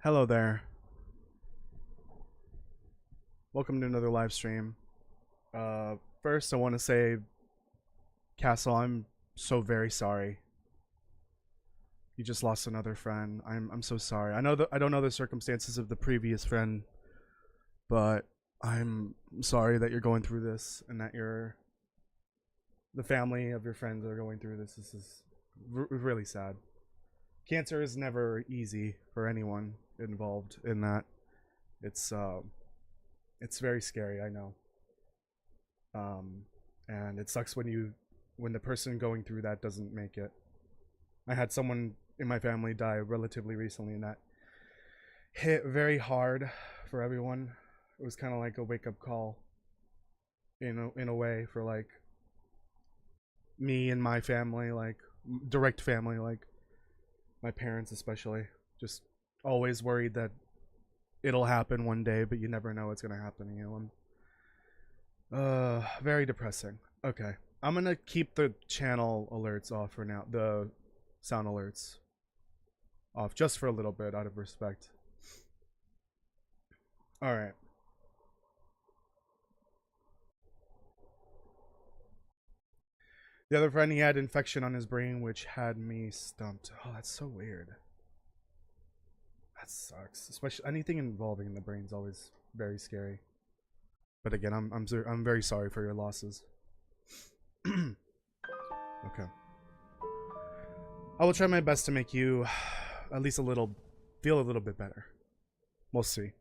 Hello there. Welcome to another live stream. First, I want to say, Castle, I'm so very sorry. You just lost another friend. I'm so sorry. I know that I don't know the circumstances of the previous friend, but I'm sorry that you're going through this and that the family of your friends are going through this. This is really sad. Cancer is never easy for anyone involved in that. It's very scary, I know. And it sucks when the person going through that doesn't make it. I had someone in my family die relatively recently, and that hit very hard for everyone. It was kind of like a wake-up call in a way for like me and my family, like direct family, like my parents especially. Just always worried that it'll happen one day, but you never know what's gonna happen to you. Very depressing. Okay, I'm gonna keep the channel alerts off for now, the sound alerts off just for a little bit out of respect. All right. The other friend, he had infection on his brain, which had me stumped. Oh, that's so weird. That sucks. Especially anything involving the brain is always very scary. But again, I'm very sorry for your losses. Okay. I will try my best to make you at least feel a little bit better. We'll see.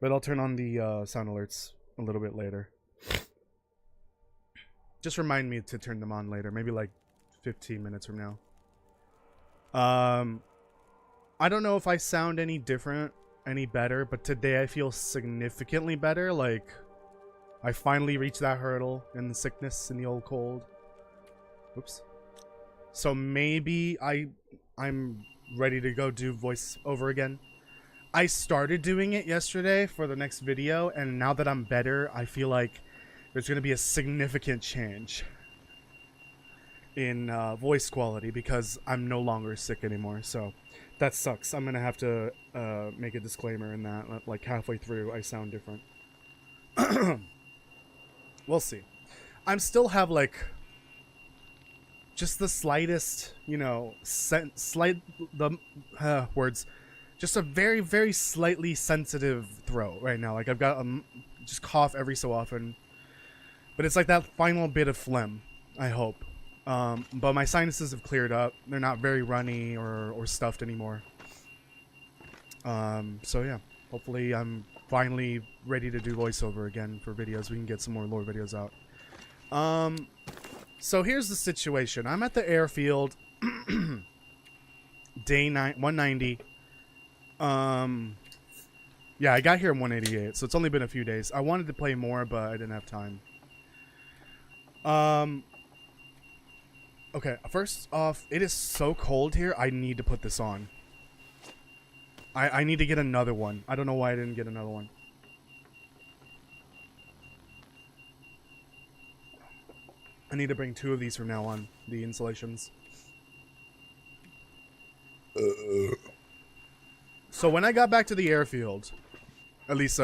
But I'll turn on the sound alerts a little bit later. Just remind me to turn them on later, maybe like 15 minutes from now. I don't know if I sound any different, any better, but today I feel significantly better. Like, I finally reached that hurdle in the sickness, in the old cold. Oops. So maybe I'm ready to go do voiceover again. I started doing it yesterday for the next video, and now that I'm better, I feel like there's going to be a significant change in voice quality because I'm no longer sick anymore. So that sucks. I'm going to have to make a disclaimer in that, like halfway through, I sound different. We'll see. I'm still have like just the slightest, you know, words, just a very, very slightly sensitive throat right now. Like I've got just cough every so often. But it's like that final bit of phlegm, I hope. But my sinuses have cleared up. They're not very runny or stuffed anymore. So yeah, hopefully I'm finally ready to do voiceover again for videos. We can get some more lore videos out. So here's the situation. I'm at the airfield. Day 190. Yeah, I got here at 188, so it's only been a few days. I wanted to play more, but I didn't have time. Okay, first off, it is so cold here, I need to put this on. I need to get another one. I don't know why I didn't get another one. I need to bring 2 of these from now on, the insulations. So when I got back to the airfield, at least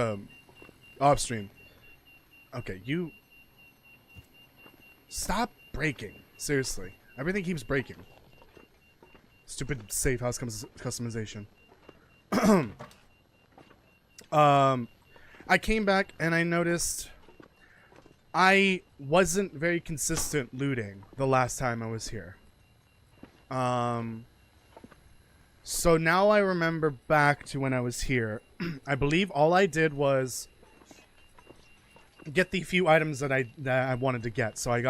off stream. Okay, you stop breaking. Seriously. Everything keeps breaking. Stupid safe house customization. I came back and I noticed I wasn't very consistent looting the last time I was here. So now I remember back to when I was here. I believe all I did was get the few items that I wanted to get. So I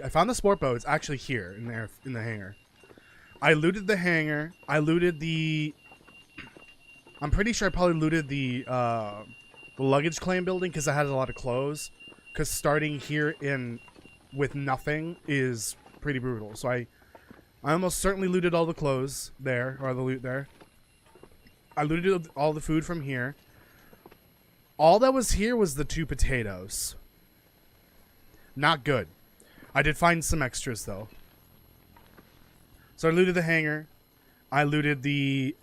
found the sport boat. It's actually here in the hangar. I looted the hangar. I looted I'm pretty sure I probably looted the luggage claim building because I had a lot of clothes. Because starting here with nothing is pretty brutal. So I almost certainly looted all the clothes there, or the loot there. I looted all the food from here. All that was here was the 2 potatoes. Not good. I did find some extras, though. So I looted the hangar. I looted the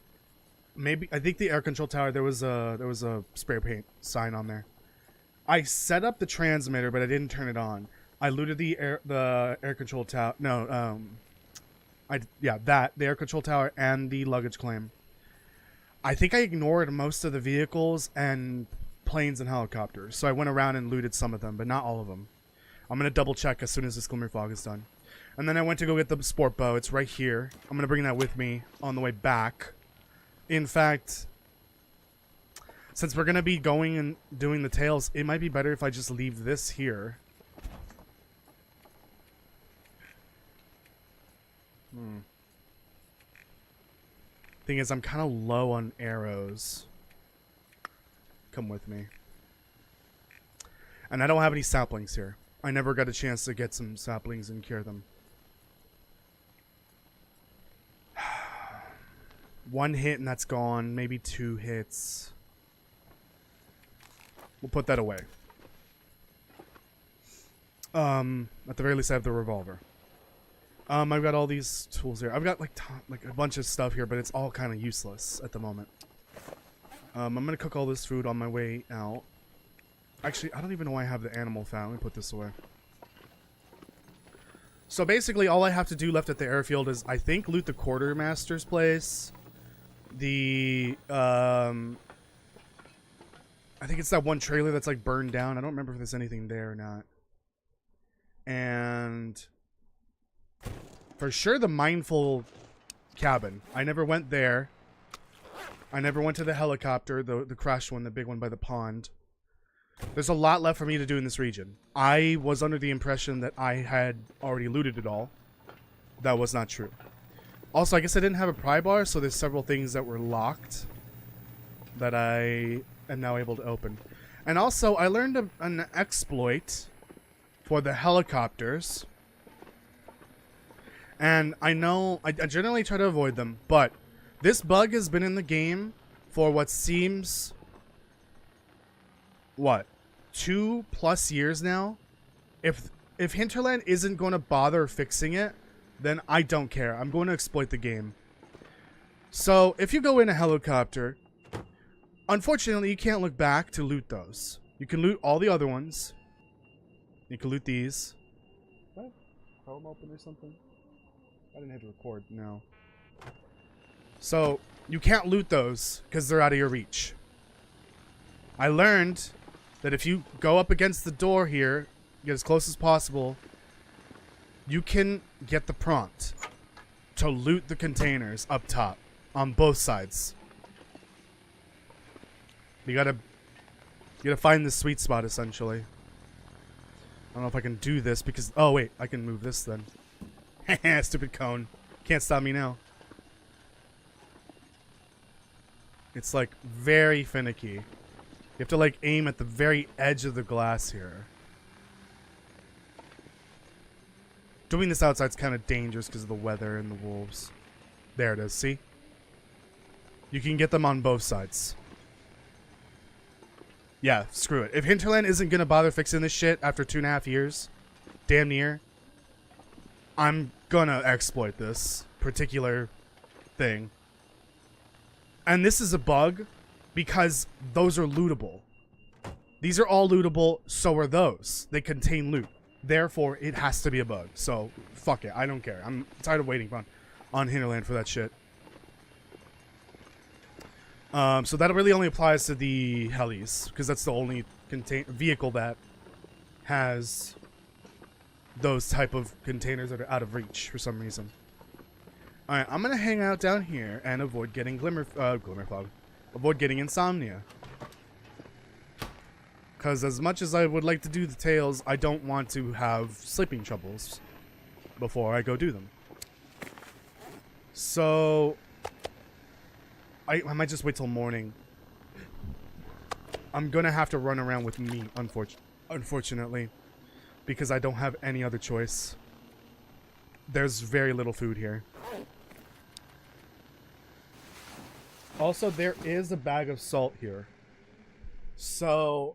Maybe I think the air control tower there was a spray paint sign on there. I set up the transmitter, but I didn't turn it on. I looted the air control tower. No, the air control tower and the luggage claim. I think I ignored most of the vehicles and planes and helicopters, so I went around and looted some of them, but not all of them. I'm gonna double check as soon as this glimmer fog is done. And then I went to go get the sport bow. It's right here. I'm gonna bring that with me on the way back. In fact, since we're gonna be going and doing the tails, it might be better if I just leave this here. Thing is, I'm kind of low on arrows. Come with me. And I don't have any saplings here. I never got a chance to get some saplings and cure them. One hit and that's gone. Maybe 2 hits. We'll put that away. At the very least, I have the revolver. I've got all these tools here. I've got like a bunch of stuff here, but it's all kind of useless at the moment. I'm gonna cook all this food on my way out. Actually, I don't even know why I have the animal fat. Let me put this away. So basically, all I have to do left at the airfield is, I think, loot the quartermaster's place. I think it's that one trailer that's like burned down. I don't remember if there's anything there or not. And for sure the mindful cabin. I never went there. I never went to the helicopter, the crashed one, the big one by the pond. There's a lot left for me to do in this region. I was under the impression that I had already looted it all. That was not true. Also, I guess I didn't have a pry bar, so there's several things that were locked that I am now able to open. And also, I learned an exploit for the helicopters. And I know, I generally try to avoid them, but this bug has been in the game for what seems, what, 2+ years now? If Hinterland isn't going to bother fixing it, then I don't care. I'm going to exploit the game. So, if you go in a helicopter, unfortunately, you can't look back to loot those. You can loot all the other ones. You can loot these. Did I Chrome open or something? I didn't have to record, no. So, you can't loot those because they're out of your reach. I learned that if you go up against the door here, get as close as possible, you can get the prompt to loot the containers up top on both sides. You gotta find the sweet spot, essentially. I don't know if I can do this because, oh wait, I can move this then. Haha, stupid cone. Can't stop me now. It's like very finicky. You have to like aim at the very edge of the glass here. Doing this outside's kind of dangerous because of the weather and the wolves. There it is, see? You can get them on both sides. Yeah, screw it. If Hinterland isn't going to bother fixing this shit after 2.5 years, damn near, I'm gonna exploit this particular thing. And this is a bug because those are lootable. These are all lootable, so are those. They contain loot. Therefore, it has to be a bug. So, fuck it. I don't care. I'm tired of waiting on Hinterland for that shit. So that really only applies to the helis, because that's the only vehicle that has those type of containers that are out of reach for some reason. Alright, I'm gonna hang out down here and avoid getting glimmer fog. Avoid getting insomnia. Because as much as I would like to do the tails, I don't want to have sleeping troubles before I go do them. So I might just wait till morning. I'm gonna have to run around with meat, unfortunately, because I don't have any other choice. There's very little food here. Also, there is a bag of salt here. So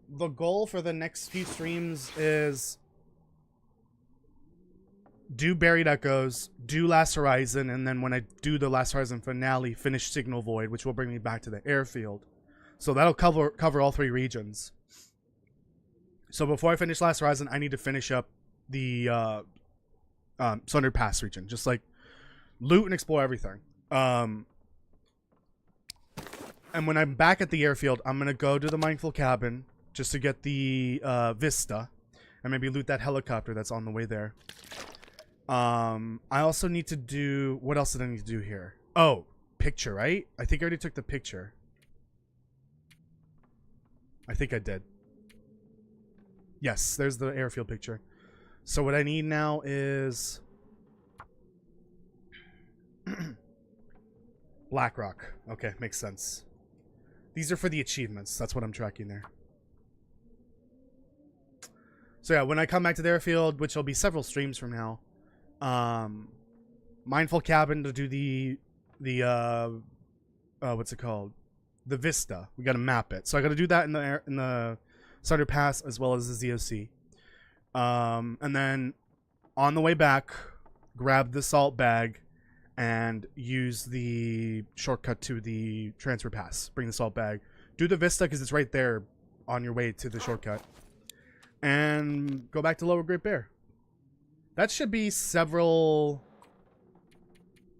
the goal for the next few streams is do Buried Echoes, do Last Horizon, and then when I do the Last Horizon finale, finish Signal Void, which will bring me back to the airfield. So that'll cover all 3 regions. So before I finish Last Horizon, I need to finish up the Sundered Pass region. Just like loot and explore everything. And when I'm back at the airfield, I'm going to go to the Mindful Cabin just to get the Vista. And maybe loot that helicopter that's on the way there. I also need to do... What else did I need to do here? Oh, picture, right? I think I already took the picture. I think I did. Yes, there's the airfield picture. So what I need now is... Blackrock. Okay, makes sense. These are for the achievements. That's what I'm tracking there. So yeah, when I come back to the airfield, which will be several streams from now, Mindful Cabin to do the what's it called? The Vista. We got to map it. So I got to do that in the Sundered Pass as well as the ZOC. And then on the way back, grab the salt bag and use the shortcut to the transfer pass. Bring the salt bag. Do the Vista because it's right there on your way to the shortcut. And go back to Lower Great Bear. That should be several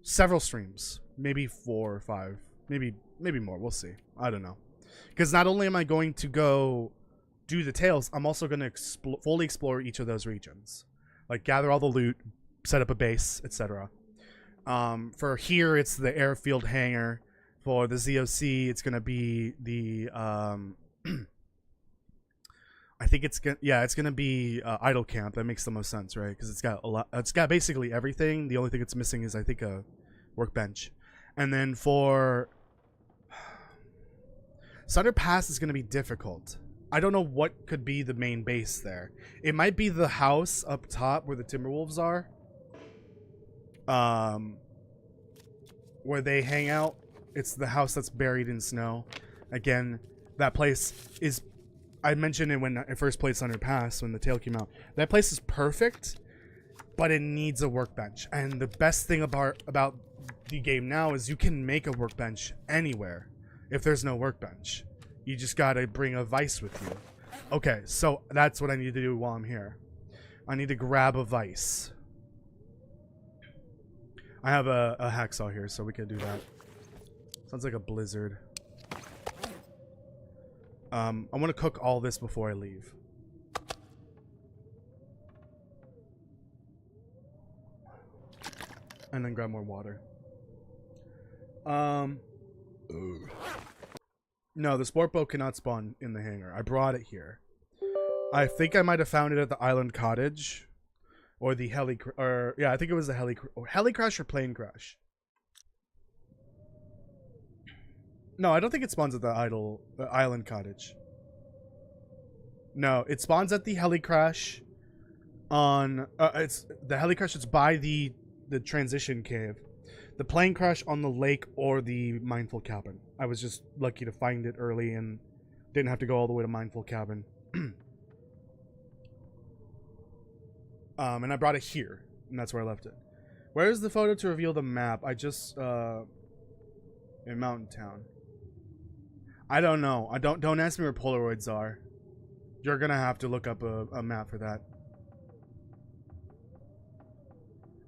streams. Maybe 4 or 5. Maybe more. We'll see. I don't know. Because not only am I going to go do the tails, I'm also going to fully explore each of those regions. Like gather all the loot, set up a base, etc. For here, it's the airfield hangar. For the ZOC, it's going to be the... I think it's gonna be idle camp. That makes the most sense, right? Because it's got a lot. It's got basically everything. The only thing it's missing is I think a workbench. And then for Sundered Pass is gonna be difficult. I don't know what could be the main base there. It might be the house up top where the Timberwolves are. Where they hang out. It's the house that's buried in snow. Again, that place is. I mentioned it when I first played Sundered Pass, when the tail came out. That place is perfect, but it needs a workbench. And the best thing about the game now is you can make a workbench anywhere if there's no workbench. You just gotta bring a vice with you. Okay, so that's what I need to do while I'm here. I need to grab a vice. I have a hacksaw here, so we can do that. Sounds like a blizzard. I want to cook all this before I leave. And then grab more water. No, the sport boat cannot spawn in the hangar. I brought it here. I think I might have found it at the island cottage. Or the yeah, I think it was the heli crash or plane crash. No, I don't think it spawns at the island cottage. No, it spawns at the heli crash on it's the heli crash that's by the transition cave. The plane crash on the lake or the Mindful Cabin. I was just lucky to find it early and didn't have to go all the way to Mindful Cabin. And I brought it here, and that's where I left it. Where is the photo to reveal the map? I just in Mountain Town. I don't know. Don't ask me where Polaroids are. You're gonna have to look up a map for that.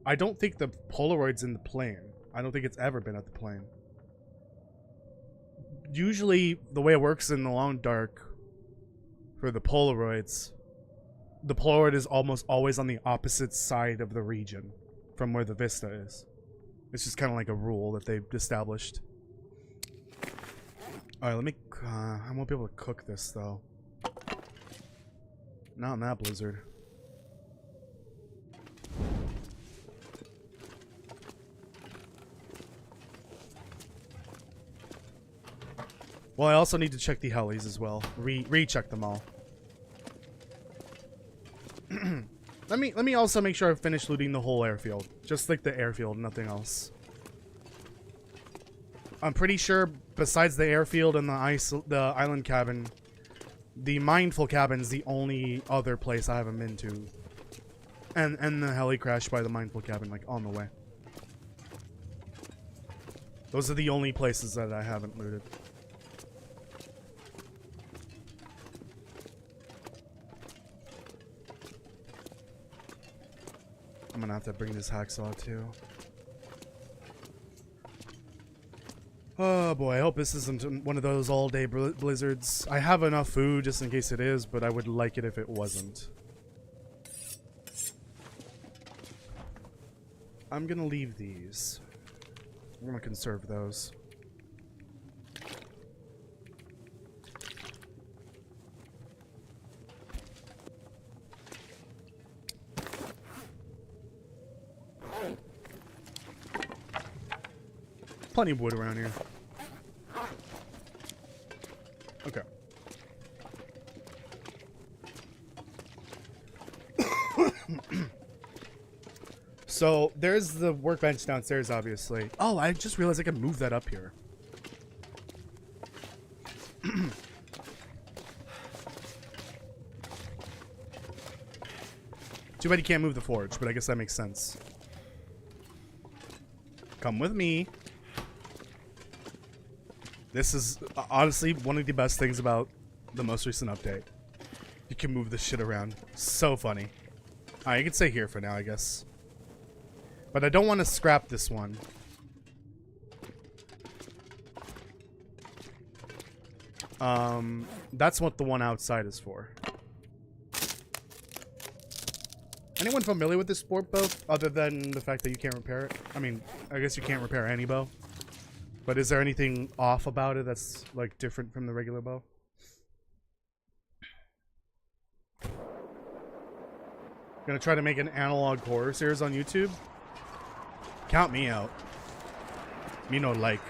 I don't think the Polaroid's in the plane. I don't think it's ever been at the plane. Usually, the way it works in the Long Dark for the Polaroids, the Polaroid is almost always on the opposite side of the region from where the Vista is. It's just kind of like a rule that they've established. Alright, let me... I won't be able to cook this, though. Not in that blizzard. Well, I also need to check the helis as well. Recheck them all. Let me also make sure I finish looting the whole airfield. Just like the airfield, nothing else. I'm pretty sure besides the airfield and the island cabin, the Mindful Cabin's the only other place I haven't been to. And the heli crash by the Mindful Cabin, like, on the way. Those are the only places that I haven't looted. I'm gonna have to bring this hacksaw too. Oh boy, I hope this isn't one of those all-day blizzards. I have enough food just in case it is, but I would like it if it wasn't. I'm gonna leave these. I'm gonna conserve those. Plenty of wood around here. Okay. So, there's the workbench downstairs, obviously. Oh, I just realized I can move that up here. Too bad you can't move the forge, but I guess that makes sense. Come with me. This is honestly one of the best things about the most recent update. You can move this shit around. So funny. Alright, you can stay here for now, I guess. But I don't want to scrap this one. That's what the one outside is for. Anyone familiar with this sport bow? Other than the fact that you can't repair it? I mean, I guess you can't repair any bow. But is there anything off about it that's, like, different from the regular bow? Gonna try to make an analog horror series on YouTube? Count me out. Me no like.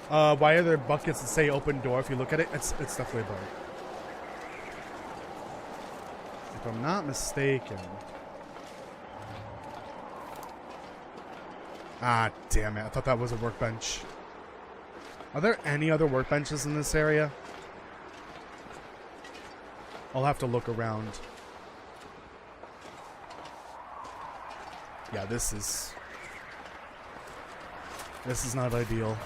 Why are there buckets that say open door if you look at it? It's definitely a bug. If I'm not mistaken... Ah, damn it. I thought that was a workbench. Are there any other workbenches in this area? I'll have to look around. Yeah, this is not ideal.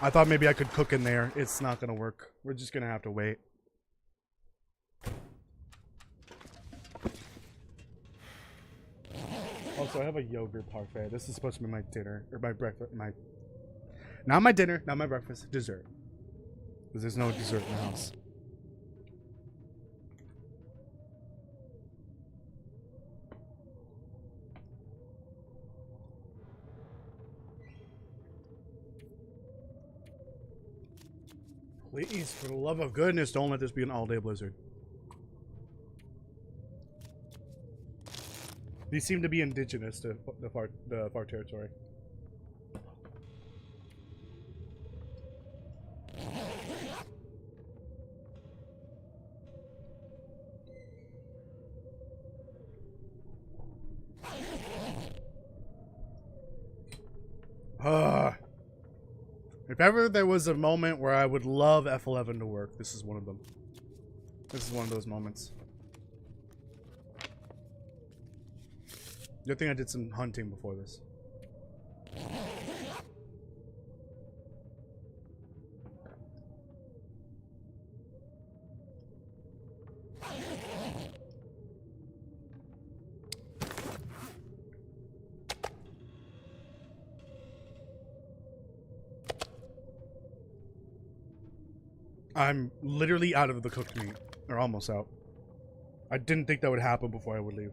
I thought maybe I could cook in there. It's not gonna work. We're just gonna have to wait. Also, I have a yogurt parfait. This is supposed to be my dinner, or my breakfast, not my dinner, not my breakfast, dessert. Because there's no dessert in the house. Please, for the love of goodness, don't let this be an all-day blizzard. These seem to be indigenous to the far territory. If ever there was a moment where I would love F11 to work, this is one of them. This is one of those moments. Good thing I did some hunting before this. I'm literally out of the cooked meat. Or almost out. I didn't think that would happen before I would leave.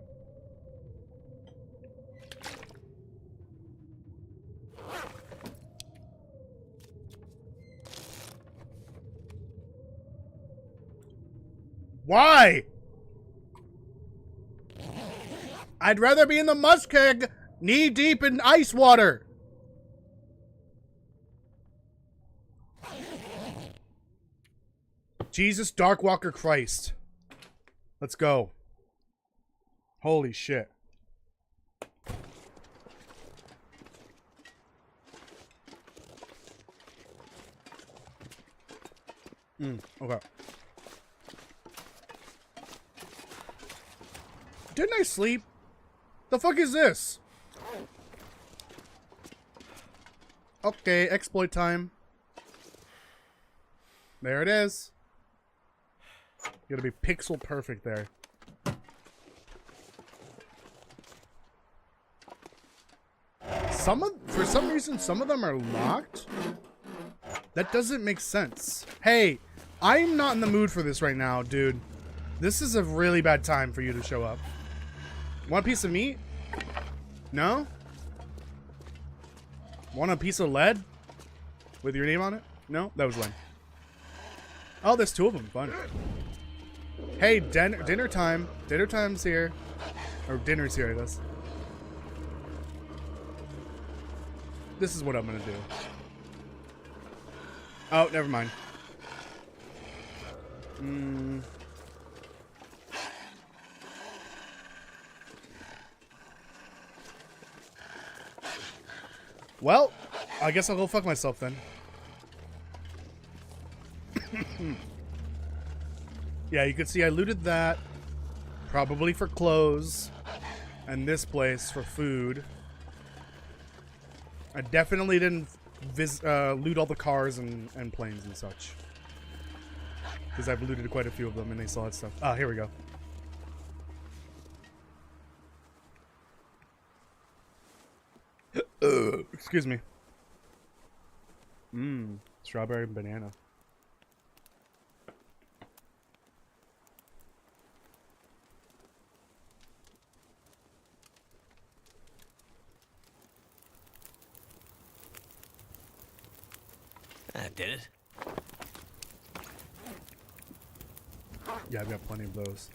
Why? I'd rather be in the muskeg, knee deep in ice water. Jesus, Darkwalker Christ. Let's go. Holy shit. Okay. Didn't I sleep? The fuck is this? Okay, exploit time. There it is. You gotta be pixel perfect there. For some reason, some of them are locked. That doesn't make sense. Hey, I'm not in the mood for this right now, dude. This is a really bad time for you to show up. Want a piece of meat? No? Want a piece of lead? With your name on it? No? That was lame. Oh, there's two of them. Fun. Hey, dinner time. Dinner time's here. Or dinner's here, I guess. This is what I'm gonna do. Oh, never mind. Well, I guess I'll go fuck myself then. Yeah, you can see I looted that. Probably for clothes. And this place for food. I definitely didn't loot all the cars and planes and such. Because I've looted quite a few of them and they still had stuff. Ah, here we go. Excuse me. Strawberry and banana. That did it. Yeah, I've got plenty of those.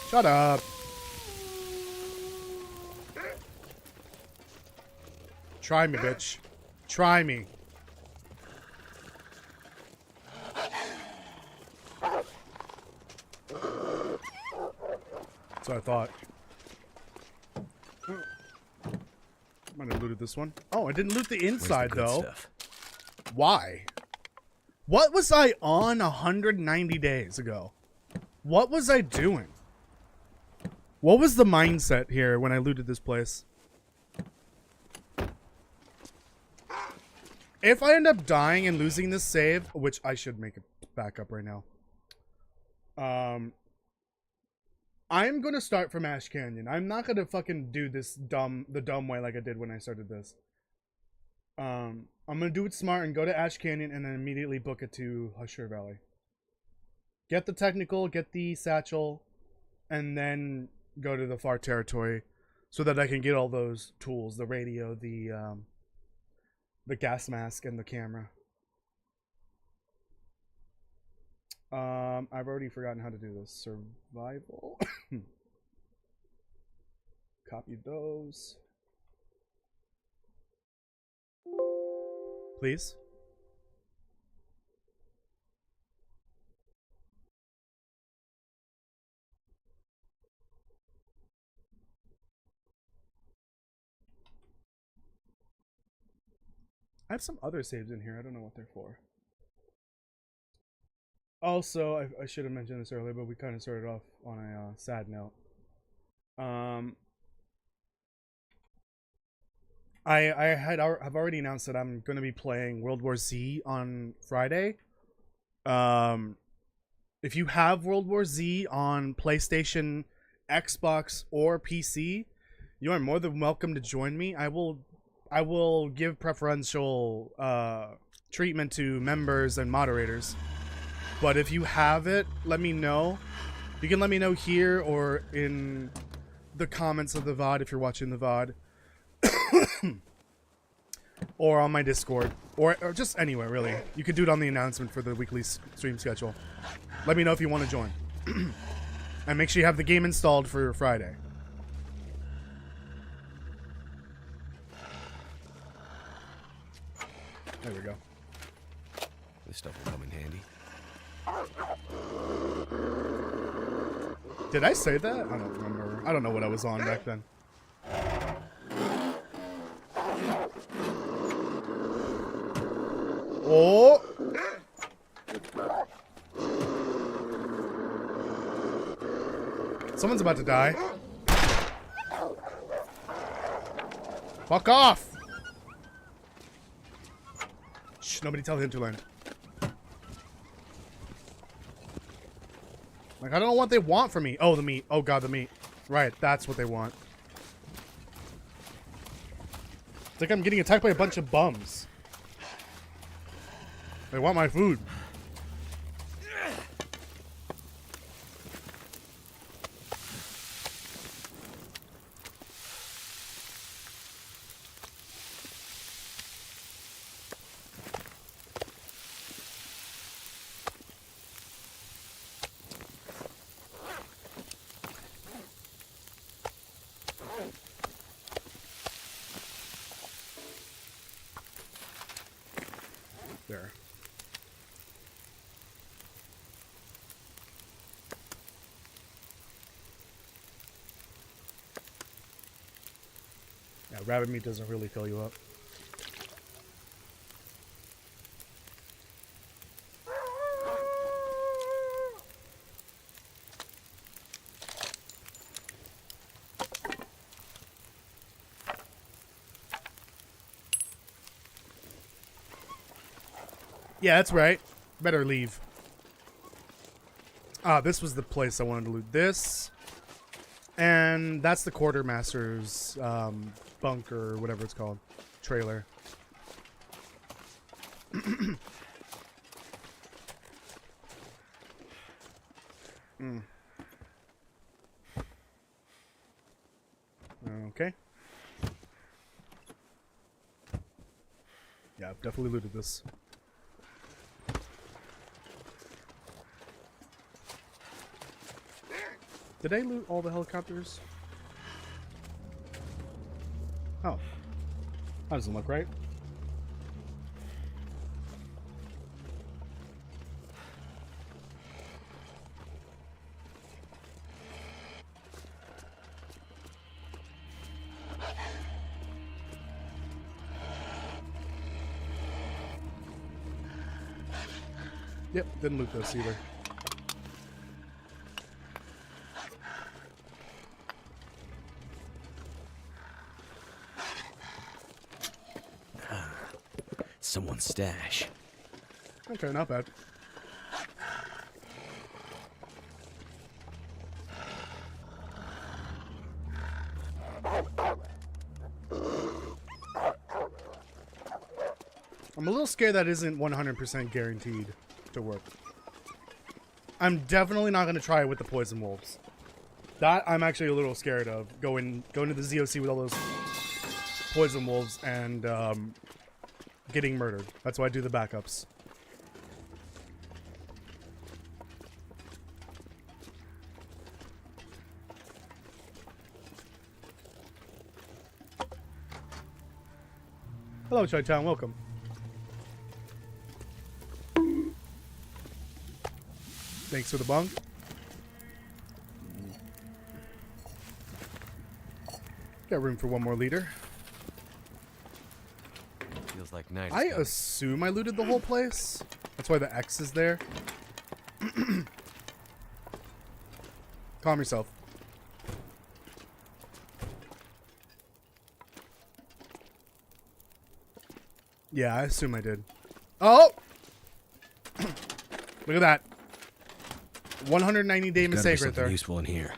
Shut up. Try me, bitch. Try me. That's what I thought. Might have looted this one. Oh, I didn't loot the inside, though. Stuff? Why? What was I on 190 days ago? What was I doing? What was the mindset here when I looted this place? If I end up dying and losing this save, which I should make it back up right now. I'm gonna start from Ash Canyon. I'm not gonna fucking do this the dumb way like I did when I started this. I'm gonna do it smart and go to Ash Canyon and then immediately book it to Husher Valley. Get the technical, get the satchel, and then go to the far territory so that I can get all those tools, the radio, the gas mask, and the camera. I've already forgotten how to do this. Survival. Copy those. Please. I have some other saves in here. I don't know what they're for. Also, I should have mentioned this earlier, but we kind of started off on a sad note. I've already announced that I'm going to be playing World War Z on Friday. If you have World War Z on PlayStation, Xbox, or PC, you are more than welcome to join me. I will give preferential treatment to members and moderators. But if you have it, let me know. You can let me know here or in the comments of the VOD if you're watching the VOD. Or on my Discord. Or just anywhere, really. You could do it on the announcement for the weekly stream schedule. Let me know if you want to join. And make sure you have the game installed for Friday. There we go. This stuff will come in handy. Did I say that? I don't remember. I don't know what I was on back then. Oh! Someone's about to die. Fuck off! Shh, nobody tell him to land. Like, I don't know what they want from me. Oh, the meat. Oh, God, the meat. Right, that's what they want. It's like I'm getting attacked by a bunch of bums. They want my food. There. Yeah, rabbit meat doesn't really fill you up. Yeah, that's right. Better leave. Ah, this was the place I wanted to loot. This. And that's the quartermaster's bunker, or whatever it's called. Trailer. Okay. Yeah, I've definitely looted this. Did I loot all the helicopters? Oh. That doesn't look right. Yep, didn't loot this either. Someone's stash. Okay, not bad. I'm a little scared that isn't 100% guaranteed to work. I'm definitely not going to try it with the poison wolves. That I'm actually a little scared of. Going to the ZOC with all those poison wolves and getting murdered. That's why I do the backups. Hello, Chi-Town. Welcome. Thanks for the bunk. Got room for one more leader. Feels like night. I assume I looted the whole place. That's why the X is there. Calm yourself. Yeah, I assume I did. Oh! Look at that. 190-day mistake right there. Useful in here.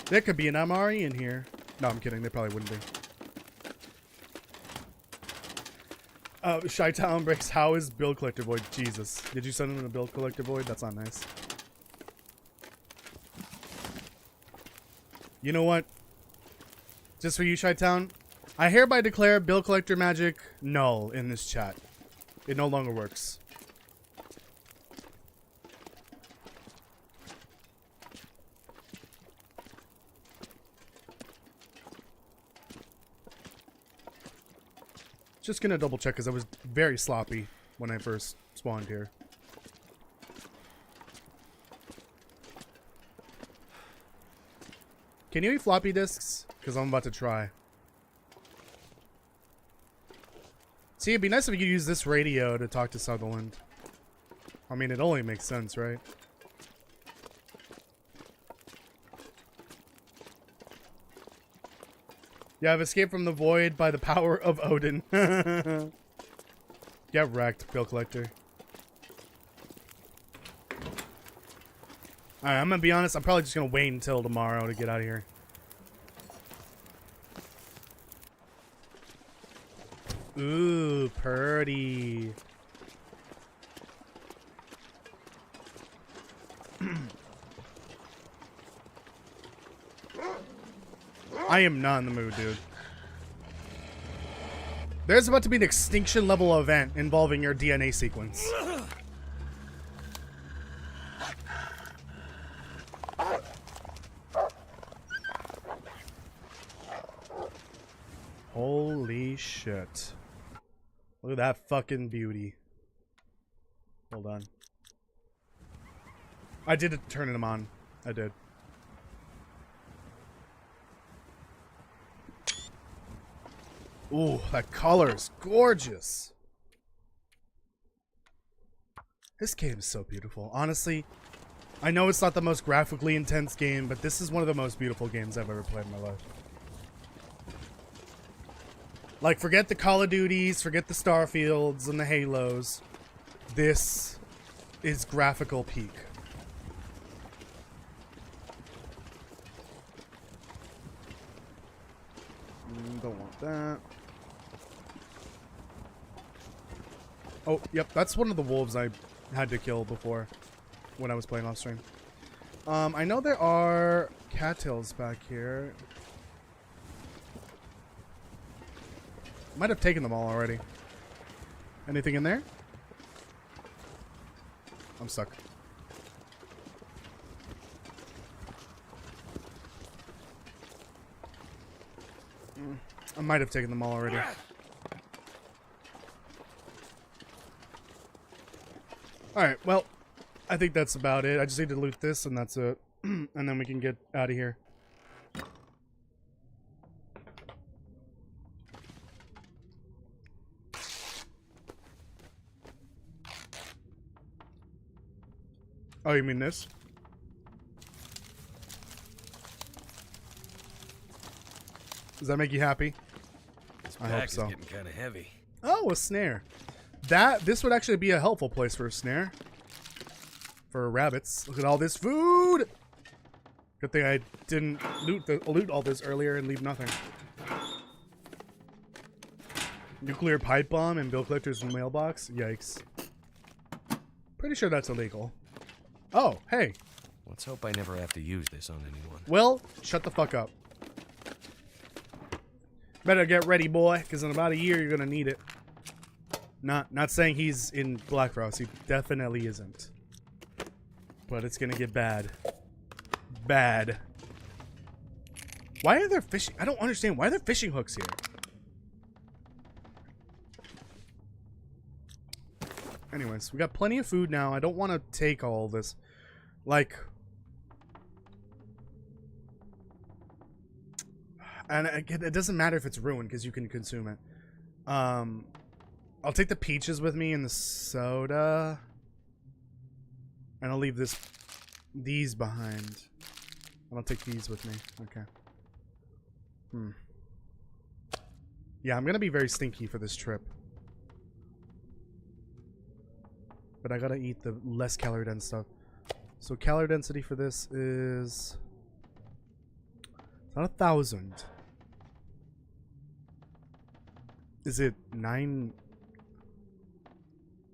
There could be an MRE in here. No, I'm kidding. They probably wouldn't be. Chi-Town breaks. How is Bill Collector Void? Jesus. Did you send him a Bill Collector Void? That's not nice. You know what? Just for you, Chi-Town, I hereby declare Bill Collector Magic null in this chat. It no longer works. Just gonna double check because I was very sloppy when I first spawned here. Can you eat floppy disks? Because I'm about to try. See, it'd be nice if we could use this radio to talk to Sutherland. I mean, it only makes sense, right? Yeah, I've escaped from the void by the power of Odin. Get wrecked, bill collector. Alright, I'm gonna be honest, I'm probably just gonna wait until tomorrow to get out of here. Ooh, purdy. I am not in the mood, dude. There's about to be an extinction level event involving your DNA sequence. Holy shit. Look at that fucking beauty. Hold on. I did turn them on. I did. Ooh, that color is gorgeous. This game is so beautiful. Honestly, I know it's not the most graphically intense game, but this is one of the most beautiful games I've ever played in my life. Like, forget the Call of Duties, forget the Starfields and the Halos. This is graphical peak. Don't want that. Oh, yep, that's one of the wolves I had to kill before when I was playing off stream. I know there are cattails back here. Might have taken them all already. Anything in there? I'm stuck. I might have taken them all already. Alright, well, I think that's about it. I just need to loot this and that's it. And then we can get out of here. Oh, you mean this? Does that make you happy? I hope so. Getting kind of heavy. Oh, a snare. This would actually be a helpful place for a snare. For rabbits. Look at all this food! Good thing I didn't loot all this earlier and leave nothing. Nuclear pipe bomb and bill collector's mailbox? Yikes. Pretty sure that's illegal. Oh, hey. Let's hope I never have to use this on anyone. Well, shut the fuck up. Better get ready, boy, because in about a year you're gonna need it. Not saying he's in Blackfrost. He definitely isn't. But it's gonna get bad. Bad. Why are there fishing? I don't understand. Why are there fishing hooks here? Anyways, we got plenty of food now. I don't want to take all this. Like... And again, it doesn't matter if it's ruined because you can consume it. I'll take the peaches with me and the soda. And I'll leave these behind. And I'll take these with me. Okay. Yeah, I'm going to be very stinky for this trip. But I got to eat the less calorie dense stuff. So calorie density for this is... It's not 1,000. Is it 9?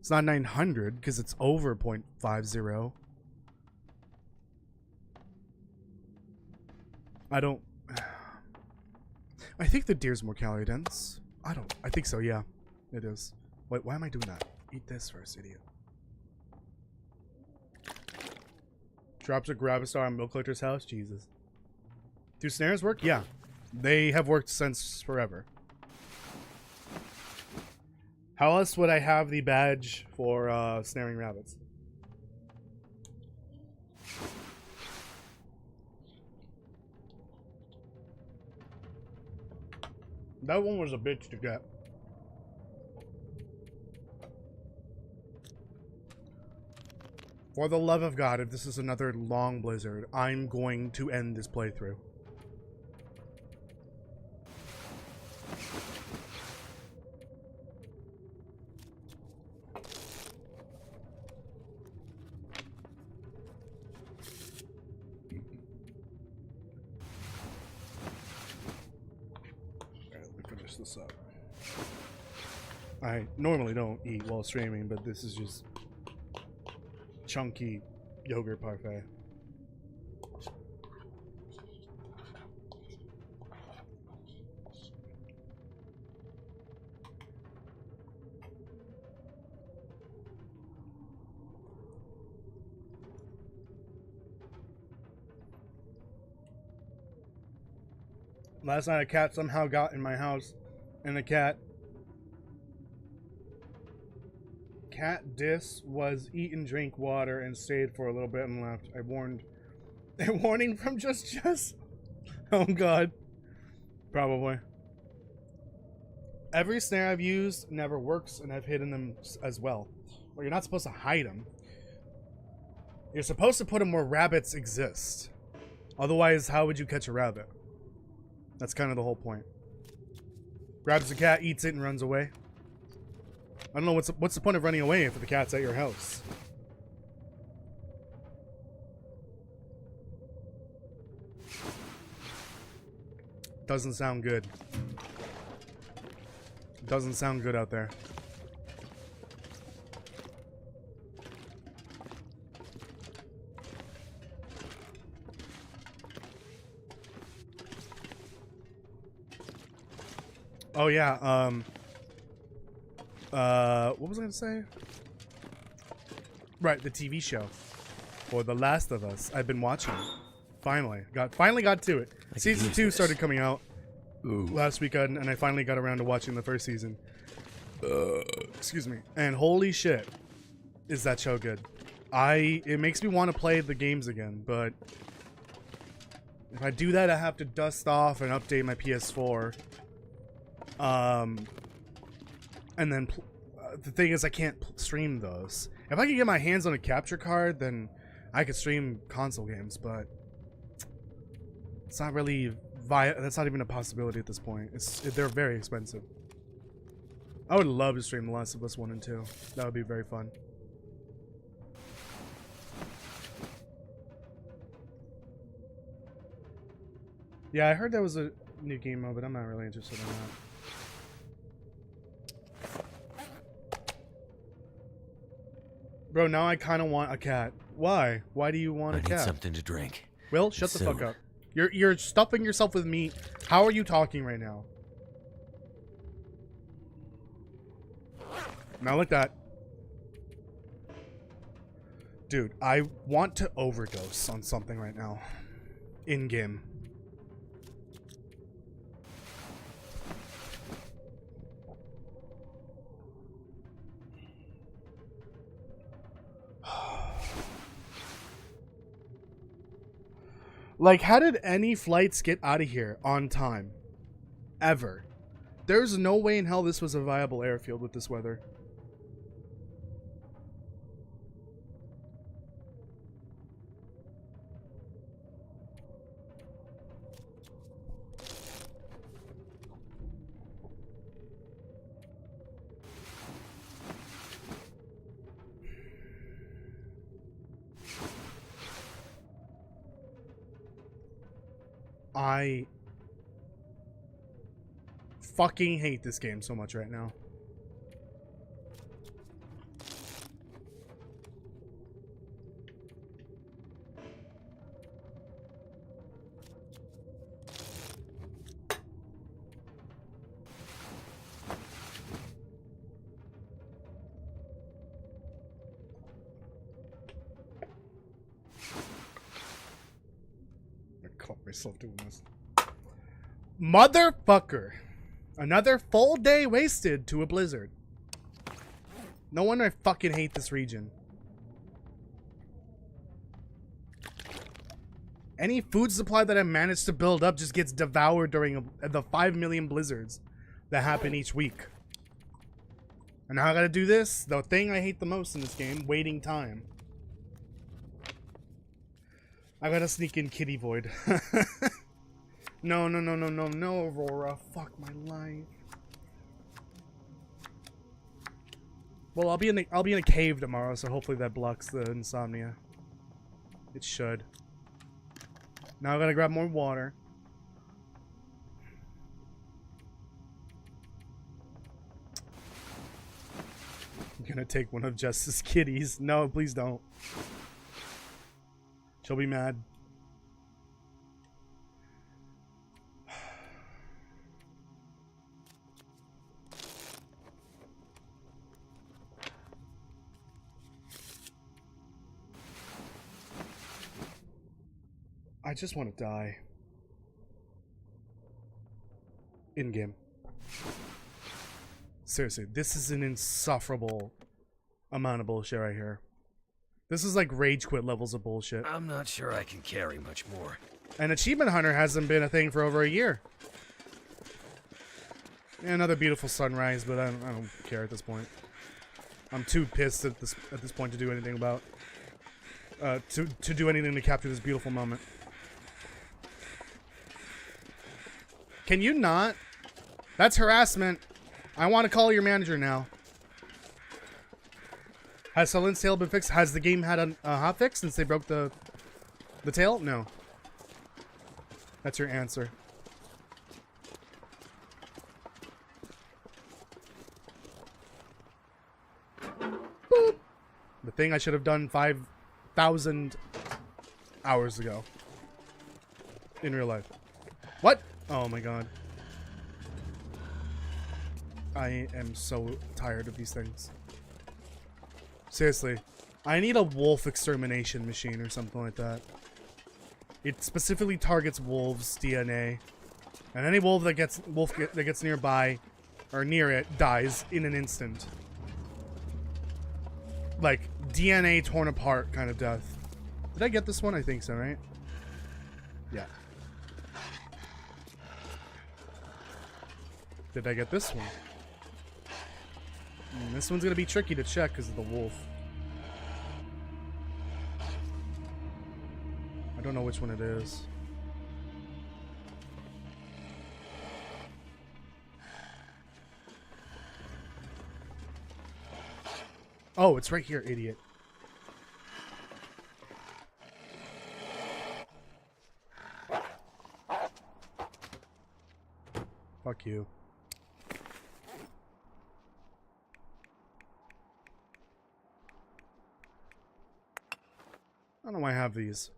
It's not 900 because it's over 0.50. I don't... I think the deer's more calorie dense. I think so, yeah. It is. Wait, why am I doing that? Eat this first, idiot. Drops a grab a star on Milk Collector's house? Jesus. Do snares work? Yeah. They have worked since forever. How else would I have the badge for snaring rabbits? That one was a bitch to get. For the love of God, if this is another long blizzard, I'm going to end this playthrough. This up. I normally don't eat while streaming, but this is just chunky yogurt parfait. Last night a cat somehow got in my house, and the cat Dis was eat and drink water and stayed for a little bit and left. I warned. A warning from just. Oh god. Probably. Every snare I've used never works, and I've hidden them as well. Well, you're not supposed to hide them. You're supposed to put them where rabbits exist. Otherwise, how would you catch a rabbit? That's kind of the whole point. Grabs the cat, eats it, and runs away. I don't know what's the point of running away if the cat's at your house. Doesn't sound good. Doesn't sound good out there. Oh yeah, what was I gonna say? Right, the TV show. Or The Last of Us. I've been watching. Finally got to it. Season 2 started coming out last weekend, and I finally got around to watching the first season. Excuse me. And holy shit, is that show good. It makes me want to play the games again, but if I do that, I have to dust off and update my PS4. And then the thing is, I can't stream those. If I can get my hands on a capture card, then I could stream console games, but it's not really that's not even a possibility at this point. They're very expensive. I would love to stream The Last of Us 1 and 2. That would be very fun. Yeah, I heard there was a new game mode, but I'm not really interested in that. Bro, now I kind of want a cat. Why? Why do you want a cat? I need something to drink. Will, shut the fuck up. You're stuffing yourself with meat. How are you talking right now? Not like that. Dude, I want to overdose on something right now. In-game. Like, how did any flights get out of here on time? Ever. There's no way in hell this was a viable airfield with this weather. I fucking hate this game so much right now. Myself doing this. Motherfucker. Another full day wasted to a blizzard. No wonder I fucking hate this region. Any food supply that I manage to build up just gets devoured during the 5 million blizzards that happen each week. And now I gotta do this, the thing I hate the most in this game, waiting time. I gotta sneak in Kitty Void. No, no, no, no, no, no, Aurora. Fuck my life. Well, I'll be in a cave tomorrow, so hopefully that blocks the insomnia. It should. Now I gotta grab more water. I'm gonna take one of Jess's kitties. No, please don't. She'll be mad. I just want to die. In-game. Seriously, this is an insufferable amount of bullshit right here. This is like rage quit levels of bullshit. I'm not sure I can carry much more. And Achievement Hunter hasn't been a thing for over a year. Yeah, another beautiful sunrise, but I don't care at this point. I'm too pissed at this point to do anything about to do anything to capture this beautiful moment. Can you not? That's harassment. I want to call your manager now. Has Sullen's tail been fixed? Has the game had a hotfix since they broke the tail? No. That's your answer. Boop. The thing I should have done 5,000 hours ago. In real life. What? Oh my god. I am so tired of these things. Seriously. I need a wolf extermination machine or something like that. It specifically targets wolves' DNA. And any wolf that gets nearby or near it dies in an instant. Like DNA torn apart kind of death. Did I get this one? I think so, right? Yeah. Did I get this one? This one's gonna be tricky to check because of the wolf. I don't know which one it is. Oh, it's right here, idiot. Fuck you. I don't know why I have these.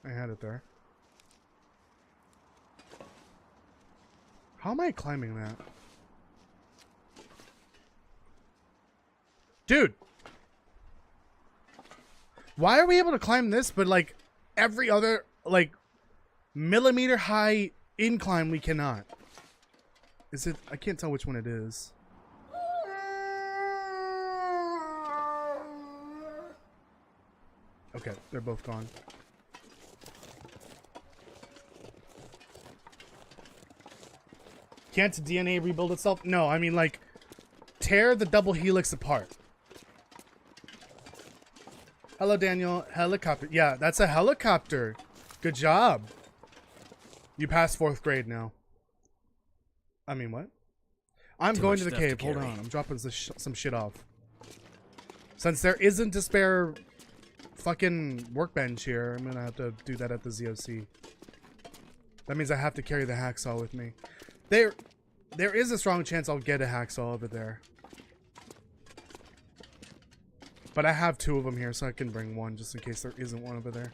I had it there. How am I climbing that? Dude! Why are we able to climb this, but like every other, like, millimeter high incline we cannot? Is it? I can't tell which one it is. Okay, they're both gone. Can't DNA rebuild itself? No, I mean like tear the double helix apart. Hello, Daniel. Helicopter. Yeah, that's a helicopter. Good job. You passed 4th grade now. I mean, what? I'm going to the cave. Hold on. I'm dropping some shit off. Since there isn't a spare fucking workbench here, I'm going to have to do that at the ZOC. That means I have to carry the hacksaw with me. There is a strong chance I'll get a hacksaw over there. But I have 2 of them here, so I can bring one just in case there isn't one over there.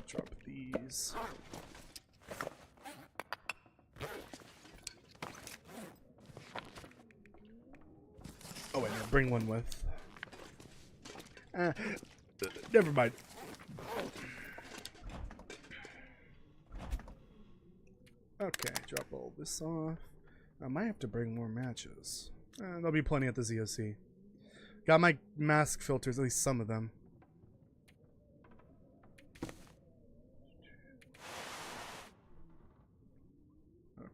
Drop these. bring one with. Never mind. Okay, drop all this off. I might have to bring more matches. There'll be plenty at the ZOC. Got my mask filters, at least some of them.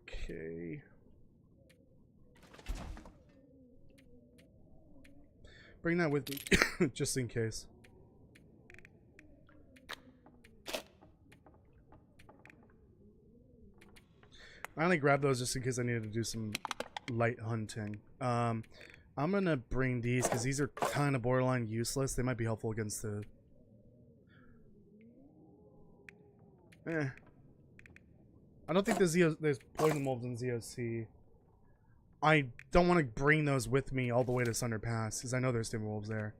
Okay. Bring that with me, just in case. I only grabbed those just in case I needed to do some light hunting. I'm gonna bring these because these are kind of borderline useless. They might be helpful against the... I don't think there's poison wolves in ZOC. I don't want to bring those with me all the way to Sunder Pass because I know there's timberwolves there.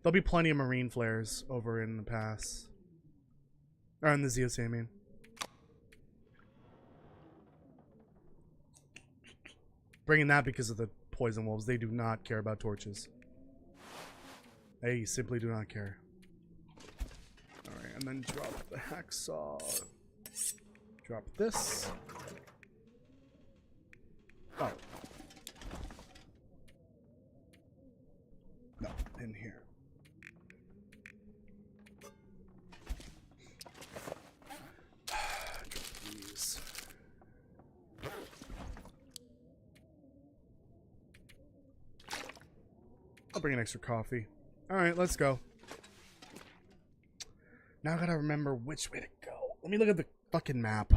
There'll be plenty of marine flares over in the pass. Or in the ZOC, I mean. Bringing that because of the poison wolves. They do not care about torches. They simply do not care. Alright, and then drop the hacksaw. Drop this. Oh. No, in here. Drop these. I'll bring an extra coffee. Alright, let's go. Now I gotta remember which way to go. Let me look at the fucking map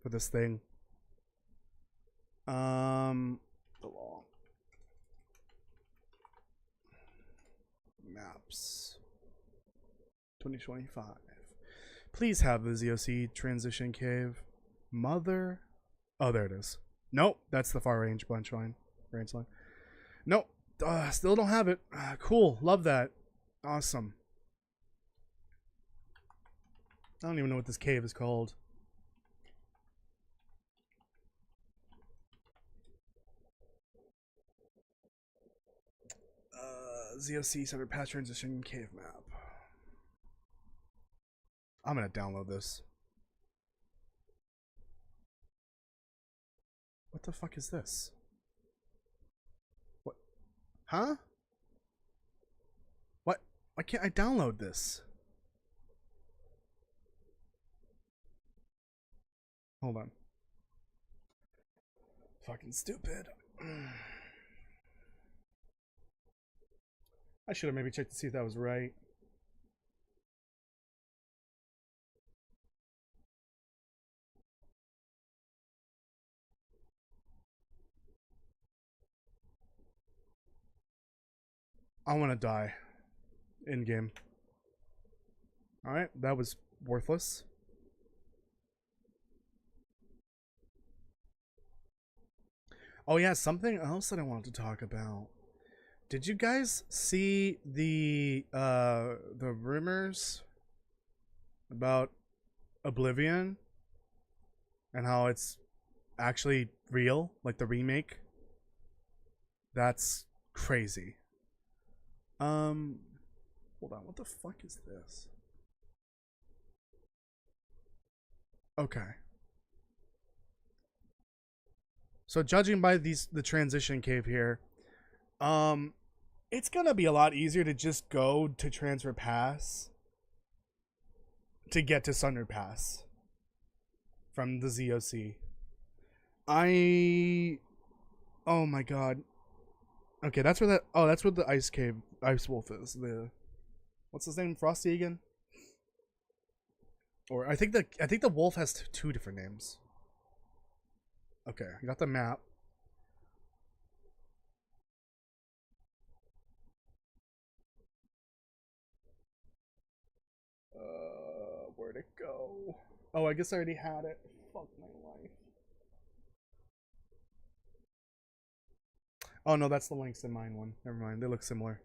for this thing. The law. Maps. 2025. Please have the ZOC transition cave. Mother. Oh, there it is. Nope, that's the far range branch line. Nope. Still don't have it. Cool. Love that. Awesome. I don't even know what this cave is called. ZOC Center Pass Transition Cave Map. I'm gonna download this. What the fuck is this? What? Huh? What? Why can't I download this? Hold on. Fucking stupid. I should have maybe checked to see if that was right. I want to die. In game. Alright, that was worthless. Oh yeah, something else that I wanted to talk about. Did you guys see the rumors about Oblivion and how it's actually real, like the remake? That's crazy. Hold on, what the fuck is this? Okay. So judging by the transition cave here, it's gonna be a lot easier to just go to Transfer Pass to get to Sunder Pass from the ZOC. Oh my god. Okay, that's where that. Oh, that's where the ice wolf is. What's his name? Frosty again? Or I think the wolf has two different names. Okay, I got the map. Where'd it go? Oh, I guess I already had it. Fuck my life. Oh no, that's the links in mine one. Never mind, they look similar.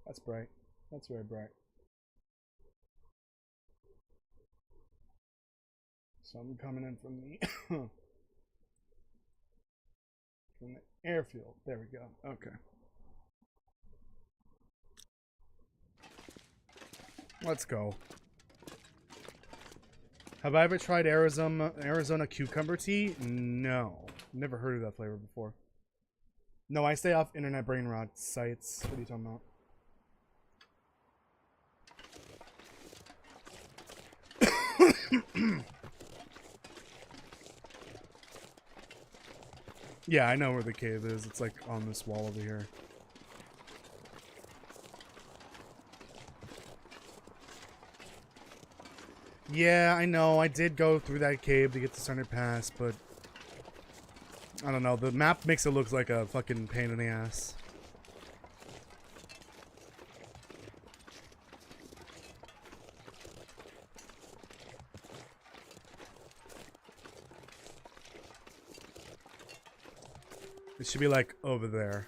That's bright. That's very bright. Some coming in from the from the airfield. There we go. Okay. Let's go. Have I ever tried Arizona cucumber tea? No. Never heard of that flavor before. No, I stay off internet brain rot sites. What are you talking about? Yeah, I know where the cave is. It's like on this wall over here. Yeah, I know. I did go through that cave to get the Sundered Pass, but I don't know. The map makes it look like a fucking pain in the ass. It should be like over there.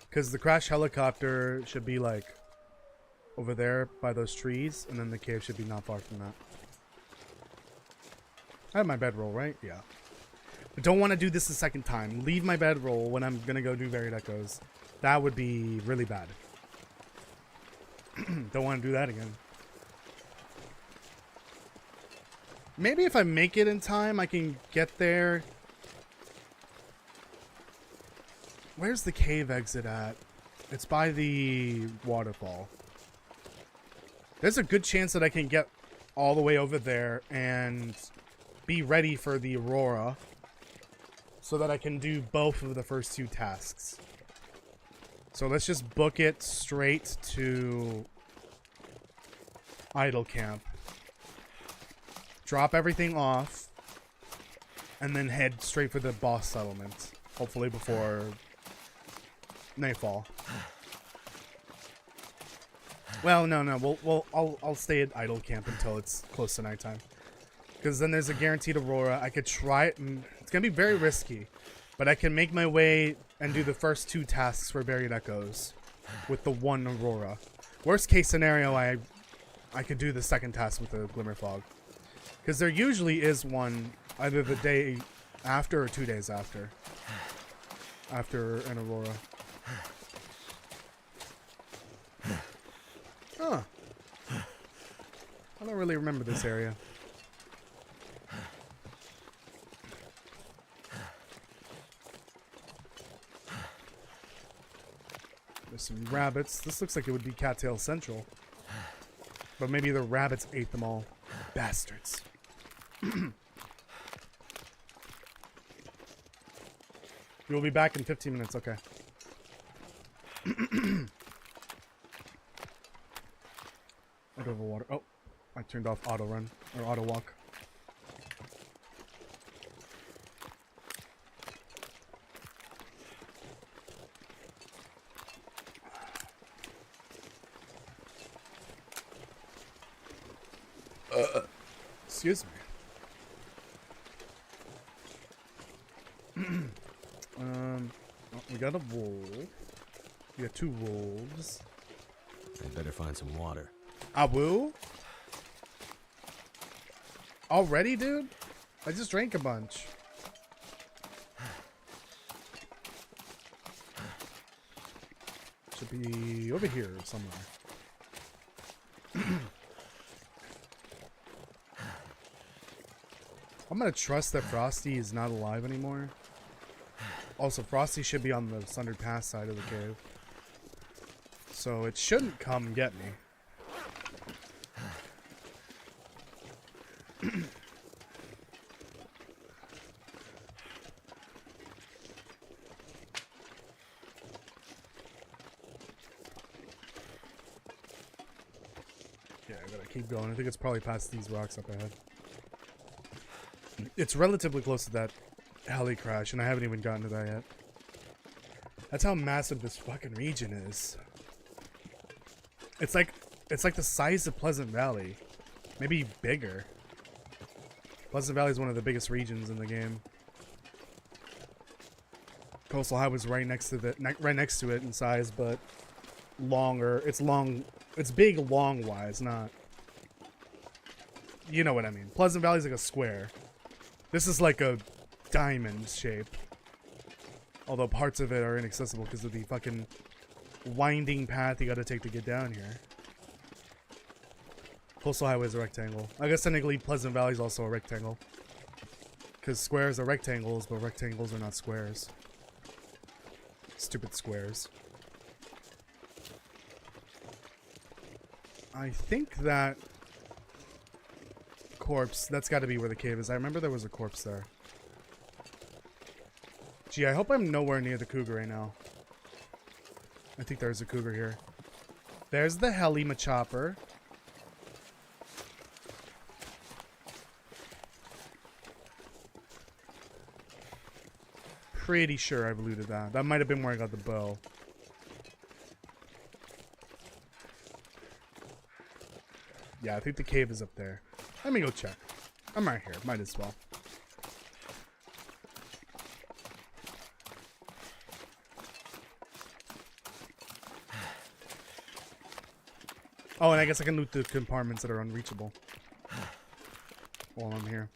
Because the crash helicopter should be like over there by those trees, and then the cave should be not far from that. I have my bedroll, right? Yeah. But don't want to do this a second time. Leave my bedroll when I'm gonna go do Varied Echoes. That would be really bad. Don't want to do that again. Maybe if I make it in time, I can get there. Where's the cave exit at? It's by the waterfall. There's a good chance that I can get all the way over there and be ready for the Aurora so that I can do both of the first two tasks. So let's just book it straight to Idle Camp. Drop everything off, and then head straight for the boss settlement. Hopefully before nightfall. Well, no. I'll stay at Idle Camp until it's close to nighttime, because then there's a guaranteed Aurora. I could try it, and it's gonna be very risky, but I can make my way and do the first two tasks for Buried Echoes with the one Aurora. Worst case scenario, I could do the second task with the Glimmer Fog. Because there usually is one either the day after or 2 days after. After an Aurora. Huh. I don't really remember this area. There's some rabbits. This looks like it would be Cattail Central. But maybe the rabbits ate them all. Bastards. We'll be back in 15 minutes, okay. I go over water. Oh, I turned off auto run or auto walk. Excuse me. Oh, we got a wolf. We got 2 wolves. I better find some water. Awu? Already, dude? I just drank a bunch. Should be over here somewhere. I'm gonna trust that Frosty is not alive anymore. Also, Frosty should be on the Sundered Pass side of the cave. So it shouldn't come get me. Yeah, I gotta keep going. I think it's probably past these rocks up ahead. It's relatively close to that heli crash, and I haven't even gotten to that yet. That's how massive this fucking region is. It's like the size of Pleasant Valley, maybe bigger. Pleasant Valley is one of the biggest regions in the game. Coastal Highway's right next to it in size, but longer. It's long. It's big long wise, not You know what I mean. Pleasant Valley's like a square. This is like a diamond shape. Although parts of it are inaccessible because of the fucking winding path you gotta take to get down here. Coastal Highway is a rectangle. I guess technically Pleasant Valley is also a rectangle. Because squares are rectangles, but rectangles are not squares. Stupid squares. I think that corpse, that's got to be where the cave is. I remember there was a corpse there. Gee, I hope I'm nowhere near the cougar right now. I think there's a cougar here. There's the heli Machopper. Pretty sure I've looted that. That might have been where I got the bow. Yeah, I think the cave is up there. Let me go check. I'm right here. Might as well. Oh, and I guess I can loot the compartments that are unreachable while I'm here.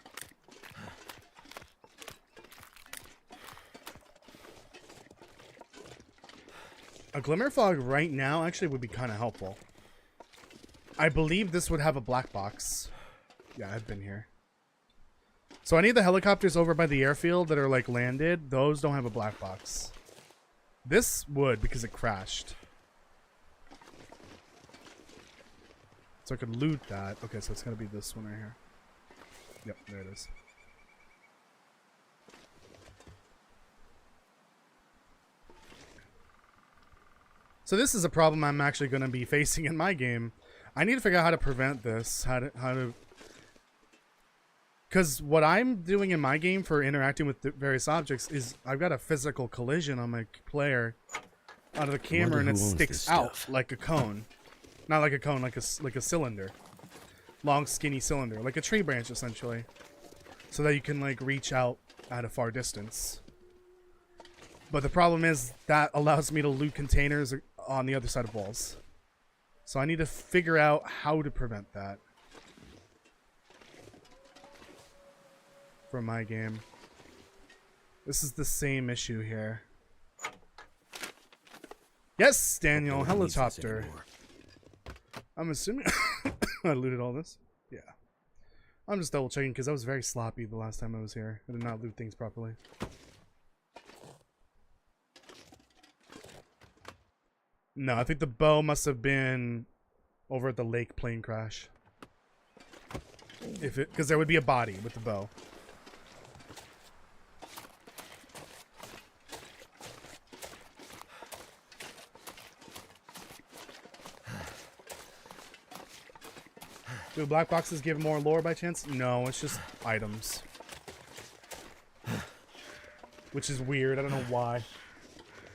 A glimmer fog right now actually would be kind of helpful. I believe this would have a black box. Yeah, I've been here. So any of the helicopters over by the airfield that are like landed, those don't have a black box. This would because it crashed. So I could loot that. Okay, so it's gonna be this one right here. Yep, there it is. So this is a problem I'm actually going to be facing in my game. I need to figure out how to prevent this. How to... Because what I'm doing in my game for interacting with the various objects is I've got a physical collision on my player out of the camera and it sticks out like a cone. Not like a cone, like a cylinder. Long, skinny cylinder. Like a tree branch, essentially. So that you can, like, reach out at a far distance. But the problem is that allows me to loot containers on the other side of walls. So I need to figure out how to prevent that from my game. This is the same issue here. Yes, Daniel, helicopter. I'm assuming I looted all this. Yeah. I'm just double checking because I was very sloppy the last time I was here. I did not loot things properly. No, I think the bow must have been over at the lake plane crash. If it, because there would be a body with the bow. Do black boxes give more lore by chance? No, it's just items. Which is weird, I don't know why.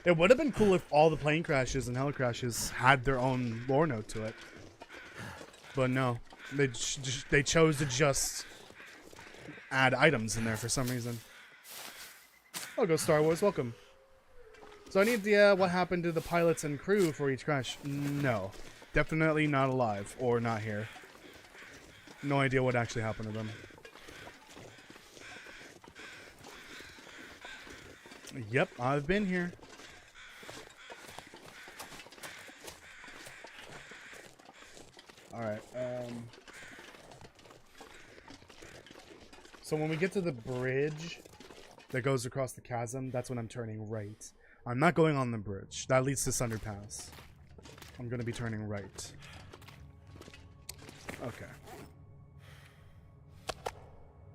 It would have been cool if all the plane crashes and heli crashes had their own lore note to it. But no. They chose to just add items in there for some reason. I'll go Star Wars, welcome. So I need the, what happened to the pilots and crew for each crash? No. Definitely not alive, or not here. No idea what actually happened to them. Yep, I've been here. Alright, so when we get to the bridge that goes across the chasm, that's when I'm turning right. I'm not going on the bridge. That leads to this underpass. I'm gonna be turning right. Okay.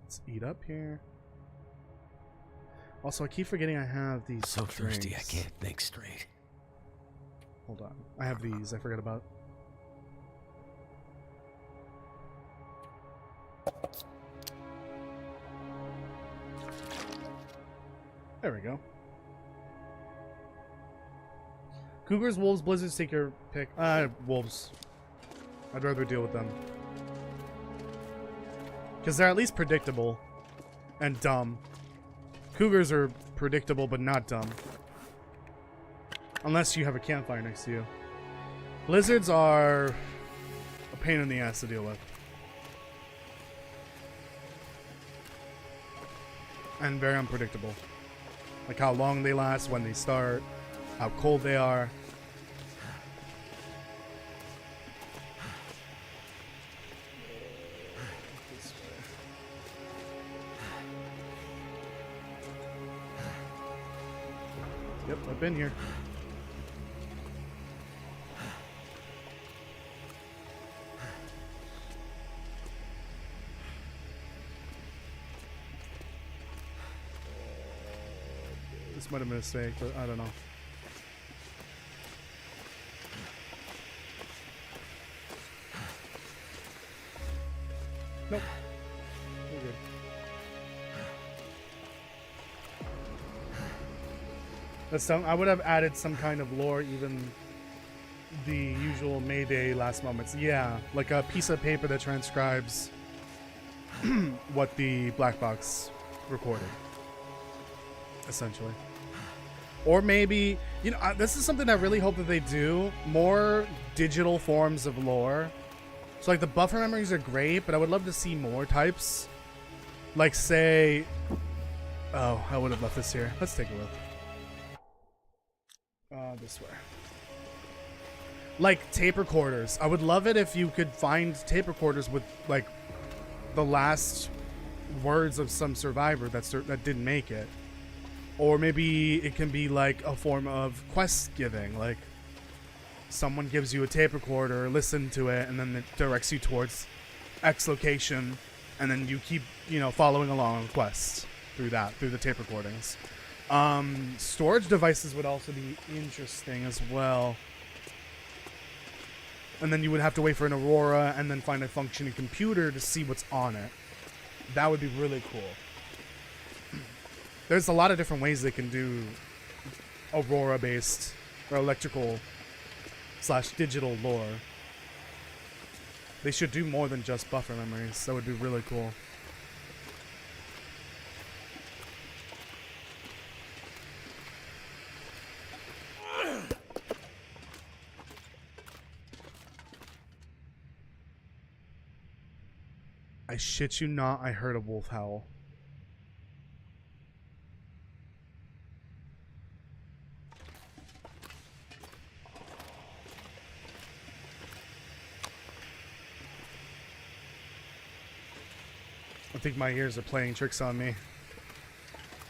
Let's eat up here. Also, I keep forgetting I have these So thirsty, drinks. I can't think straight. Hold on. I have these. I forgot about. There we go. Cougars, wolves, blizzards, take your pick. Wolves. I'd rather deal with them. Because they're at least predictable. And dumb. Cougars are predictable but not dumb. Unless you have a campfire next to you. Blizzards are a pain in the ass to deal with. and very unpredictable. Like how long they last, when they start, how cold they are. Yep, I've been here. This might have been a mistake, but I don't know. Nope. We're good. I would have added some kind of lore, even the usual Mayday last moments. Yeah, like a piece of paper that transcribes what the black box recorded, essentially. Or maybe, you know, this is something I really hope that they do, more digital forms of lore. So like the buffer memories are great, but I would love to see more types. Like say, oh, I would have left this here. Let's take a look. This way. Like tape recorders. I would love it if you could find tape recorders with like the last words of some survivor that didn't make it. Or maybe it can be like a form of quest giving, like someone gives you a tape recorder, listen to it, and then it directs you towards X location, and then you keep, you know, following along on quests through the tape recordings. Storage devices would also be interesting as well. And then you would have to wait for an Aurora and then find a functioning computer to see what's on it. That would be really cool. There's a lot of different ways they can do Aurora-based or electrical / digital lore. They should do more than just buffer memories. That would be really cool. I shit you not, I heard a wolf howl. I think my ears are playing tricks on me.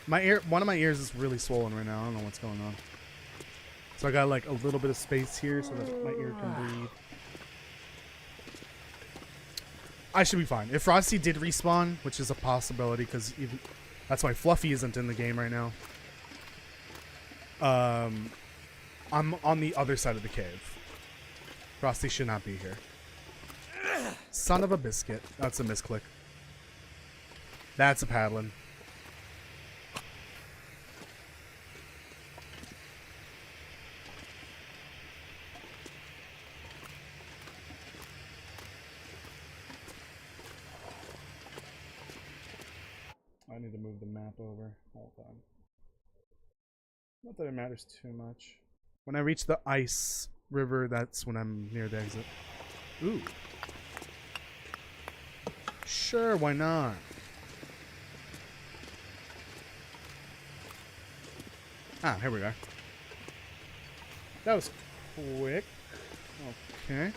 One of my ears is really swollen right now. I don't know what's going on. So I got like a little bit of space here so that my ear can breathe. I should be fine. If Frosty did respawn, which is a possibility, because even that's why Fluffy isn't in the game right now. I'm on the other side of the cave. Frosty should not be here. Son of a biscuit. That's a misclick. That's a paddling. I need to move the map over. Hold on. Not that it matters too much. When I reach the ice river, that's when I'm near the exit. Ooh. Sure, why not? Ah, here we go. That was quick. Okay.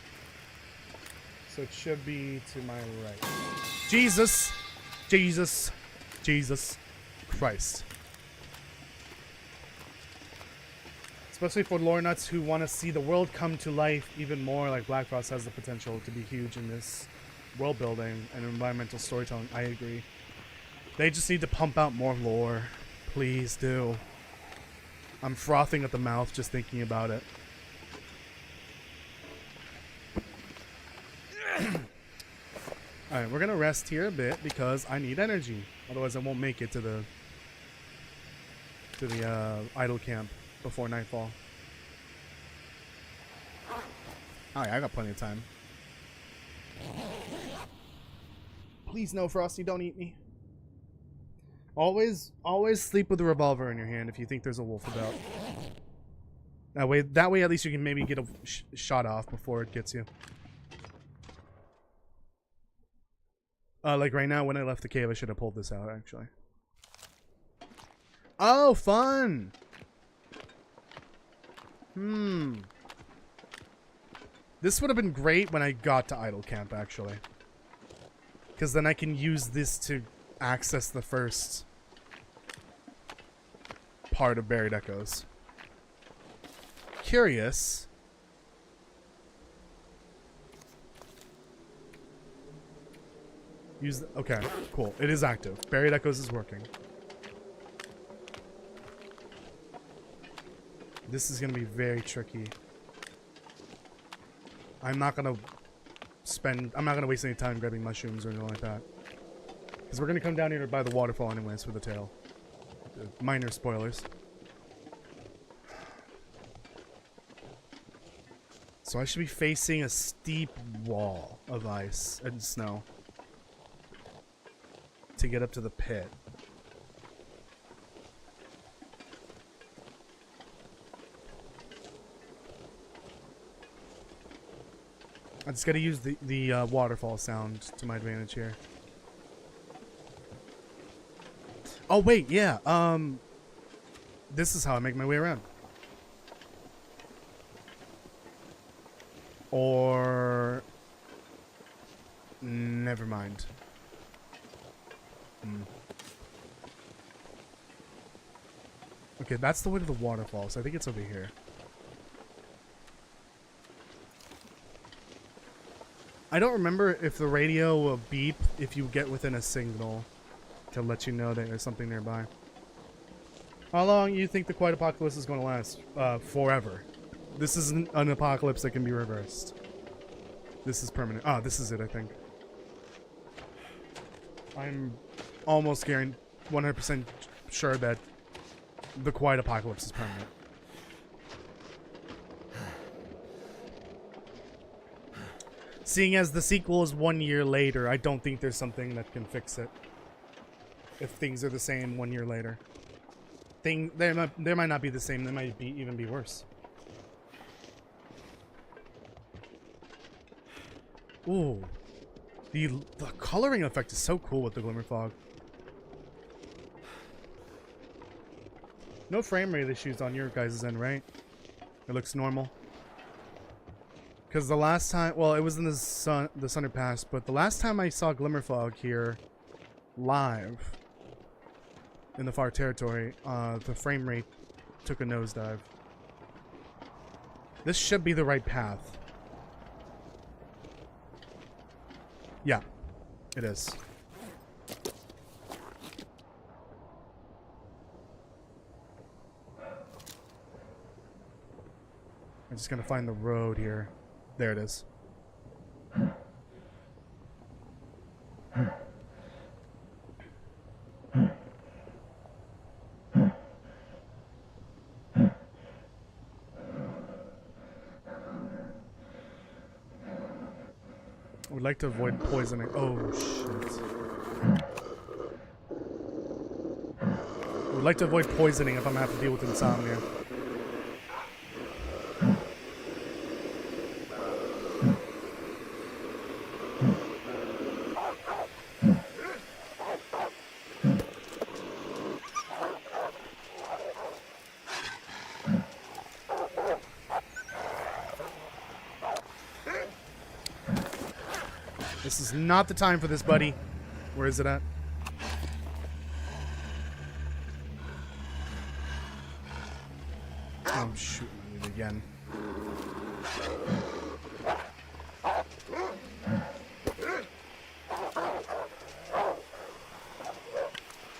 So it should be to my right. Jesus! Jesus! Jesus Christ. Especially for lore nuts who want to see the world come to life even more, like Black Frost has the potential to be huge in this world building and environmental storytelling. I agree. They just need to pump out more lore. Please do. I'm frothing at the mouth just thinking about it. Alright, we're gonna rest here a bit because I need energy. Otherwise I won't make it to the idle camp before nightfall. Alright, I got plenty of time. Please no, Frosty, don't eat me. Always sleep with a revolver in your hand if you think there's a wolf about. That way at least you can maybe get a shot off before it gets you. Like right now when I left the cave, I should have pulled this out actually. Oh, fun! This would have been great when I got to Idle Camp, actually. Because then I can use this to access the first part of Buried Echoes. Curious. Use the, okay, cool. It is active. Buried Echoes is working. This is going to be very tricky. I'm not going to waste any time grabbing mushrooms or anything like that. Because we're going to come down here by the waterfall anyways for the tail. Minor spoilers. So I should be facing a steep wall of ice and snow to get up to the pit. I just gotta use the waterfall sound to my advantage here. Oh wait, yeah. This is how I make my way around. Or never mind. Okay, that's the way to the waterfall, so I think it's over here. I don't remember if the radio will beep if you get within a signal to let you know that there's something nearby. How long do you think the quiet apocalypse is going to last? Forever. This isn't an apocalypse that can be reversed. This is permanent. Ah, this is it, I think. I'm almost guaranteed 100% sure that the quiet apocalypse is permanent. Seeing as the sequel is 1 year later, I don't think there's something that can fix it. If things are the same 1 year later. They might not be the same, they might even be worse. Ooh. The coloring effect is so cool with the Glimmer Fog. No frame rate issues on your guys' end, right? It looks normal. Because the last time, well, it was in the Sunder Pass, but the last time I saw Glimmer Fog here live in the far territory, the frame rate took a nosedive. This should be the right path. Yeah, it is. I'm just gonna find the road here. There it is. I would like to avoid poisoning. Oh, shit. I would like to avoid poisoning if I'm gonna have to deal with insomnia. This is not the time for this, buddy. Where is it at? Oh, I'm shooting at it again.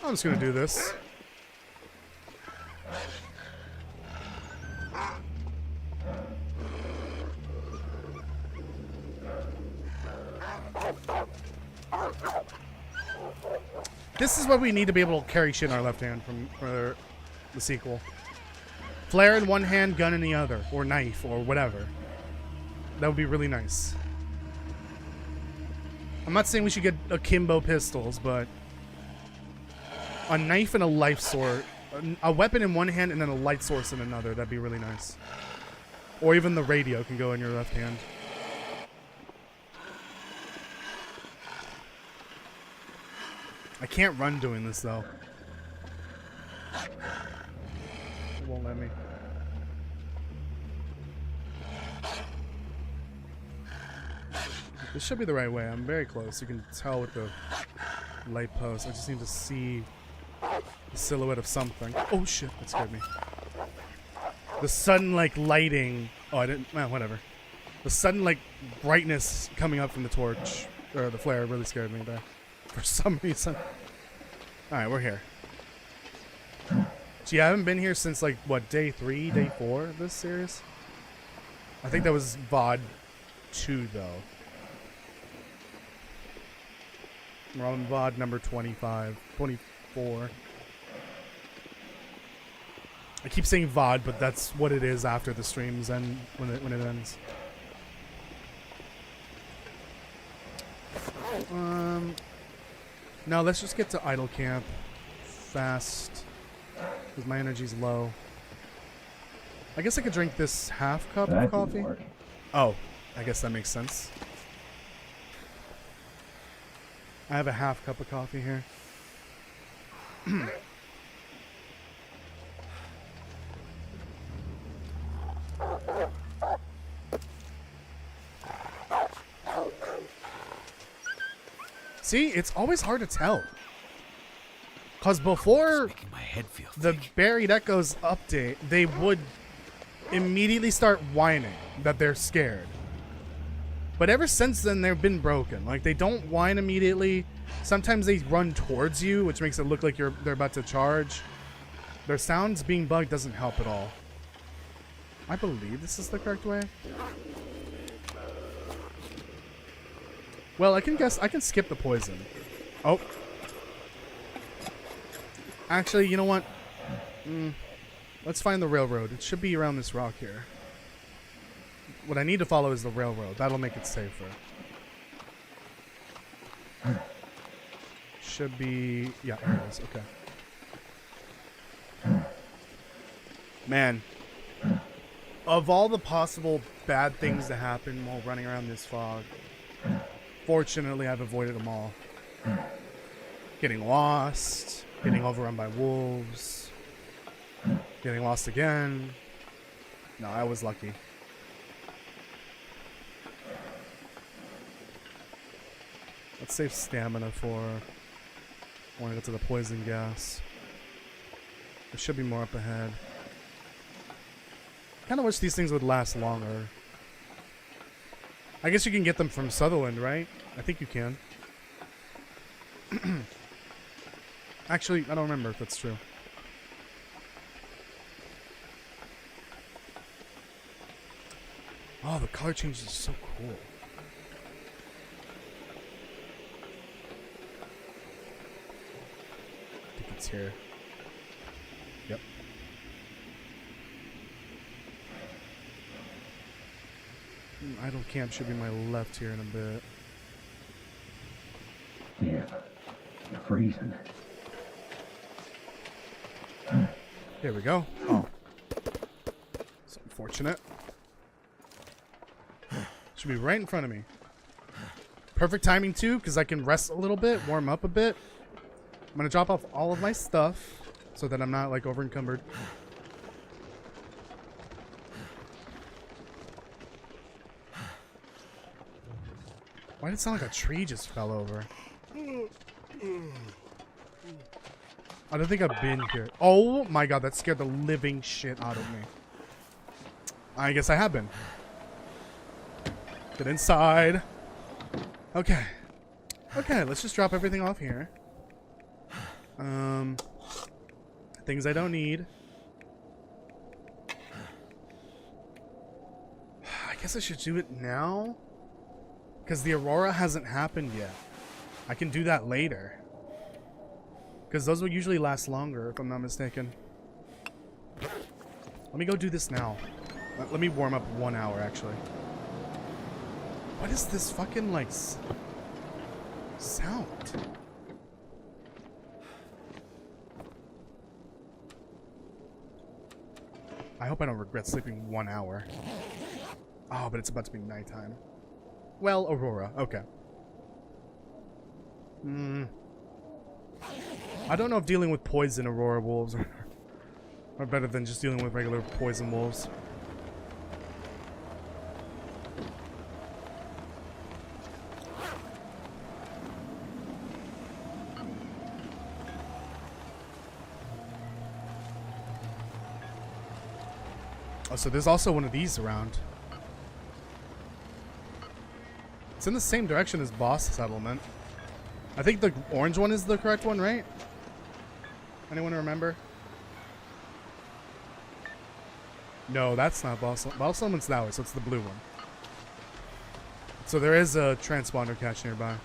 I'm just gonna do this. This is what we need to be able to carry shit in our left hand for the sequel. Flare in one hand, gun in the other, or knife, or whatever. That would be really nice. I'm not saying we should get akimbo pistols, but a knife and a life sword, a weapon in one hand and then a light source in another, that'd be really nice. Or even the radio can go in your left hand. I can't run doing this, though. It won't let me. This should be the right way. I'm very close. You can tell with the light post. I just need to see the silhouette of something. Oh shit, that scared me. The sudden like lighting. Oh, I didn't. Well, whatever. The sudden like brightness coming up from the torch or the flare really scared me there for some reason. All right, we're here. Gee, I haven't been here since like what, day 3, day 4 of this series. I think that was VOD 2 though. We're on VOD number 25, 24. I keep saying VOD, but that's what it is after the streams and when it ends. No, let's just get to idle camp fast because my energy's low. I guess I could drink this half cup of coffee. Oh, I guess that makes sense. I have a half cup of coffee here. See, it's always hard to tell. Because before the Buried Echoes update, they would immediately start whining that they're scared. But ever since then, they've been broken. Like, they don't whine immediately. Sometimes they run towards you, which makes it look like they're about to charge. Their sounds being bugged doesn't help at all. I believe this is the correct way. Well, I can skip the poison. Oh. Actually, you know what? Let's find the railroad. It should be around this rock here. What I need to follow is the railroad. That'll make it safer. Should be... Yeah, there it is. Okay. Man. Of all the possible bad things to happen while running around this fog, fortunately I've avoided them all. Getting lost, getting overrun by wolves, getting lost again. No, I was lucky. Let's save stamina for when I get to the poison gas. There should be more up ahead. Kind of wish these things would last longer. I guess you can get them from Sutherland, right? I think you can. Actually, I don't remember if that's true. Oh, the color change is so cool. I think it's here. Yep. Idle camp should be my left here in a bit. Yeah, you're freezing. There we go. Oh. It's unfortunate. Should be right in front of me. Perfect timing too, because I can rest a little bit, warm up a bit. I'm going to drop off all of my stuff so that I'm not like over encumbered. Why did it sound like a tree just fell over? I don't think I've been here. Oh my god, that scared the living shit out of me. I guess I have been. Get inside. Okay. Okay, let's just drop everything off here. Things I don't need. I guess I should do it now. Because the Aurora hasn't happened yet. I can do that later. Because those will usually last longer, if I'm not mistaken. Let me go do this now. Let me warm up 1 hour, actually. What is this fucking, like, sound? I hope I don't regret sleeping 1 hour. Oh, but it's about to be nighttime. Well, Aurora. Okay. I don't know if dealing with poison Aurora wolves are Or better than just dealing with regular poison wolves. Oh, so there's also one of these around. It's in the same direction as Boss Settlement. I think the orange one is the correct one, right? Anyone remember? No, that's not Boss Settlement. Boss Settlement's that way, so it's the blue one. So there is a transponder cache nearby.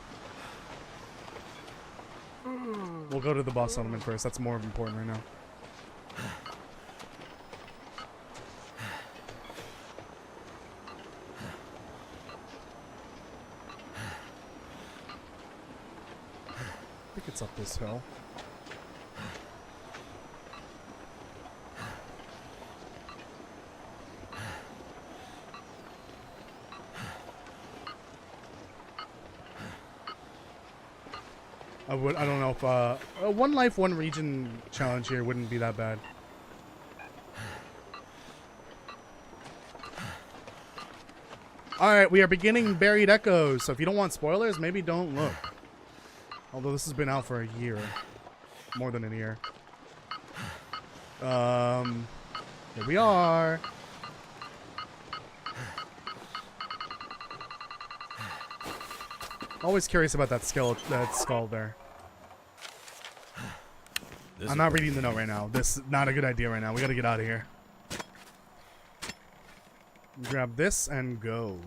We'll go to the Boss Settlement first. That's more important right now. I think it's up this hill. I don't know if a one life, one region challenge here wouldn't be that bad. Alright, we are beginning Buried Echoes, so if you don't want spoilers, maybe don't look. Although this has been out for a year. More than a year. Here we are. Always curious about that skull there. I'm not reading the note right now. This is not a good idea right now. We gotta get out of here. Grab this and go.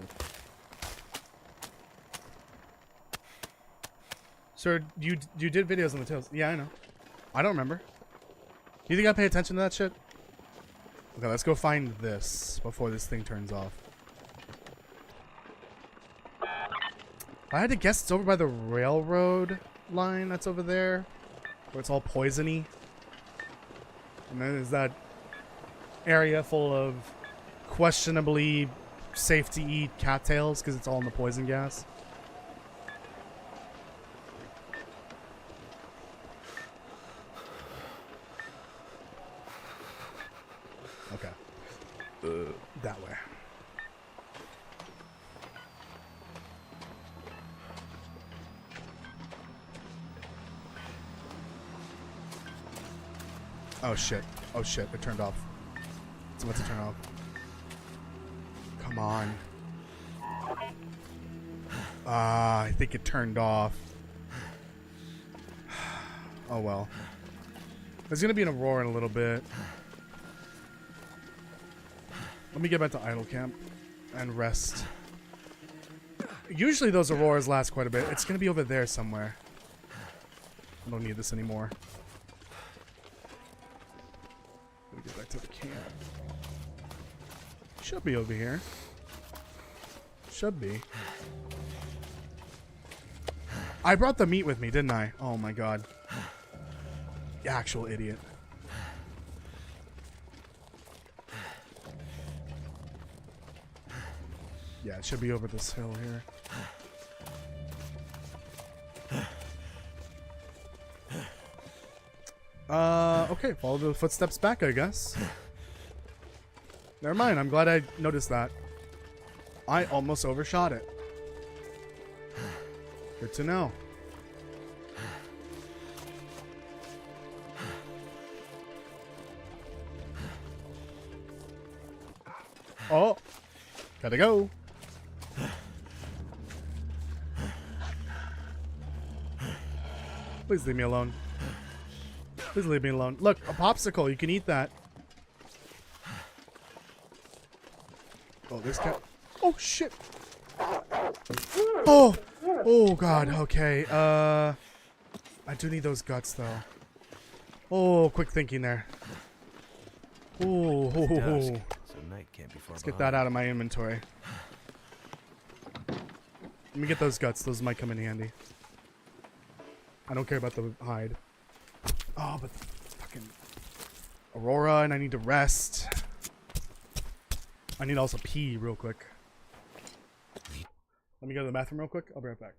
Sir, you did videos on the tails. Yeah, I know. I don't remember. You think I pay attention to that shit? Okay, let's go find this before this thing turns off. I had to guess it's over by the railroad line that's over there, where it's all poisony. And then there's that area full of questionably safe to eat cattails because it's all in the poison gas. Okay. That way. Oh shit. Oh shit, it turned off. It's about to turn off. Come on. I think it turned off. Oh well. There's gonna be an Aurora in a little bit. Let me get back to idle camp and rest. Usually those Auroras last quite a bit. It's gonna be over there somewhere. I don't need this anymore. Let me get back to the camp. Should be over here. Should be. I brought the meat with me, didn't I? Oh my god. You actual idiot. Yeah, it should be over this hill here. Okay, follow the footsteps back, I guess. Never mind, I'm glad I noticed that. I almost overshot it. Good to know. Oh! Gotta go! Please leave me alone. Please leave me alone. Look, a popsicle. You can eat that. Oh, this cat. Oh, shit. Oh! Oh, God. Okay. I do need those guts, though. Oh, quick thinking there. Oh, So night can't be far let's get that out of my inventory. Let me get those guts. Those might come in handy. I don't care about the hide. Oh, but the fucking Aurora, and I need to rest. I need to also pee real quick. Let me go to the bathroom real quick. I'll be right back.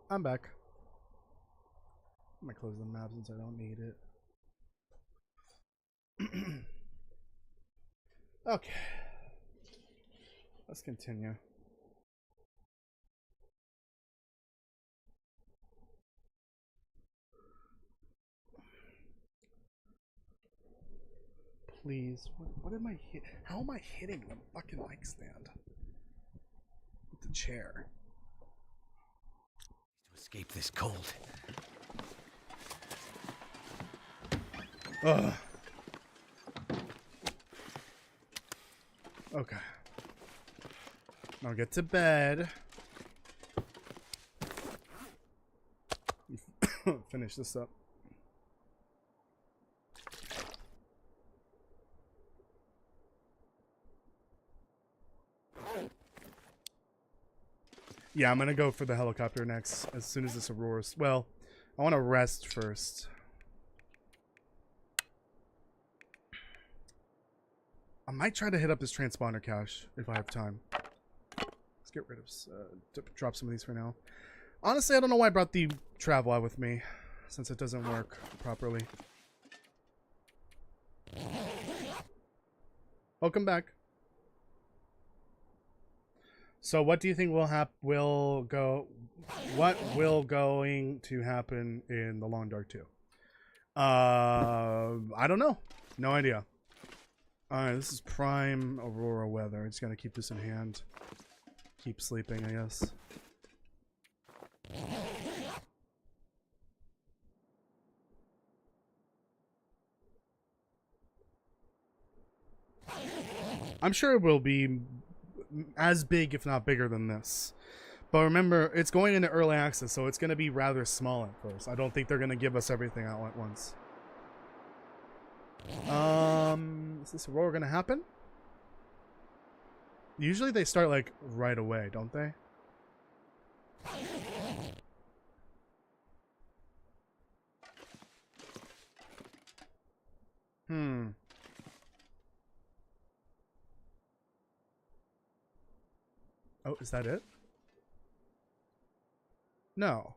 I'm back. I'm gonna close the map since I don't need it. Okay. Let's continue. Please. What am I hit? How am I hitting the fucking mic stand? With the chair. To escape this cold. Ugh. Okay. Now get to bed. Finish this up. Yeah, I'm gonna go for the helicopter next as soon as this Aurora's. Well, I want to rest first. I might try to hit up this transponder cache if I have time. Let's get rid of, drop some of these for now. Honestly, I don't know why I brought the travel out with me, since it doesn't work properly. Welcome back. So, what do you think will going to happen in the Long Dark 2? I don't know. No idea. Alright, this is prime Aurora weather. Just gonna keep this in hand. Keep sleeping, I guess. I'm sure it will be as big, if not bigger than this. But remember, it's going into early access, so it's going to be rather small at first. I don't think they're going to give us everything out at once. Is this Aurora going to happen? Usually they start, like, right away, don't they? Oh, is that it? No.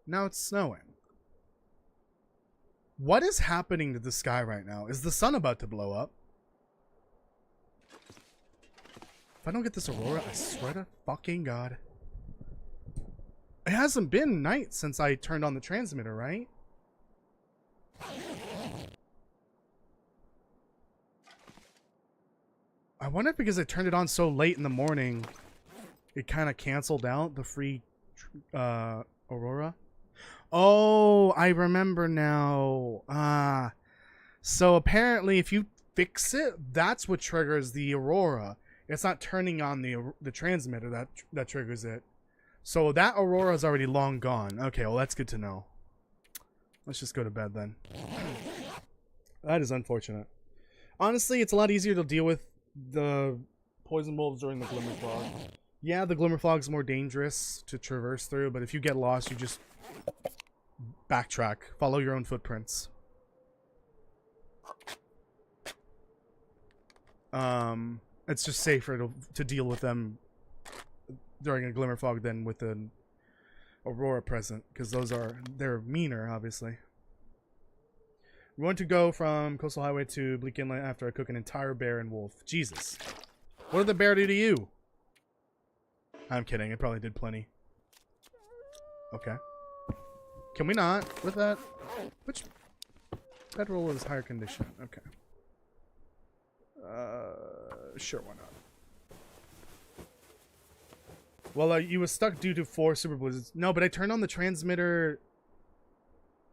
Now it's snowing. What is happening to the sky right now? Is the sun about to blow up? If I don't get this Aurora, I swear to fucking God. It hasn't been night since I turned on the transmitter, right? I wonder if because I turned it on so late in the morning, it kind of canceled out the free Aurora. Oh, I remember now. So apparently if you fix it, that's what triggers the Aurora. It's not turning on the transmitter that triggers it. So that Aurora is already long gone. Okay, well that's good to know. Let's just go to bed then. That is unfortunate. Honestly, it's a lot easier to deal with the poison wolves during the glimmer fog. Yeah, the glimmer fog is more dangerous to traverse through, but if you get lost, you just backtrack, follow your own footprints. It's just safer to deal with them during a glimmer fog than with an Aurora present, because they're meaner, obviously. We want to go from Coastal Highway to Bleak Inlet after I cook an entire bear and wolf. Jesus. What did the bear do to you? I'm kidding. It probably did plenty. Okay. Can we not with that? Which bedroll is higher condition? Okay. Sure, why not? Well, you was stuck due to 4 super blizzards. No, but I turned on the transmitter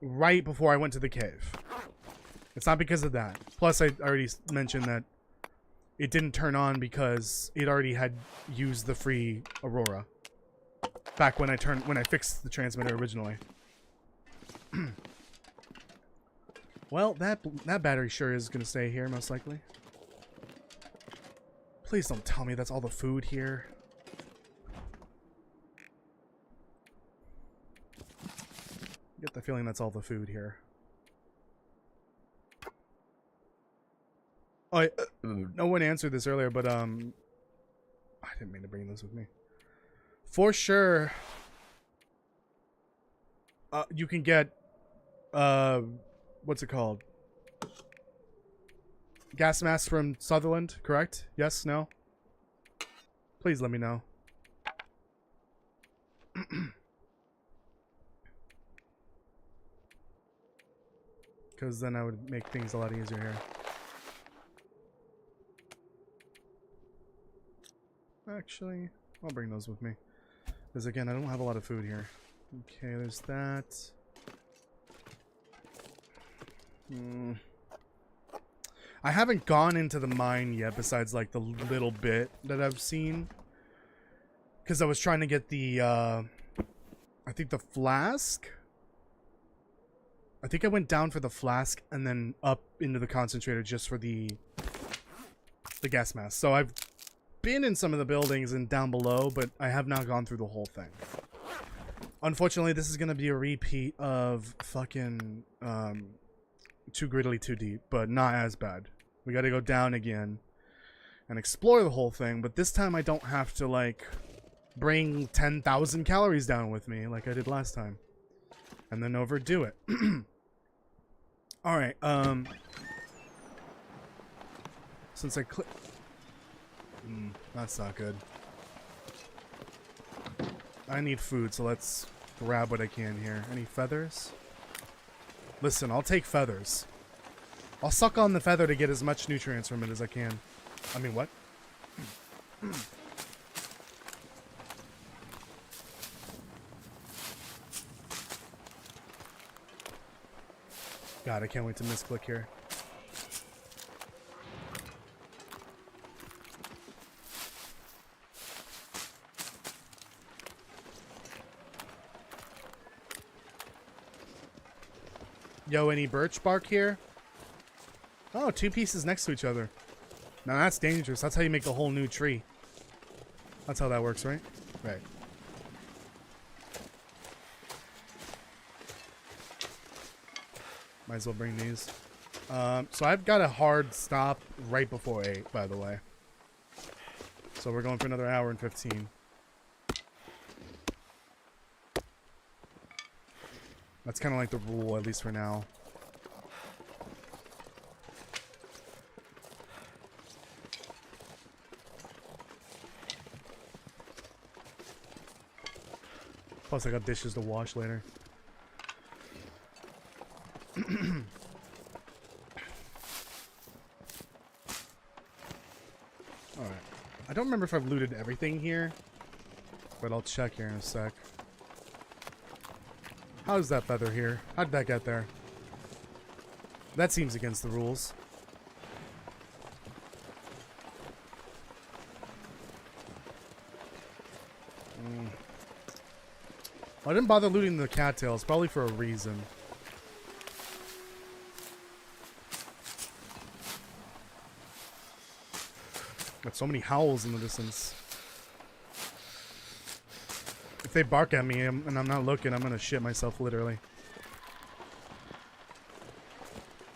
right before I went to the cave. It's not because of that. Plus, I already mentioned that it didn't turn on because it already had used the free Aurora back when I fixed the transmitter originally. Well, that battery sure is gonna stay here most likely. Please don't tell me that's all the food here. I get the feeling that's all the food here. Oh, no one answered this earlier, but I didn't mean to bring this with me. For sure, you can get, what's it called? Gas mask from Sutherland, correct? Yes, no? Please let me know. Because then I would make things a lot easier here. Actually, I'll bring those with me. Because again, I don't have a lot of food here. Okay, there's that. I haven't gone into the mine yet, besides like the little bit that I've seen. Because I was trying to get the, I think the flask? I think I went down for the flask and then up into the concentrator just for the gas mask. So I've been in some of the buildings and down below, but I have not gone through the whole thing. Unfortunately, this is going to be a repeat of fucking Too Grittily Too Deep, but not as bad. We got to go down again and explore the whole thing, but this time I don't have to like bring 10,000 calories down with me like I did last time and then overdo it. All right, since I click, that's not good. I need food, so let's grab what I can here. Any feathers? Listen, I'll take feathers. I'll suck on the feather to get as much nutrients from it as I can. I mean, what? God, I can't wait to misclick here. Yo, any birch bark here? Oh, 2 pieces next to each other. Now that's dangerous. That's how you make the whole new tree. That's how that works, right? Right. Might as well bring these. So I've got a hard stop right before 8, by the way. So we're going for another hour and 15. That's kind of like the rule, at least for now. Plus I got dishes to wash later. Alright. I don't remember if I've looted everything here, but I'll check here in a sec. How's that feather here? How did that get there? That seems against the rules. I didn't bother looting the cattails, probably for a reason. Got so many howls in the distance. If they bark at me and I'm not looking, I'm gonna shit myself, literally.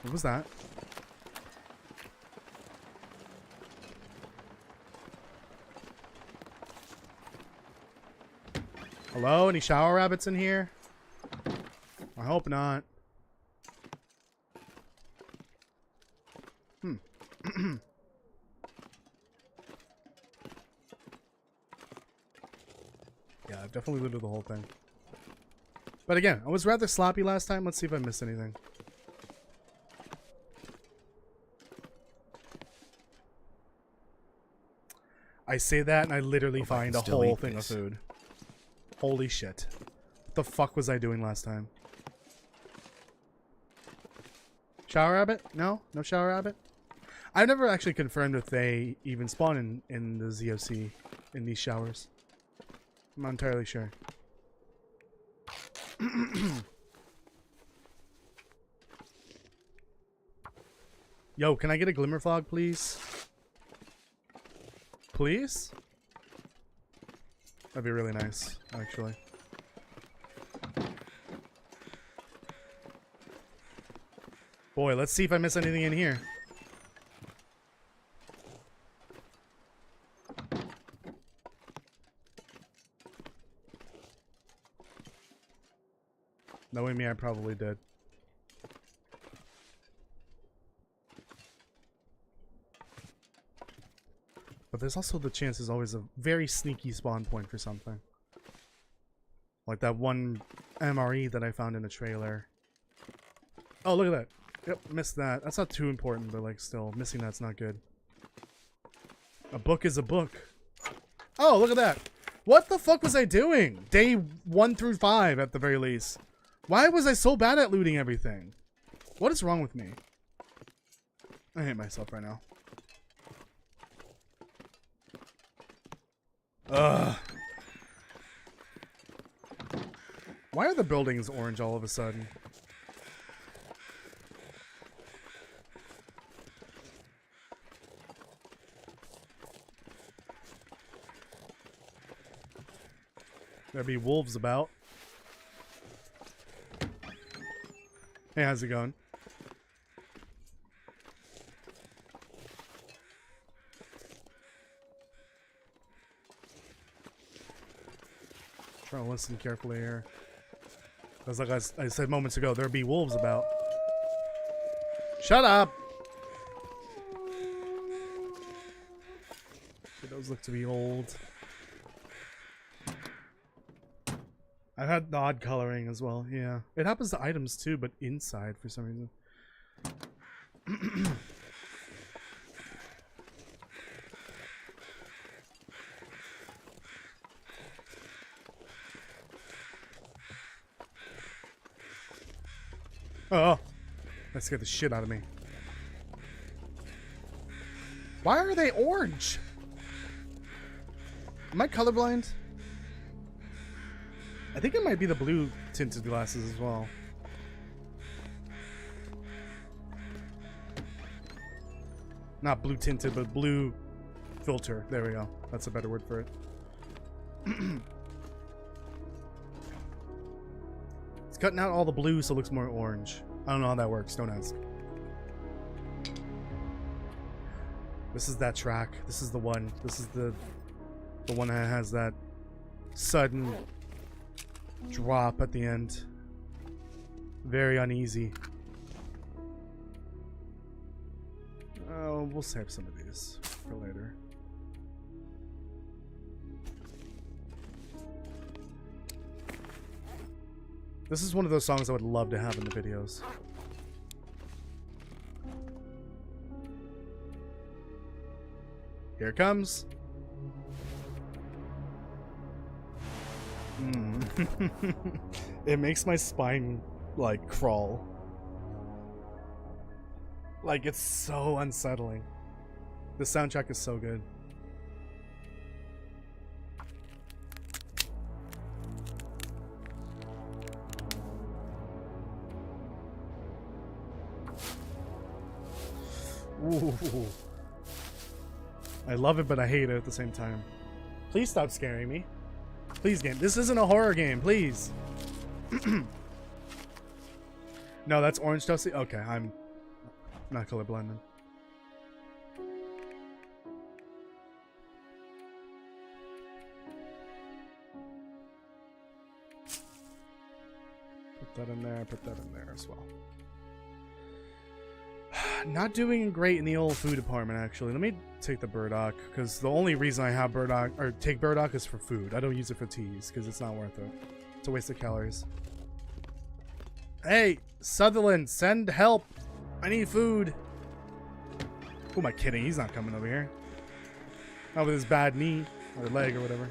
What was that? Hello? Any shower rabbits in here? I hope not. Yeah, I've definitely looted the whole thing. But again, I was rather sloppy last time. Let's see if I missed anything. I say that and I literally find a whole thing of food. Holy shit. What the fuck was I doing last time? Shower rabbit? No? No shower rabbit? I've never actually confirmed if they even spawn in the ZOC in these showers. I'm not entirely sure. Yo, can I get a glimmer fog, please? Please? That'd be really nice, actually. Boy, let's see if I miss anything in here. Knowing me, I probably did. But there's also the chance there's always a very sneaky spawn point for something. Like that one MRE that I found in a trailer. Oh, look at that. Yep, missed that. That's not too important, but like still, missing that's not good. A book is a book. Oh, look at that. What the fuck was I doing? Day 1 through 5 at the very least. Why was I so bad at looting everything? What is wrong with me? I hate myself right now. Ugh. Why are the buildings orange all of a sudden? There be wolves about. Hey, how's it going? Trying to listen carefully here. Because like I said moments ago, there be wolves about. Shut up! Those look to be old. I've had the odd coloring as well, yeah. It happens to items too, but inside for some reason. Oh, that scared the shit out of me. Why are they orange? Am I colorblind? I think it might be the blue tinted glasses as well. Not blue tinted, but blue filter. There we go. That's a better word for it. It's cutting out all the blue so it looks more orange. I don't know how that works. Don't ask. This is that track. This is the one. This is the one that has that sudden drop at the end. Very uneasy. Oh, we'll save some of these for later. This is one of those songs I would love to have in the videos. Here it comes. It makes my spine like crawl. Like it's so unsettling. The soundtrack is so good. Ooh. I love it, but I hate it at the same time. Please stop scaring me. Please, game. This isn't a horror game, please. No, that's orange Toasty? Okay, I'm not colorblind then. Put that in there, put that in there as well. Not doing great in the old food department, actually. Let me take the burdock, because the only reason I have burdock, or take burdock, is for food. I don't use it for teas, because it's not worth it. It's a waste of calories. Hey, Sutherland, send help. I need food. Who am I kidding? He's not coming over here. Not with his bad knee, or leg, or whatever.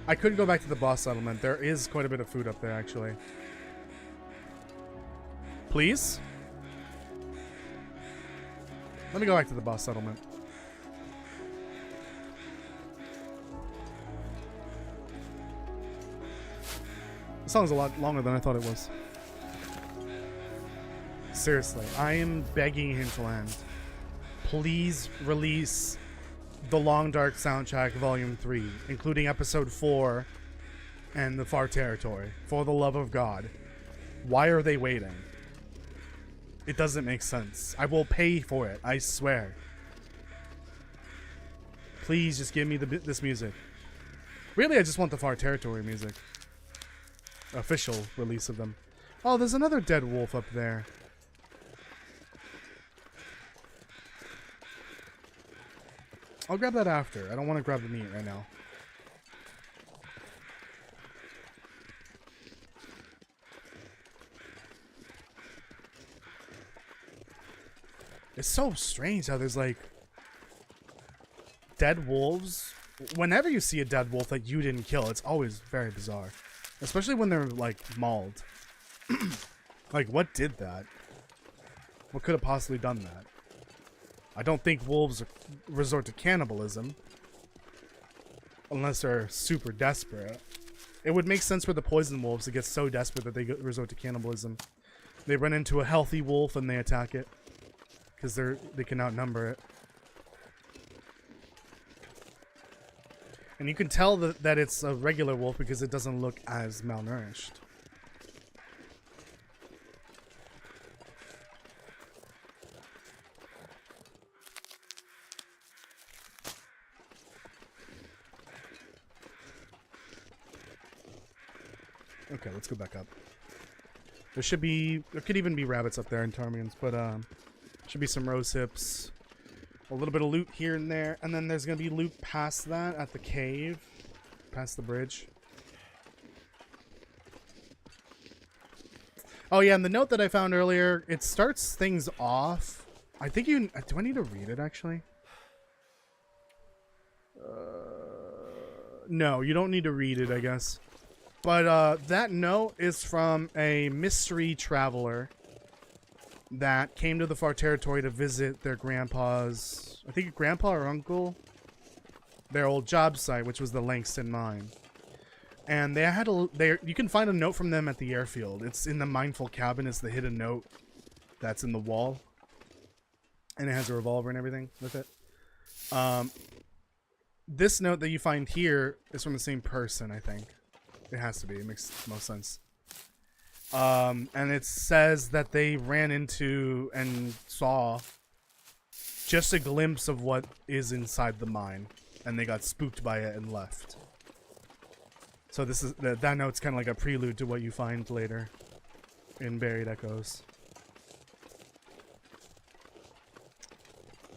I could go back to the boss settlement. There is quite a bit of food up there, actually. Please? Let me go back to the boss settlement. This song's a lot longer than I thought it was. Seriously, I am begging Hinterland. Please release the Long Dark Soundtrack Volume 3, including Episode 4 and the Far Territory. For the love of God. Why are they waiting? It doesn't make sense. I will pay for it, I swear. Please just give me this music. Really, I just want the Far Territory music. Official release of them. Oh, there's another dead wolf up there. I'll grab that after. I don't want to grab the meat right now. It's so strange how there's like dead wolves. Whenever you see a dead wolf that you didn't kill, it's always very bizarre. Especially when they're like mauled. Like, what did that? What could have possibly done that? I don't think wolves resort to cannibalism. Unless they're super desperate. It would make sense for the poison wolves to get so desperate that they resort to cannibalism. They run into a healthy wolf and they attack it. Because they can outnumber it. And you can tell that it's a regular wolf because it doesn't look as malnourished. Okay, let's go back up. There could even be rabbits up there in Tarmians, but should be some rose hips. A little bit of loot here and there, and then there's gonna be loot past that at the cave, past the bridge. Oh yeah, and the note that I found earlier, it starts things off. I think do I need to read it actually? No, you don't need to read it, I guess. But that note is from a mystery traveler that came to the Far Territory to visit their grandpa's, I think grandpa or uncle, their old job site, which was the Langston mine. And they had you can find a note from them at the airfield. It's in the Mindful Cabin. It's the hidden note that's in the wall. And it has a revolver and everything with it. This note that you find here is from the same person, I think. It has to be. It makes most sense. And it says that they ran into and saw just a glimpse of what is inside the mine. And they got spooked by it and left. So this is that note's kind of like a prelude to what you find later in Buried Echoes.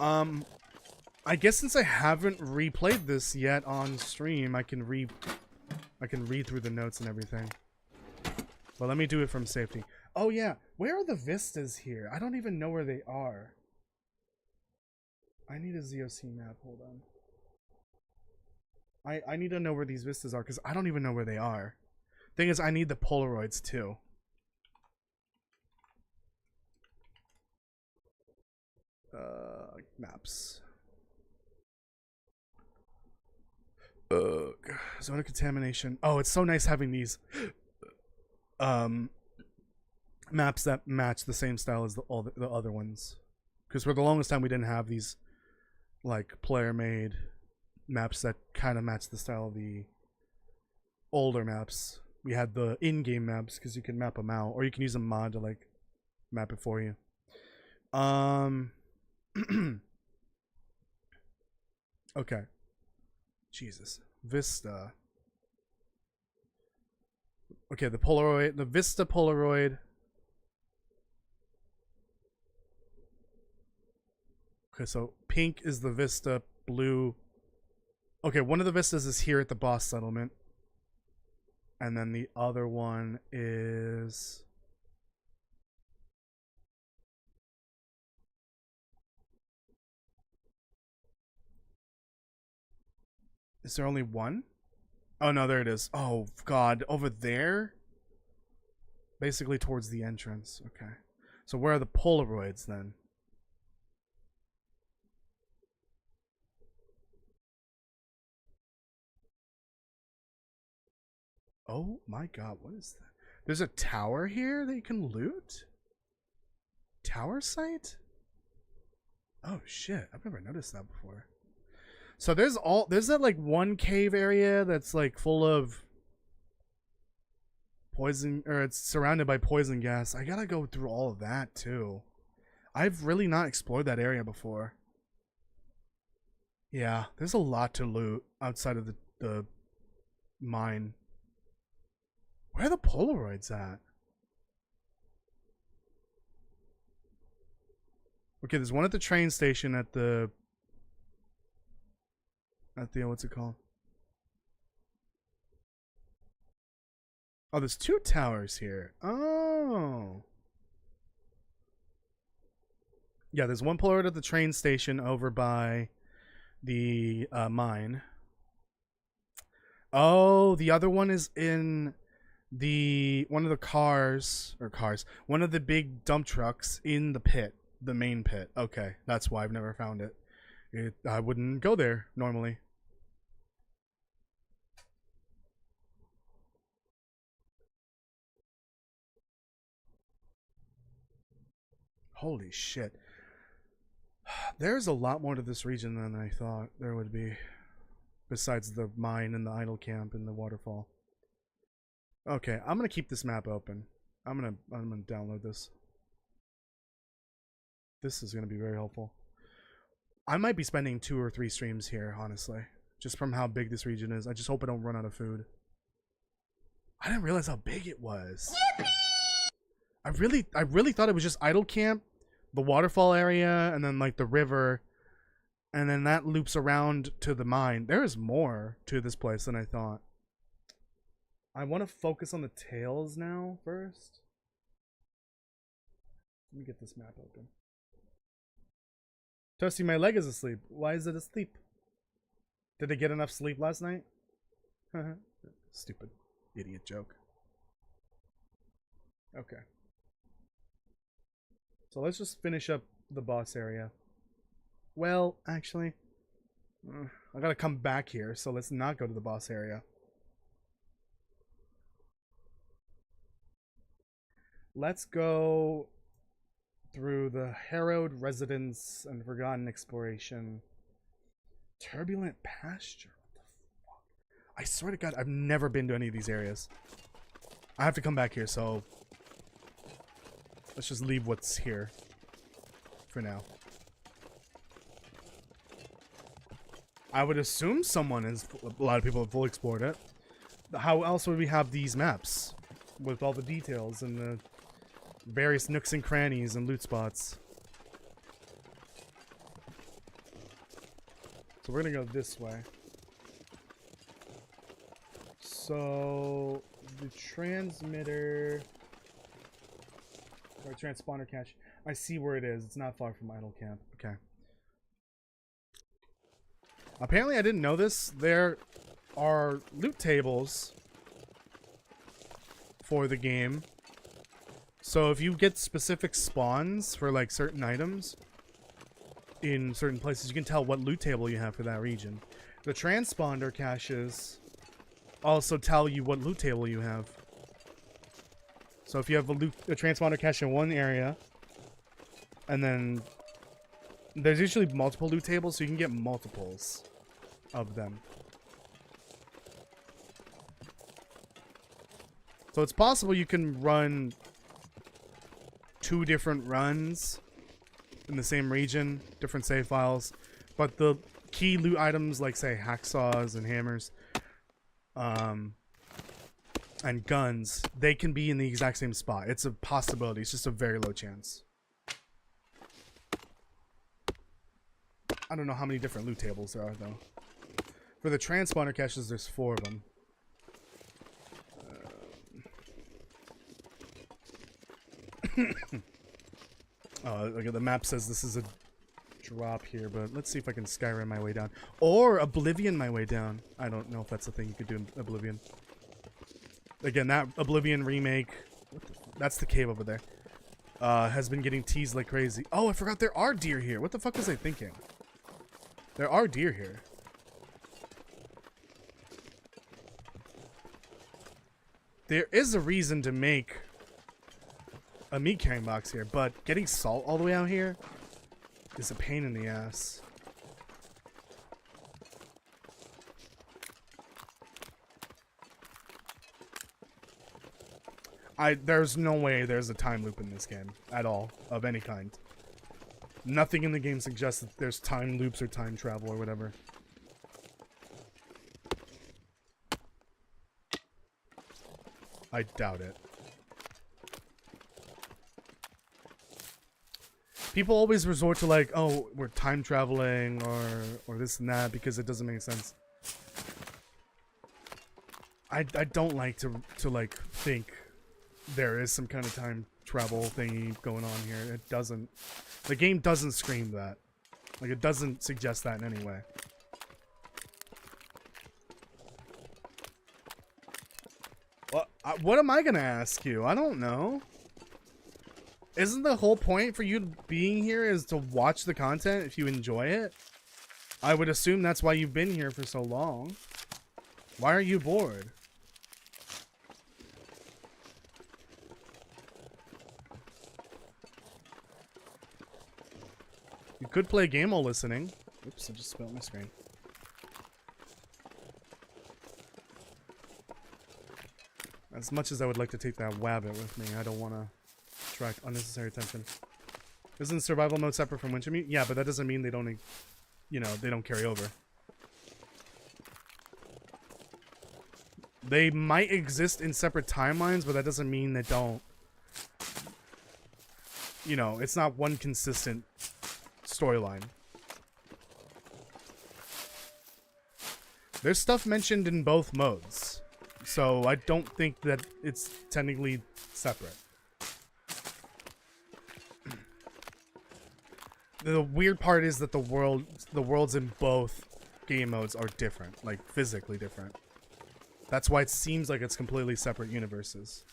I guess since I haven't replayed this yet on stream, I can read through the notes and everything. But let me do it from safety. Oh yeah, where are the vistas here? I don't even know where they are. I need a ZOC map, hold on. I need to know where these vistas are, because I don't even know where they are. Thing is, I need the Polaroids too. Maps. Zone of contamination. Oh, it's so nice having these maps that match the same style as all the other ones. Because for the longest time we didn't have these like player-made maps that kind of match the style of the older maps. We had the in-game maps because you can map them out, or you can use a mod to like map it for you. Okay. Jesus. Vista. Okay, the Polaroid, the Vista Polaroid. Okay, so pink is the Vista, blue. Okay, one of the vistas is here at the boss settlement. And then the other one is... Is there only one? Oh no, there it is. Oh god, over there? Basically towards the entrance. Okay. So where are the Polaroids then? Oh my god, what is that? There's a tower here that you can loot? Tower site? Oh shit, I've never noticed that before. So there's that like one cave area that's like full of poison, or it's surrounded by poison gas. I gotta go through all of that too. I've really not explored that area before. Yeah, there's a lot to loot outside of the mine. Where are the Polaroids at? Okay, there's one at the train station at the what's it called? Oh, there's 2 towers here. Oh. Yeah, there's one Polaroid at the train station over by the mine. Oh, the other one is in one of the one of the big dump trucks in the pit, the main pit. Okay, that's why I've never found it. I wouldn't go there normally. Holy shit. There's a lot more to this region than I thought there would be. Besides the mine and the idle camp and the waterfall. Okay, I'm gonna keep this map open. I'm gonna download this. This is gonna be very helpful. I might be spending 2 or 3 streams here, honestly. Just from how big this region is. I just hope I don't run out of food. I didn't realize how big it was. I really thought it was just idle camp, the waterfall area, and then like the river, and then that loops around to the mine. There is more to this place than I thought. I want to focus on the tails now first. Let me get this map open. Toasty, my leg is asleep. Why is it asleep? Did it get enough sleep last night? Stupid idiot joke. Okay. So let's just finish up the boss area. Well, actually, I gotta come back here, so let's not go to the boss area. Let's go through the harrowed residence and forgotten exploration. Turbulent pasture. What the fuck? I swear to God, I've never been to any of these areas. I have to come back here, so let's just leave what's here for now. I would assume a lot of people have fully explored it. How else would we have these maps with all the details and the various nooks and crannies and loot spots? So we're gonna go this way. So the transmitter or transponder cache. I see where it is. It's not far from idle camp. Okay. Apparently, I didn't know this. There are loot tables for the game. So if you get specific spawns for like certain items in certain places, you can tell what loot table you have for that region. The transponder caches also tell you what loot table you have. So if you have a transponder cache in one area, and then there's usually multiple loot tables, so you can get multiples of them. So it's possible you can run 2 different runs in the same region, different save files, but the key loot items like, say, hacksaws and hammers and guns, they can be in the exact same spot. It's a possibility. It's just a very low chance. I don't know how many different loot tables there are, though. For the transponder caches, there's 4 of them. Oh, okay, the map says this is a drop here, but let's see if I can Skyrim my way down. Or Oblivion my way down. I don't know if that's a thing you could do in Oblivion. Again, that Oblivion remake, that's the cave over there, has been getting teased like crazy. Oh, I forgot there are deer here. What the fuck was I thinking? There are deer here. There is a reason to make a meat carrying box here, but getting salt all the way out here is a pain in the ass. There's no way there's a time loop in this game at all, of any kind. Nothing in the game suggests that there's time loops or time travel or whatever. I doubt it. People always resort to like, oh, we're time traveling or this and that because it doesn't make sense. I don't like to like think there is some kind of time travel thingy going on here. It doesn't. The game doesn't scream that. Like, it doesn't suggest that in any way. What am I gonna ask you? I don't know. Isn't the whole point for you being here is to watch the content if you enjoy it? I would assume that's why you've been here for so long. Why are you bored? You could play a game while listening. Oops, I just spilled my screen. As much as I would like to take that wabbit with me, I don't want to attract unnecessary attention. Isn't survival mode separate from Winter Mute? Yeah, but that doesn't mean they don't, you know, they don't carry over. They might exist in separate timelines, but that doesn't mean they don't. You know, it's not one consistent storyline. There's stuff mentioned in both modes, so I don't think that it's technically separate. The weird part is that the worlds in both game modes are different, like physically different. That's why it seems like it's completely separate universes.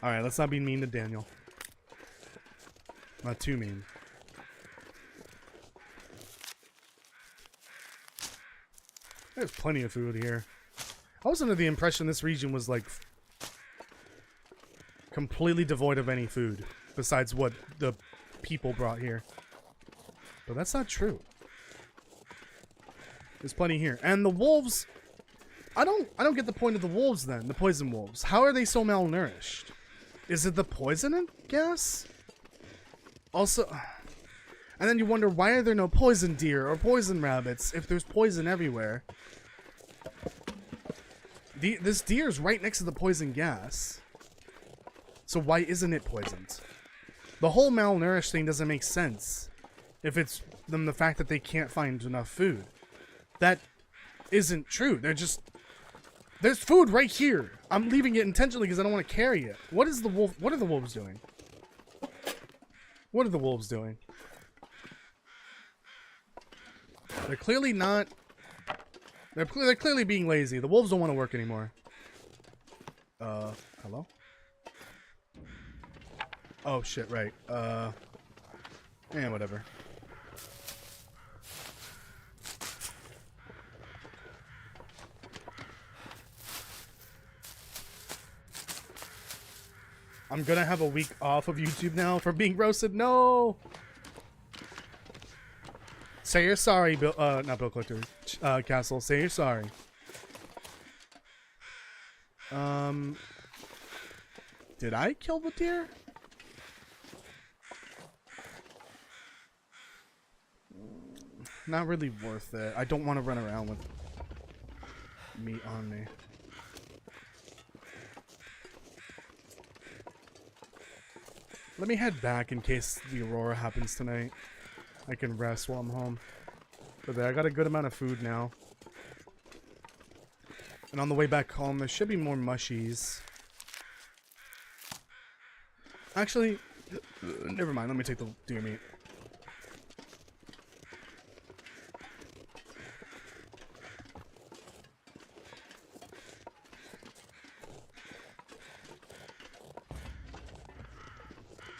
Alright, let's not be mean to Daniel. Not too mean. There's plenty of food here. I was under the impression this region was like completely devoid of any food besides what the people brought here. But that's not true. There's plenty here. And the wolves, I don't get the point of the wolves then, the poison wolves. How are they so malnourished? Is it the poison gas? Also, and then you wonder, why are there no poison deer or poison rabbits if there's poison everywhere? This deer's right next to the poison gas. So why isn't it poisoned? The whole malnourished thing doesn't make sense if it's the fact that they can't find enough food. That isn't true. There's food right here. I'm leaving it intentionally because I don't want to carry it. What is the wolf? What are the wolves doing? What are the wolves doing? They're clearly not. They're clearly being lazy. The wolves don't want to work anymore. Hello? Oh shit, right. Whatever. I'm gonna have a week off of YouTube now for being roasted. No! Say you're sorry, Bill. Not Bill Collector. Castle. Say you're sorry. Did I kill the deer? Not really worth it. I don't want to run around with meat on me. Let me head back in case the aurora happens tonight. I can rest while I'm home. But I got a good amount of food now. And on the way back home, there should be more mushies. Actually, never mind. Let me take the deer meat.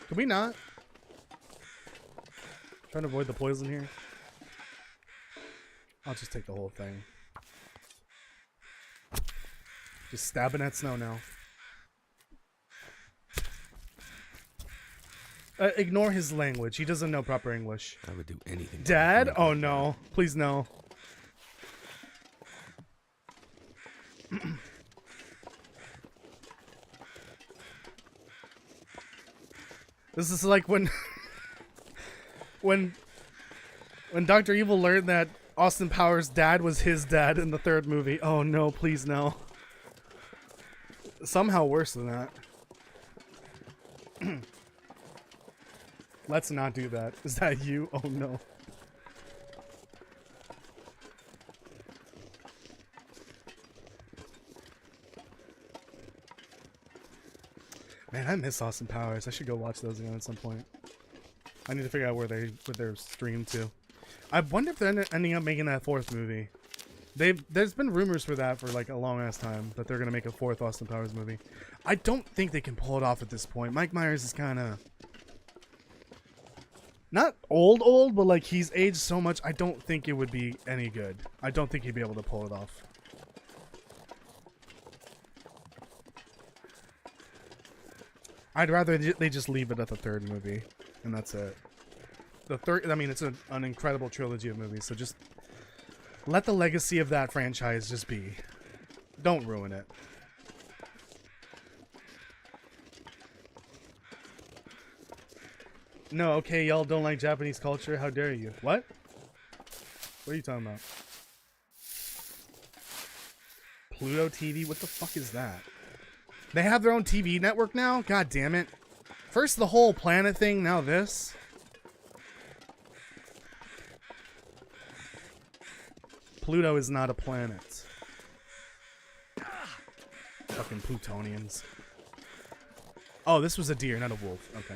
Can we not? Trying to avoid the poison here. I'll just take the whole thing. Just stabbing at snow now. Ignore his language. He doesn't know proper English. I would do anything. Dad? Oh no. Please no. This is like when when Dr. Evil learned that Austin Powers' dad was his dad in the third movie. Oh no, please no. Somehow worse than that. Let's not do that. Is that you? Oh no. Man, I miss Austin Powers. I should go watch those again at some point. I need to figure out where they're streamed to. I wonder if they're ending up making that fourth movie. There's been rumors for that for like a long ass time that they're gonna make a fourth Austin Powers movie. I don't think they can pull it off at this point. Mike Myers is kind of not old, but like he's aged so much. I don't think it would be any good. I don't think he'd be able to pull it off. I'd rather they just leave it at the third movie, and that's it. The third, I mean, it's an incredible trilogy of movies, so just let the legacy of that franchise just be. Don't ruin it. No, okay, y'all don't like Japanese culture? How dare you? What? What are you talking about? Pluto TV? What the fuck is that? They have their own TV network now? God damn it. First the whole planet thing, now this. Pluto is not a planet. Fucking Plutonians. Oh, this was a deer, not a wolf. Okay.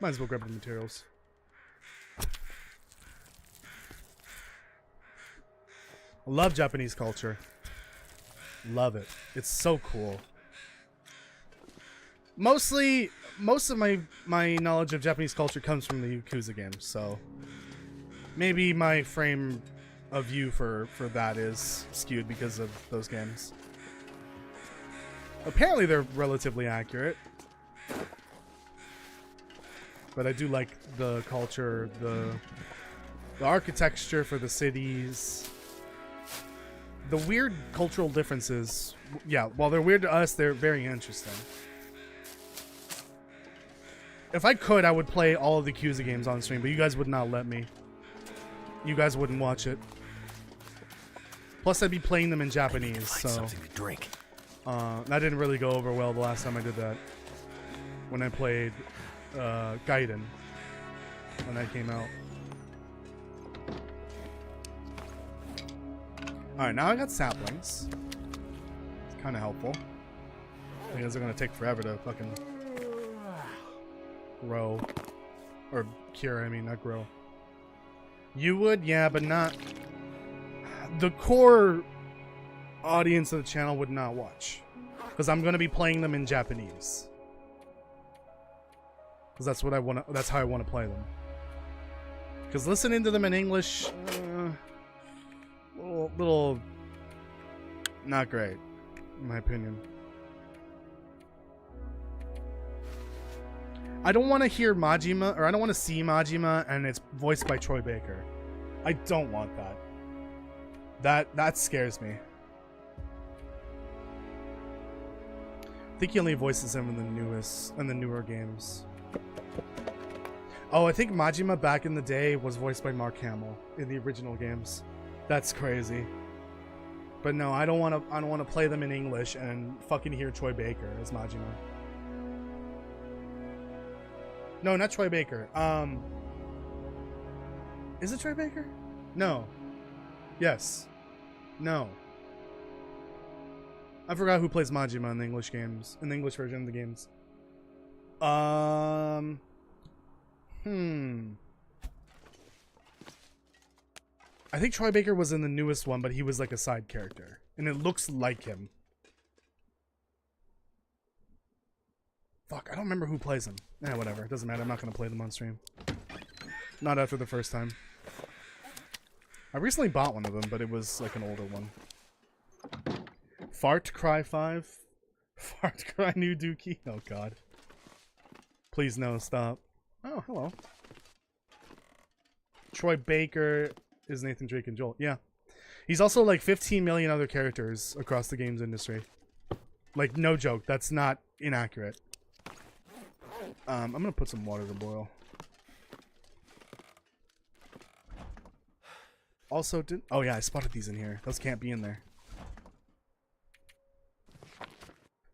Might as well grab the materials. Love Japanese culture. Love it. It's so cool. Most of my knowledge of Japanese culture comes from the Yakuza games, so maybe my frame of view for that is skewed because of those games. Apparently they're relatively accurate. But I do like the culture, the architecture for the cities, the weird cultural differences. Yeah, while they're weird to us, they're very interesting. If I could, I would play all of the Yakuza games on stream, but you guys would not let me. You guys wouldn't watch it. Plus, I'd be playing them in Japanese, so something to drink. That didn't really go over well the last time I did that. When I played Gaiden, when that came out. Alright, now I got saplings. It's kind of helpful. Because they're going to take forever to fucking grow. Or cure, I mean, not grow. You would? Yeah, but not... The core audience of the channel would not watch. Because I'm going to be playing them in Japanese. Because that's what I want to, that's how I want to play them. Because listening to them in English, little not great, in my opinion. I don't want to hear Majima, or I don't want to see Majima and it's voiced by Troy Baker. I don't want that. That scares me. I think he only voices him in the newer games. Oh, I think Majima back in the day was voiced by Mark Hamill in the original games. That's crazy. But no, I don't want to play them in English and fucking hear Troy Baker as Majima. No, not Troy Baker. Is it Troy Baker? No. Yes. No. I forgot who plays Majima in the English games, in the English version of the games. I think Troy Baker was in the newest one, but he was like a side character. And it looks like him. Fuck, I don't remember who plays him. Eh, whatever. It doesn't matter. I'm not going to play them on stream. Not after the first time. I recently bought one of them, but it was like an older one. Fart Cry 5? Fart Cry New Dookie? Oh, God. Please, no, stop. Oh, hello. Troy Baker is Nathan Drake and Joel. Yeah. He's also like 15 million other characters across the games industry. Like, no joke. That's not inaccurate. I'm gonna put some water to boil. Also, oh yeah, I spotted these in here. Those can't be in there.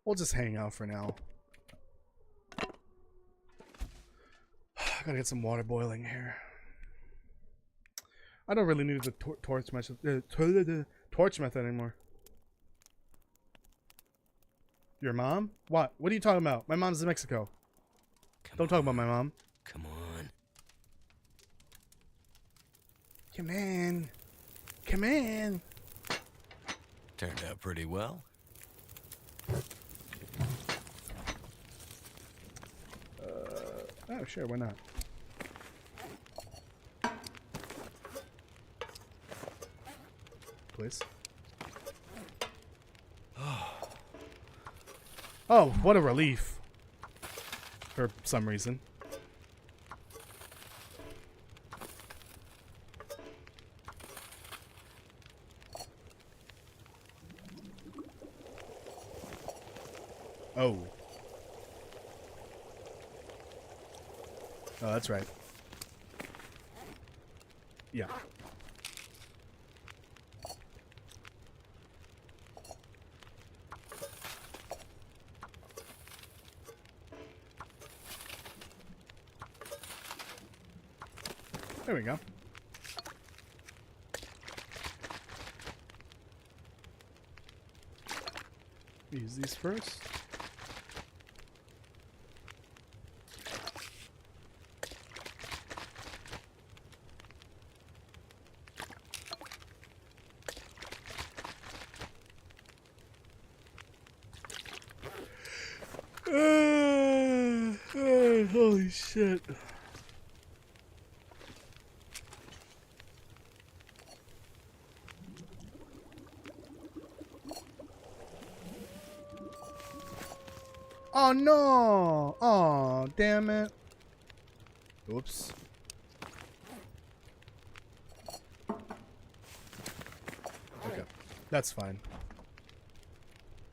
We'll just hang out for now. Gotta get some water boiling here. I don't really need the torch method anymore. Your mom? What? What are you talking about? My mom's in Mexico. Don't talk about my mom. Come on. Come in. Come in. Turned out pretty well. Oh, sure, why not? Please. Oh, what a relief. For some reason. Oh. Oh, that's right. Yeah. There we go. Use these first. Holy shit. Oh no! Oh, damn it. Oops. Okay. That's fine.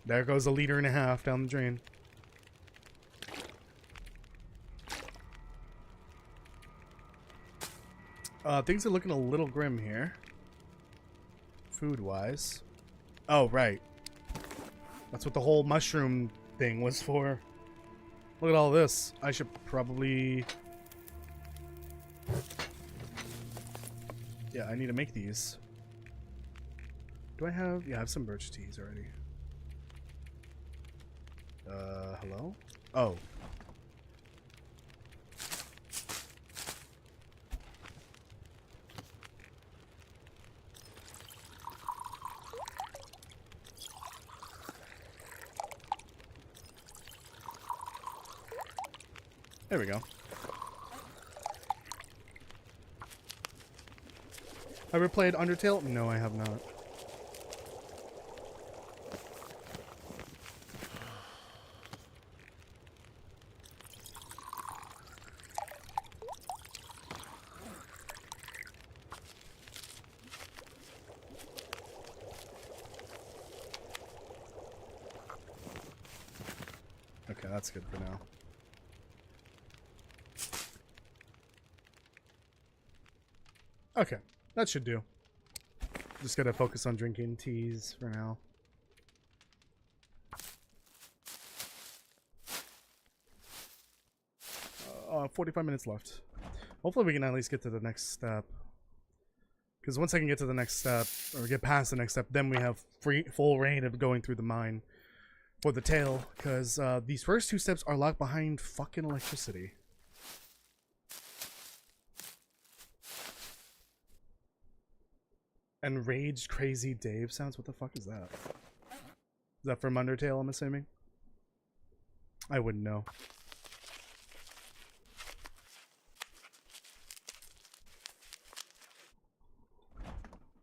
There goes 1.5 liters down the drain. Things are looking a little grim here. Food-wise. Oh, right. That's what the whole mushroom thing was for. Look at all this. I should probably... Yeah, I need to make these. Do I have... Yeah, I have some birch teas already. Hello? Oh. There we go. Ever played Undertale? No, I have not. Okay, that's good for now. Okay, that should do. Just gotta focus on drinking teas for now. 45 minutes left. Hopefully we can at least get to the next step. Because once I can get to the next step, or get past the next step, then we have full reign of going through the mine for the tail. Because these first 2 steps are locked behind fucking electricity. Enraged Crazy Dave sounds? What the fuck is that? Is that from Undertale, I'm assuming? I wouldn't know.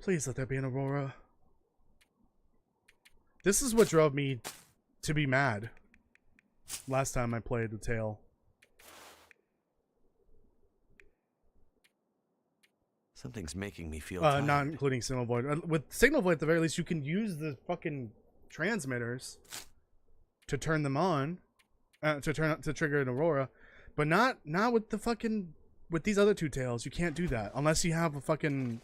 Please let there be an Aurora. This is what drove me to be mad last time I played the Tale. Something's making me feel tired. Not including Signal Void. With Signal Void, at the very least, you can use the fucking transmitters to turn them on, to trigger an Aurora, but not with the fucking with these other two tails. You can't do that unless you have a fucking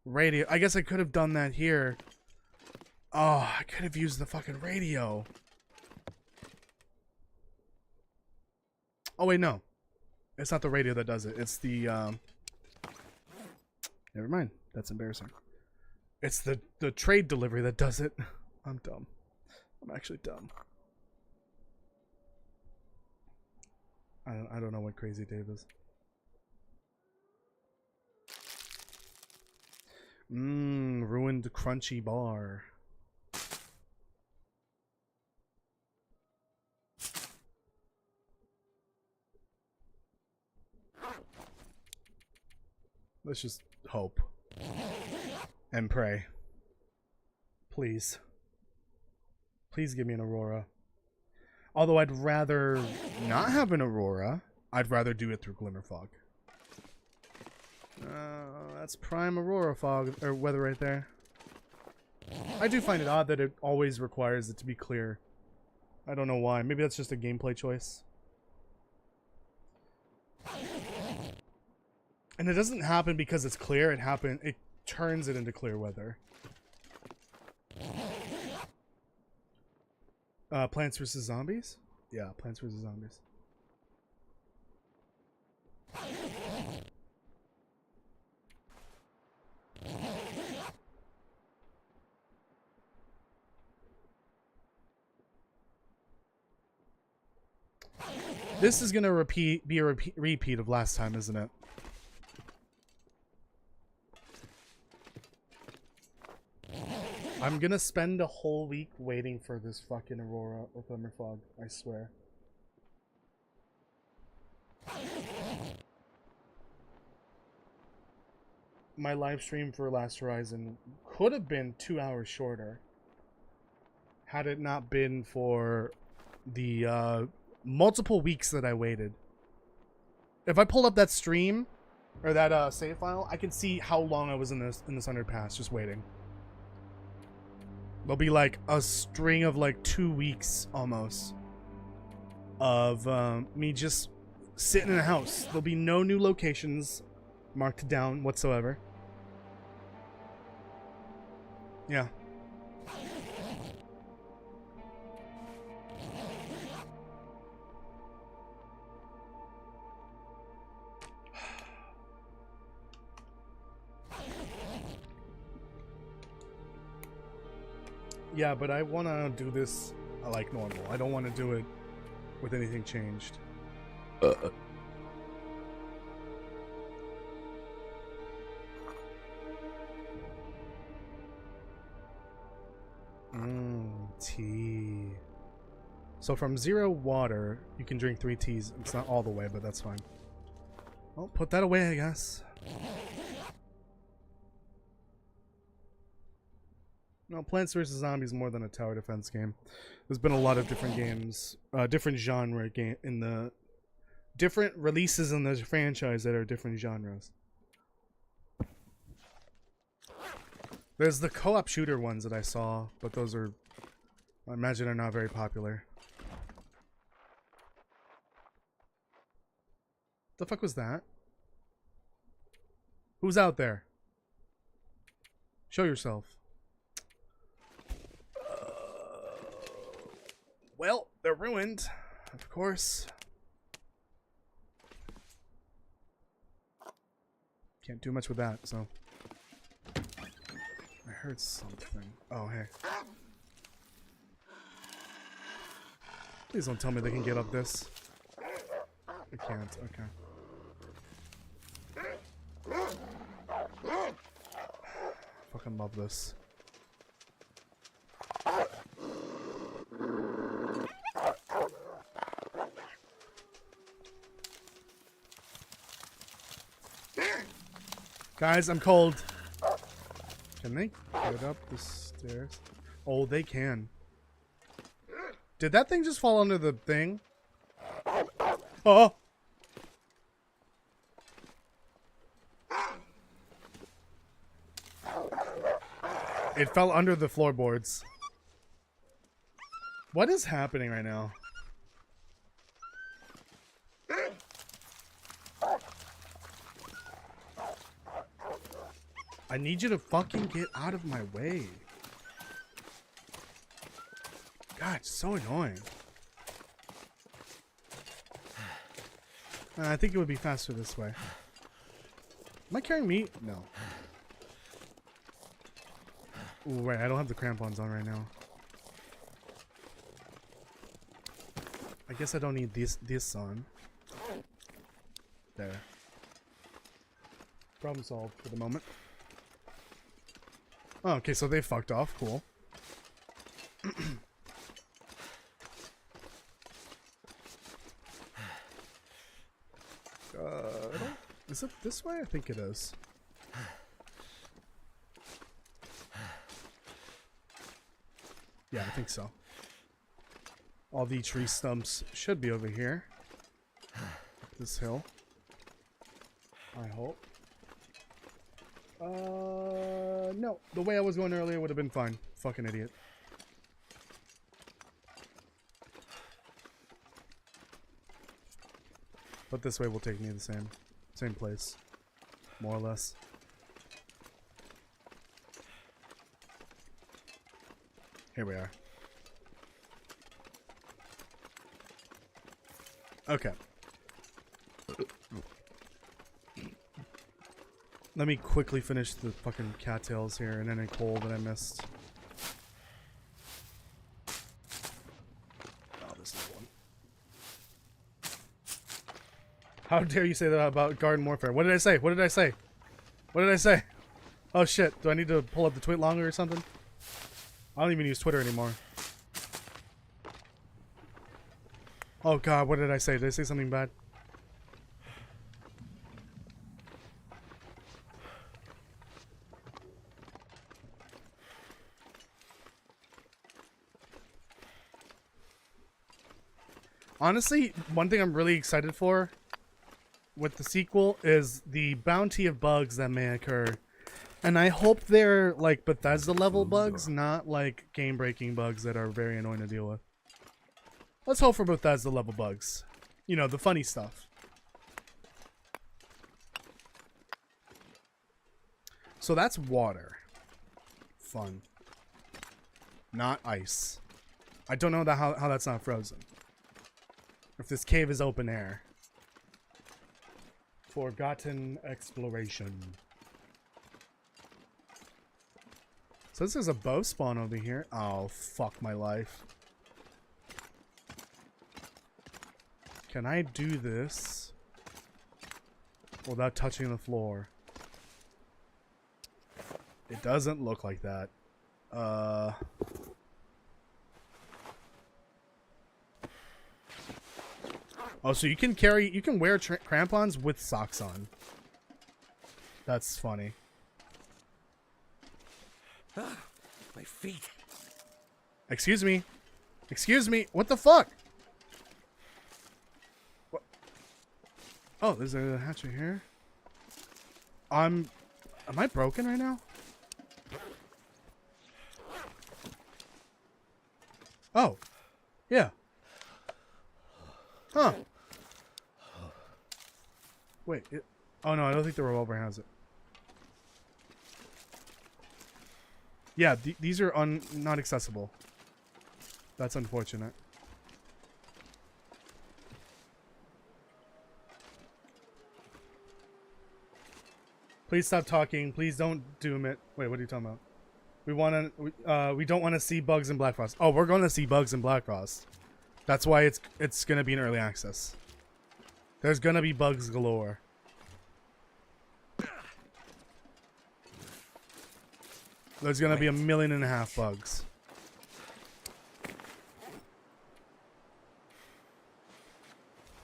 radio. I guess I could have done that here. Oh, I could have used the fucking radio. Oh wait, no, it's not the radio that does it. It's the Never mind. That's embarrassing. It's the trade delivery that does it. I'm dumb. I'm actually dumb. I don't know what Crazy Dave is. Ruined crunchy bar. Let's just hope and pray. Please. Please give me an Aurora. Although I'd rather not have an Aurora. I'd rather do it through Glimmer Fog. That's prime Aurora fog or weather right there. I do find it odd that it always requires it to be clear. I don't know why. Maybe that's just a gameplay choice. And it doesn't happen because it's clear. It turns it into clear weather. Plants vs. Zombies? Yeah, Plants vs. Zombies. This is gonna be a repeat of last time, isn't it? I'm gonna spend a whole week waiting for this fucking Aurora or Glimmer Fog, I swear. My live stream for Last Horizon could have been 2 hours shorter had it not been for the multiple weeks that I waited. If I pulled up that stream or that save file, I can see how long I was in this underpass just waiting. There'll be like a string of like 2 weeks almost of me just sitting in a house. There'll be no new locations marked down whatsoever. Yeah. Yeah, but I want to do this like normal. I don't want to do it with anything changed. Tea. So from 0 water, you can drink 3 teas. It's not all the way, but that's fine. Well, put that away, I guess. No, Plants vs. Zombies more than a tower defense game. There's been a lot of different games, different genre game in the different releases in the franchise that are different genres. There's the co-op shooter ones that I saw, but those are, I imagine, are not very popular. The fuck was that? Who's out there? Show yourself. Well, they're ruined, of course. Can't do much with that, so. I heard something. Oh, hey. Please don't tell me they can get up this. They can't, okay. Fucking love this. Guys, I'm cold. Can they get up the stairs? Oh, they can. Did that thing just fall under the thing? Oh! It fell under the floorboards. What is happening right now? I need you to fucking get out of my way. God, it's so annoying. I think it would be faster this way. Am I carrying meat? No. Ooh, wait, I don't have the crampons on right now. I guess I don't need this on. There. Problem solved for the moment. Oh, okay, so they fucked off. Cool. Is it this way? I think it is. Yeah, I think so. All the tree stumps should be over here. This hill. I hope. No. The way I was going earlier would have been fine. Fucking idiot. But this way will take me to the same place. More or less. Here we are. Okay. Let me quickly finish the fucking cattails here and any coal that I missed. Oh, this is one. How dare you say that about garden warfare? What did I say? What did I say? What did I say? Oh shit, do I need to pull up the tweet longer or something? I don't even use Twitter anymore. Oh god, what did I say? Did I say something bad? Honestly, one thing I'm really excited for with the sequel is the bounty of bugs that may occur. And I hope they're like Bethesda level bugs, not like game breaking bugs that are very annoying to deal with. Let's hope for Bethesda level bugs. You know, the funny stuff. So that's water. Fun. Not ice. I don't know how that's not frozen. If this cave is open air. Forgotten exploration. So this is a bow spawn over here. Oh, fuck my life. Can I do this without touching the floor? It doesn't look like that. Oh, so you can wear crampons with socks on. That's funny. My feet. Excuse me. Excuse me. What the fuck? What? Oh, there's a hatchet here. Am I broken right now? Oh. Yeah. Huh. Wait. Oh no, I don't think the revolver has it. Yeah, these are not accessible. That's unfortunate. Please stop talking. Please don't doom it. Wait, what are you talking about? We don't want to see bugs in Black Frost. Oh, we're going to see bugs in Black Frost. That's why it's going to be in early access. There's going to be bugs galore. There's going to be 1.5 million bugs.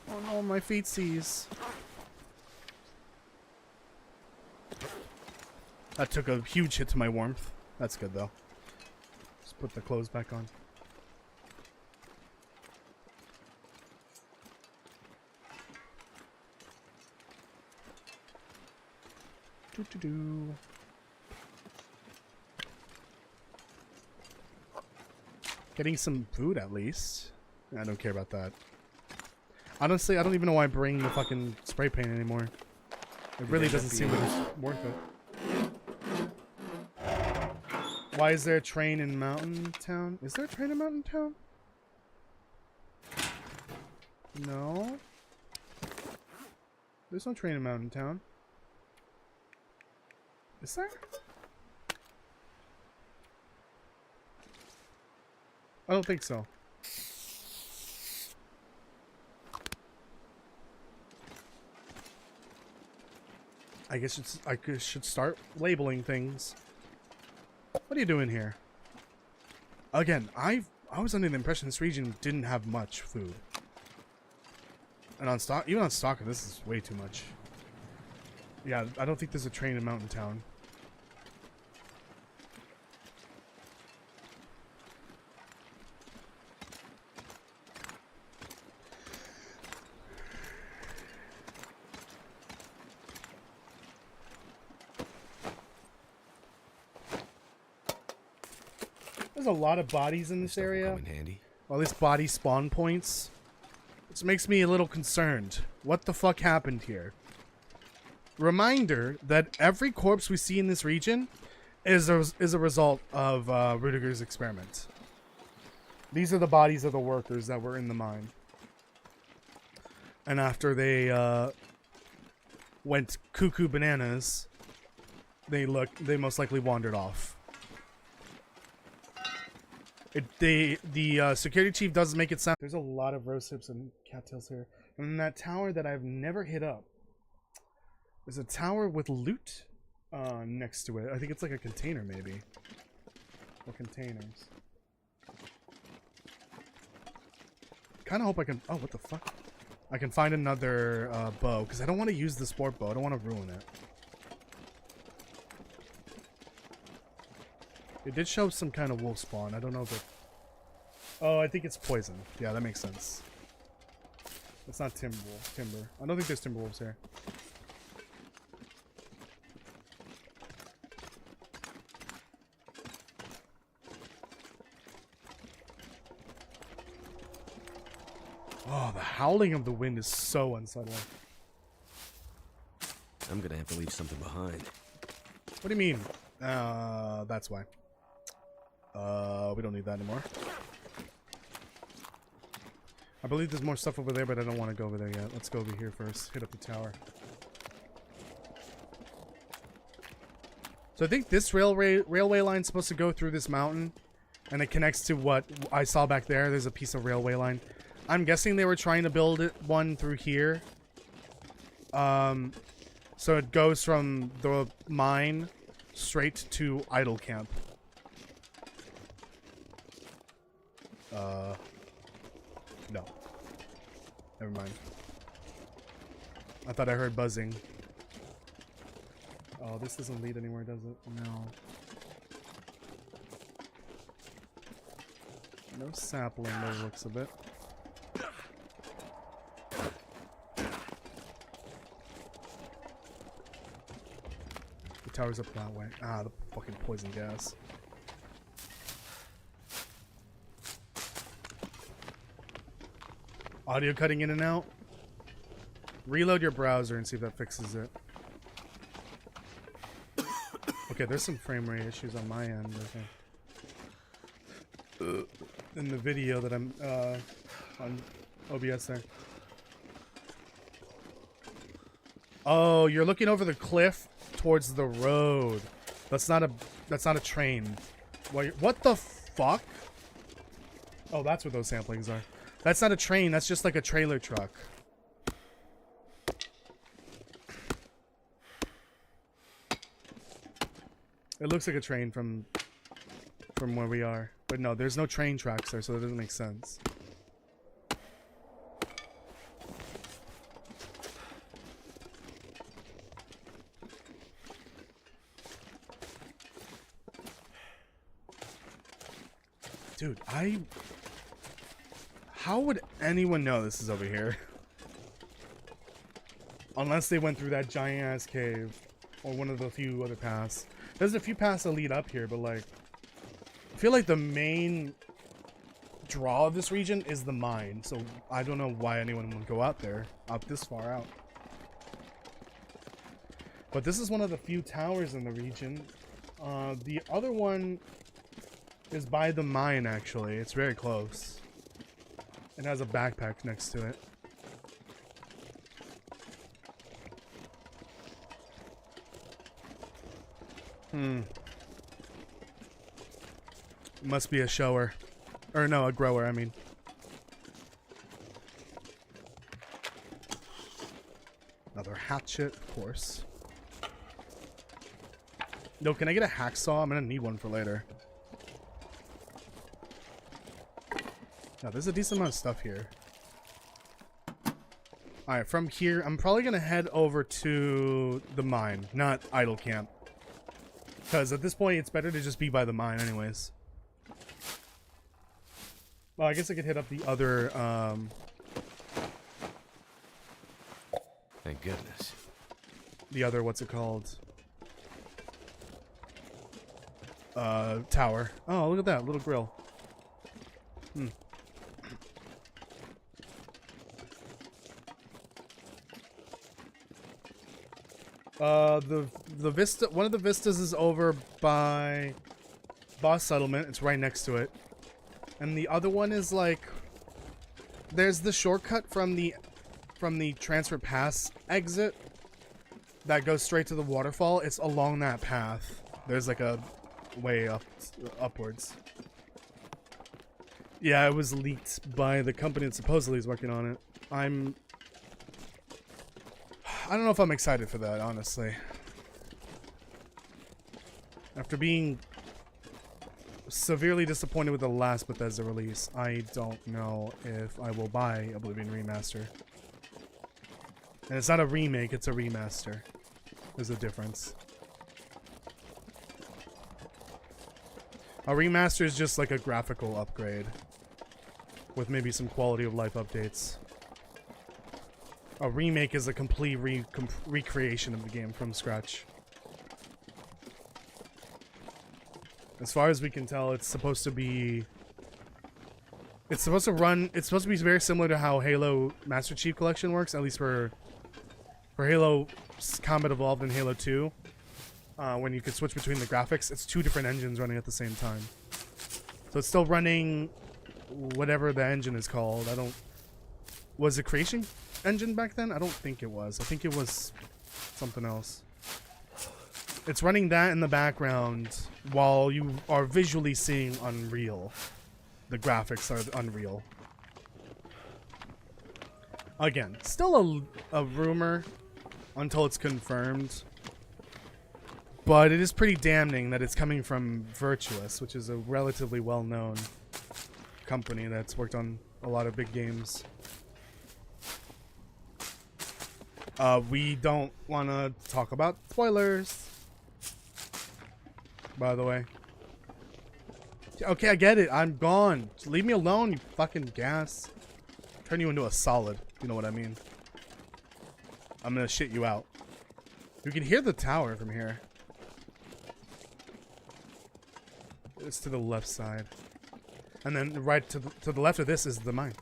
Oh no, my feet seize. That took a huge hit to my warmth. That's good though. Just put the clothes back on. Getting some food at least. I don't care about that. Honestly, I don't even know why I bring the fucking spray paint anymore. It really doesn't seem like it's worth it. Why is there a train in Mountain Town? Is there a train in Mountain Town? No. There's no train in Mountain Town. Is there? I don't think so. I guess I should start labeling things. What are you doing here? Again, I was under the impression this region didn't have much food. And on stock, even on Stalker, this is way too much. Yeah, I don't think there's a train in Mountain Town. There's a lot of bodies in this area. In handy. All these body spawn points. Which makes me a little concerned. What the fuck happened here? Reminder that every corpse we see in this region is a result of Rudiger's experiment. These are the bodies of the workers that were in the mine. And after they went cuckoo bananas, they most likely wandered off. The security chief does make it sound. There's a lot of rose hips and cattails here. And then that tower that I've never hit up. There's a tower with loot next to it. I think it's like a container, maybe. Or containers. Kind of hope I can. Oh, what the fuck? I can find another bow because I don't want to use the sport bow. I don't want to ruin it. It did show some kind of wolf spawn. I don't know if it... Oh, I think it's poison. Yeah, that makes sense. It's not timber. I don't think there's timber wolves here. Oh, the howling of the wind is so unsettling. I'm gonna have to leave something behind. What do you mean? That's why. We don't need that anymore. I believe there's more stuff over there, but I don't want to go over there yet. Let's go over here first. Hit up the tower. So I think this railway line's supposed to go through this mountain, and it connects to what I saw back there. There's a piece of railway line. I'm guessing they were trying to build one through here. So it goes from the mine straight to idle camp. No. Never mind. I thought I heard buzzing. Oh, this doesn't lead anywhere, does it? No. No sapling by the looks of it. The tower's up that way. Ah, the fucking poison gas. Audio cutting in and out. Reload your browser and see if that fixes it. Okay, there's some frame rate issues on my end, I think. In the video that I'm on OBS there. Oh, you're looking over the cliff towards the road. That's not a train. What the fuck? Oh, that's what those samplings are. That's not a train, that's just like a trailer truck. It looks like a train from where we are. But no, there's no train tracks there, so that doesn't make sense. Dude, how would anyone know this is over here? Unless they went through that giant ass cave or one of the few other paths. There's a few paths that lead up here, but like I feel like the main draw of this region is the mine, so I don't know why anyone would go out there, out this far out. But this is one of the few towers in the region. The other one is by the mine, actually. It's very close. It has a backpack next to it. Must be a shower. Or no, a grower, I mean. Another hatchet, of course. No, can I get a hacksaw? I'm gonna need one for later. Now, there's a decent amount of stuff here. Alright, from here, I'm probably gonna head over to the mine, not idle camp. Because at this point, it's better to just be by the mine anyways. Well, I guess I could hit up the other, Thank goodness. the other, what's it called? Tower. Oh, look at that, little grill. The vista, one of the vistas is over by Boss Settlement. It's right next to it. And the other one is like, there's the shortcut from the Transfer Pass exit that goes straight to the waterfall. It's along that path. There's like a way upwards. Yeah, it was leaked by the company that supposedly is working on it. I don't know if I'm excited for that, honestly. After being severely disappointed with the last Bethesda release, I don't know if I will buy Oblivion Remaster. And it's not a remake, it's a remaster. There's a difference. A remaster is just like a graphical upgrade with maybe some quality of life updates. A remake is a complete recreation of the game from scratch. As far as we can tell, it's supposed to be... It's supposed to be very similar to how Halo Master Chief Collection works, at least for Halo Combat Evolved and Halo 2. When you can switch between the graphics, it's two different engines running at the same time. So it's still running whatever the engine is called. Was it Creation Engine back then? I don't think it was. I think it was something else. It's running that in the background while you are visually seeing Unreal. The graphics are Unreal. Again, still a rumor until it's confirmed. But it is pretty damning that it's coming from Virtuous, which is a relatively well-known company that's worked on a lot of big games. We don't want to talk about spoilers, by the way. Okay, I get it. I'm gone. Just leave me alone, you fucking gas. Turn you into a solid, you know what I mean. I'm gonna shit you out. You can hear the tower from here. It's to the left side. And then right to the left of this is the mine.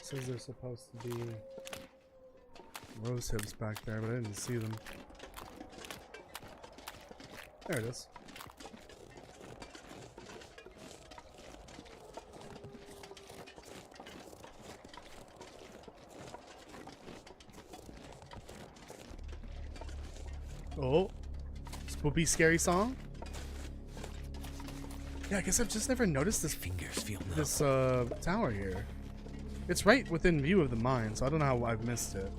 Says there's supposed to be rose hips back there, but I didn't see them. There it is. Oh, spoopy scary song. Yeah, I guess I've just never noticed this tower here. It's right within view of the mine, so I don't know how I've missed it.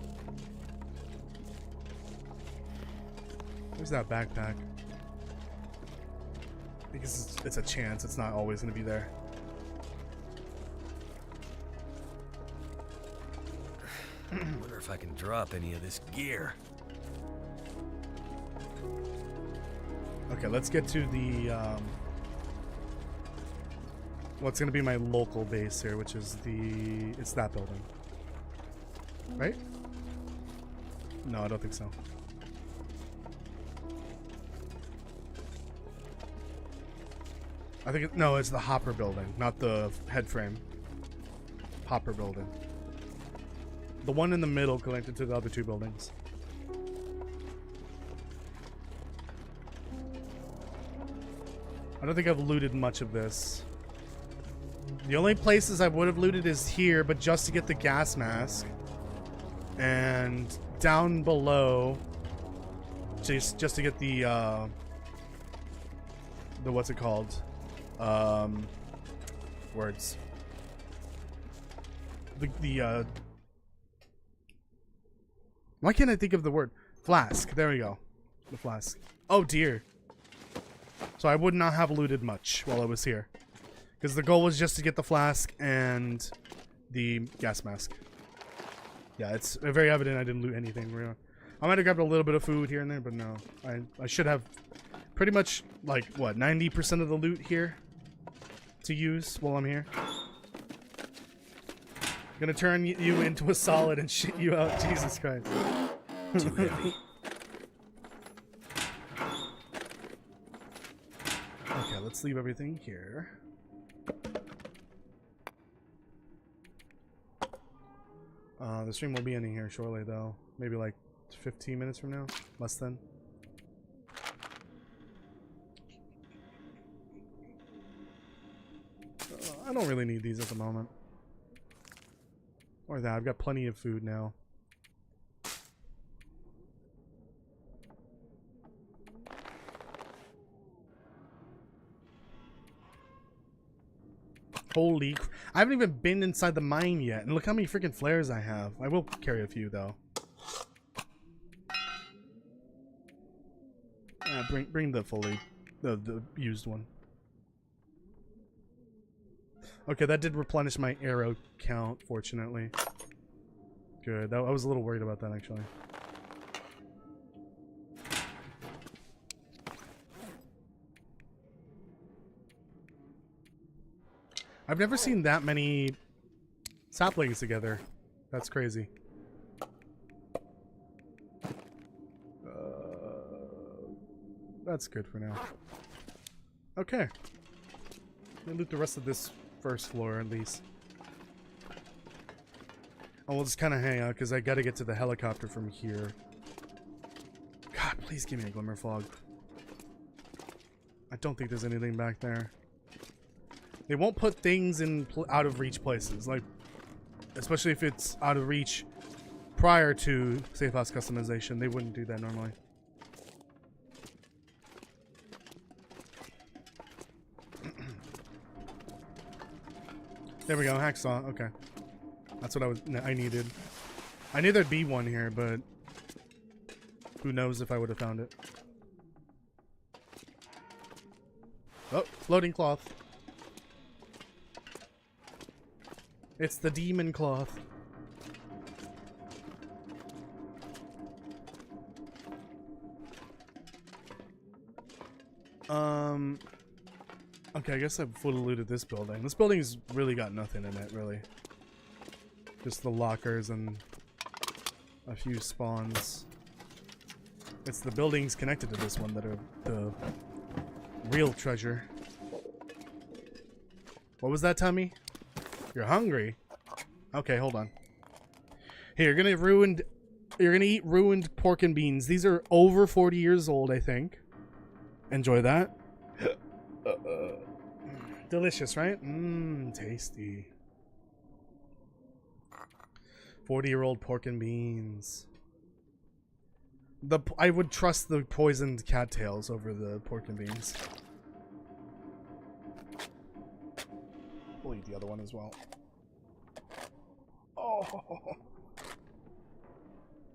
Where's that backpack? I guess it's a chance. It's not always going to be there. Wonder if I can drop any of this gear. Okay, let's get to the what's gonna be my local base here, which is it's that building, right? No, I don't think so. I think no, it's the Hopper building, not the head frame. Hopper building. The one in the middle connected to the other two buildings. I don't think I've looted much of this. The only places I would have looted is here, but just to get the gas mask. And down below, just to get the what's it called? Words. Why can't I think of the word? Flask. There we go. The flask. Oh dear. So I would not have looted much while I was here. Because the goal was just to get the flask and the gas mask. Yeah, it's very evident I didn't loot anything. I might have grabbed a little bit of food here and there, but no. I should have pretty much, like, what, 90% of the loot here to use while I'm here. Gonna turn you into a solid and shit you out. Jesus Christ. Too heavy. Okay, let's leave everything here. The stream will be ending here shortly, though. Maybe like 15 minutes from now? Less than. I don't really need these at the moment. Or that. I've got plenty of food now. Holy... I haven't even been inside the mine yet. And look how many freaking flares I have. I will carry a few, though. Bring the fully... The used one. Okay, that did replenish my arrow count, fortunately. Good. I was a little worried about that, actually. I've never seen that many saplings together. That's crazy. That's good for now. Okay. Let me loot the rest of this first floor, at least. Oh, we'll just kind of hang out, because I gotta get to the helicopter from here. God, please give me a glimmer fog. I don't think there's anything back there. They won't put things in out of reach places, like, especially if it's out of reach prior to safe house customization. They wouldn't do that normally. There we go, hacksaw. Okay, that's what I needed. I knew there'd be one here, but who knows if I would have found it. Oh, floating cloth. It's the demon cloth. Okay, I guess I've fully looted this building. This building's really got nothing in it, really. Just the lockers and a few spawns. It's the buildings connected to this one that are the real treasure. What was that, Tommy? You're hungry? Okay, hold on. Here, you're gonna eat ruined pork and beans. These are over 40 years old, I think. Enjoy that. Delicious, right? Mmm, tasty. 40-year-old pork and beans. I would trust the poisoned cattails over the pork and beans. We'll eat the other one as well. Oh.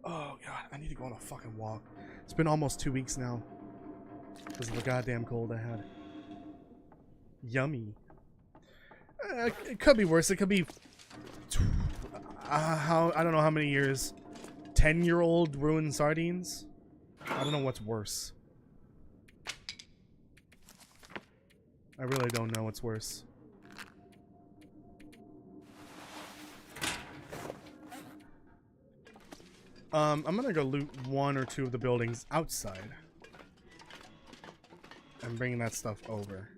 Oh god, I need to go on a fucking walk. It's been almost 2 weeks now. Because of the goddamn cold I had. Yummy. It could be worse. It could be I don't know how many years. 10-year-old ruined sardines? I don't know what's worse. I really don't know what's worse. I'm gonna go loot one or two of the buildings outside. I'm bringing that stuff over.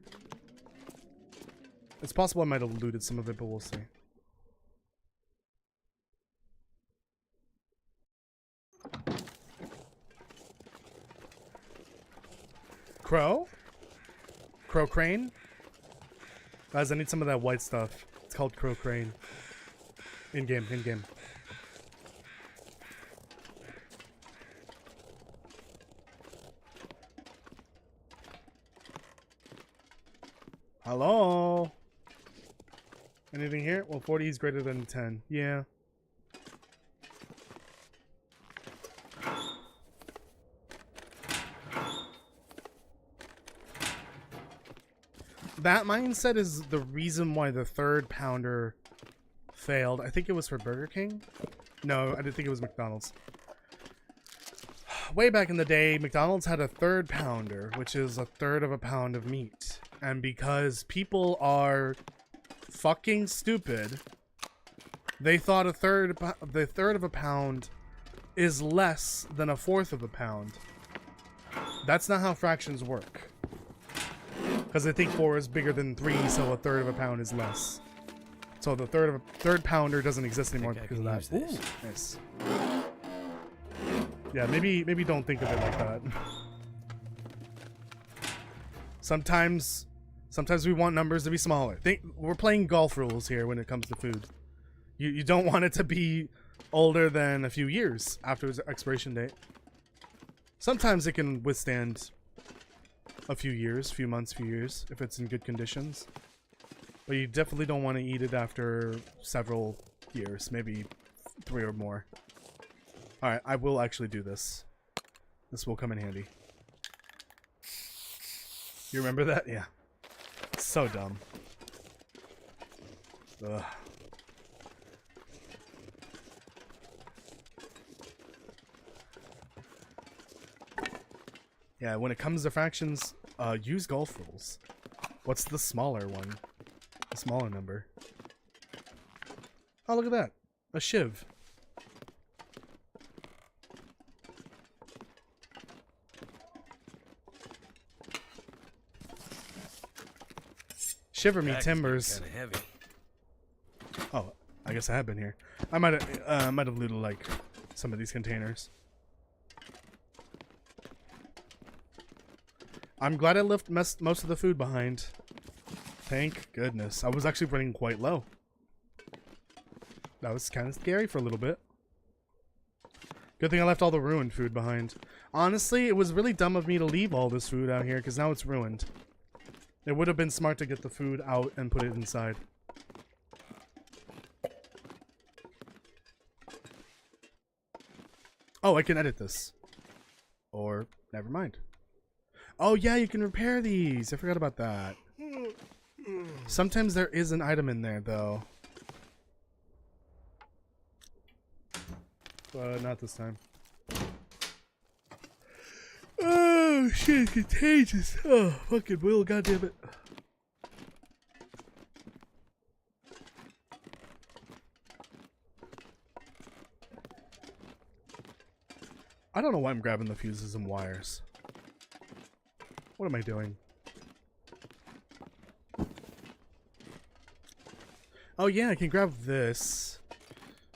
It's possible I might have looted some of it, but we'll see. Crow? Crow crane? Guys, I need some of that white stuff. It's called crow crane. In-game, in-game. Hello? Anything here? Well, 40 is greater than 10. Yeah. That mindset is the reason why the third pounder failed. I think it was for Burger King. No, I didn't think it was McDonald's. Way back in the day, McDonald's had a third pounder, which is a third of a pound of meat. And because people are fucking stupid, they thought the third of a pound is less than a fourth of a pound. That's not how fractions work. Because they think 4 is bigger than 3, so a third of a pound is less. So the third pounder doesn't exist anymore because of that. Ooh, nice. Yeah, maybe don't think of it like that. Sometimes we want numbers to be smaller. We're playing golf rules here when it comes to food. You don't want it to be older than a few years after its expiration date. Sometimes it can withstand a few years, few months, few years, if it's in good conditions. But you definitely don't want to eat it after several years, maybe 3 or more. Alright, I will actually do this. This will come in handy. You remember that? Yeah. So dumb. Ugh. Yeah, when it comes to fractions, use golf rules. What's the smaller one? The smaller number. Oh, look at that. A shiv. Shiver me timbers. Kinda heavy. Oh, I guess I have been here. I might have looted like some of these containers. I'm glad I left most of the food behind. Thank goodness. I was actually running quite low. That was kind of scary for a little bit. Good thing I left all the ruined food behind. Honestly, it was really dumb of me to leave all this food out here because now it's ruined. It would have been smart to get the food out and put it inside. Oh, I can edit this. Or, never mind. Oh yeah, you can repair these. I forgot about that. Sometimes there is an item in there, though. But not this time. Oh shit, it's contagious. Oh, fucking Will, goddammit. I don't know why I'm grabbing the fuses and wires. What am I doing? Oh yeah, I can grab this.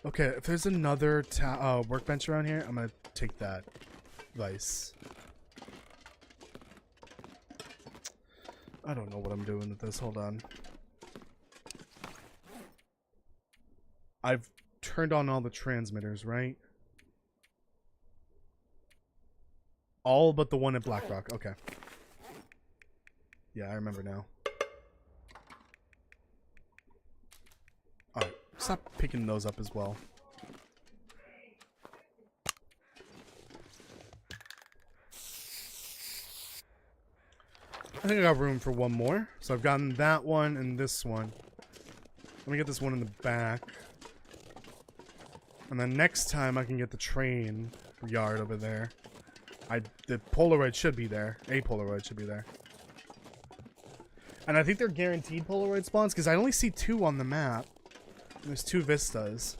Okay, if there's another workbench around here, I'm gonna take that vice. I don't know what I'm doing with this. Hold on. I've turned on all the transmitters, right? All but the one at Blackrock. Okay. Yeah, I remember now. Alright, stop picking those up as well. I think I got room for one more. So I've gotten that one and this one. Let me get this one in the back. And then next time I can get the train yard over there. The Polaroid should be there. A Polaroid should be there. And I think they're guaranteed Polaroid spawns because I only see 2 on the map. There's 2 vistas.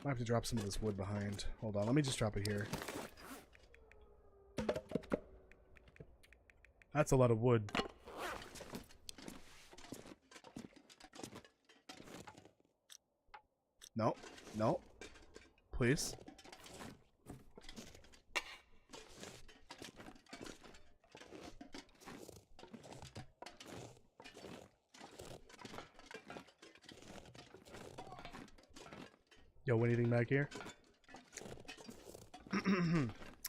I have to drop some of this wood behind. Hold on, let me just drop it here. That's a lot of wood. No, no. Please. Yo, anything back here?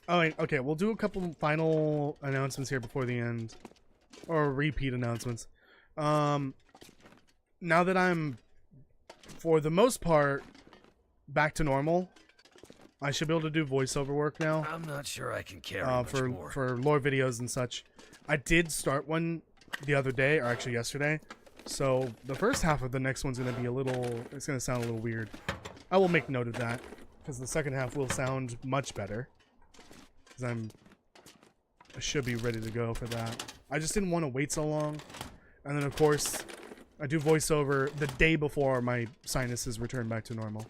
Oh, wait, okay, we'll do a couple final announcements here before the end. Or repeat announcements. Now that I'm, for the most part, back to normal, I should be able to do voiceover work now. I'm not sure I can carry much more. For lore videos and such. I did start one the other day, or actually yesterday. So the first half of the next one's going to be a little, it's going to sound a little weird. I will make note of that, because the second half will sound much better. Because I should be ready to go for that. I just didn't want to wait so long. And then, of course, I do voiceover the day before my sinuses return back to normal.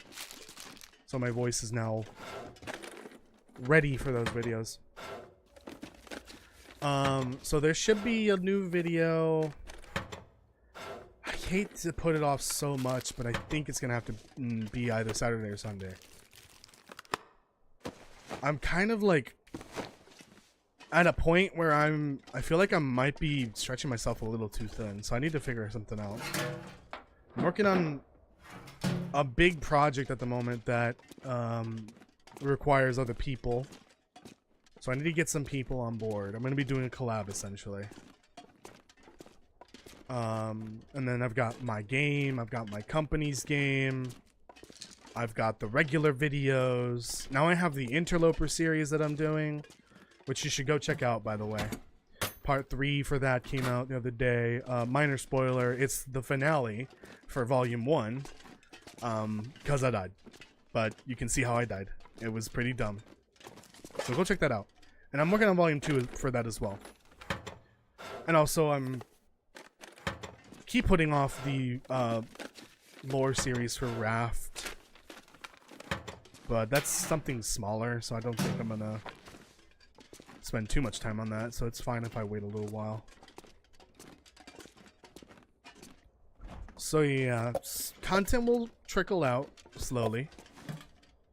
So my voice is now ready for those videos. So there should be a new video. I hate to put it off so much, but I think it's gonna have to be either Saturday or Sunday. I'm kind of like at a point where I feel like I might be stretching myself a little too thin, so I need to figure something out. I'm working on a big project at the moment that requires other people, so I need to get some people on board. I'm going to be doing a collab essentially. And then I've got my game, I've got my company's game, I've got the regular videos. Now I have the Interloper series that I'm doing, which you should go check out, by the way. Part 3 for that came out the other day. Minor spoiler, it's the finale for Volume 1. Because I died. But you can see how I died. It was pretty dumb. So go check that out. And I'm working on Volume 2 for that as well. And also, I'm keep putting off the lore series for Raft. But that's something smaller, so I don't think I'm gonna spend too much time on that, so it's fine if I wait a little while. So yeah, content will trickle out slowly.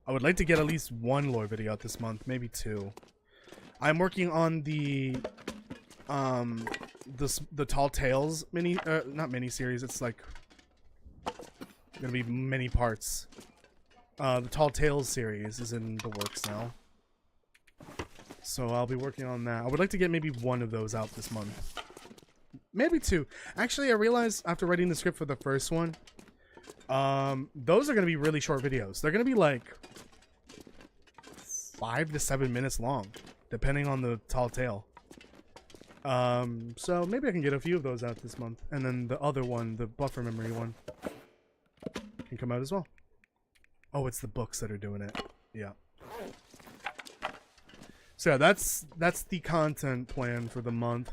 I would like to get at least 1 lore video out this month, maybe 2. I'm working on the Tall Tales not mini series, it's like gonna be many parts. The Tall Tales series is in the works now. So I'll be working on that. I would like to get maybe 1 of those out this month. Maybe 2. Actually, I realized after writing the script for the first one, those are going to be really short videos. They're going to be like 5 to 7 minutes long, depending on the tall tale. So maybe I can get a few of those out this month. And then the other one, the buffer memory one, can come out as well. Oh, it's the books that are doing it. Yeah. So yeah, that's the content plan for the month.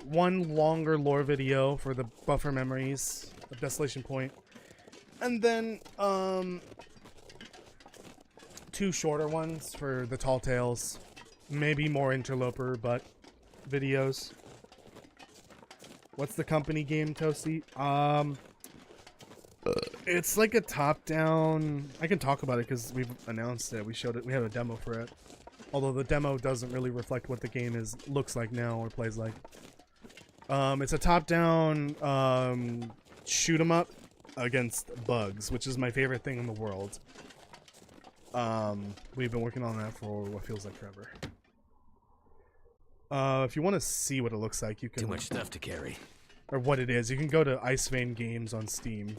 1 longer lore video for the buffer memories of Desolation Point, and then 2 shorter ones for the Tall Tales. Maybe more Interloper, but videos. What's the company game, Toasty? It's like a top-down. I can talk about it because we've announced it. We showed it. We have a demo for it. Although the demo doesn't really reflect what the game looks like now or plays like. It's a top-down shoot 'em up against bugs, which is my favorite thing in the world. We've been working on that for what feels like forever. If you want to see what it looks like, you can. Too much stuff to carry. Or what it is, you can go to Ice Vein Games on Steam,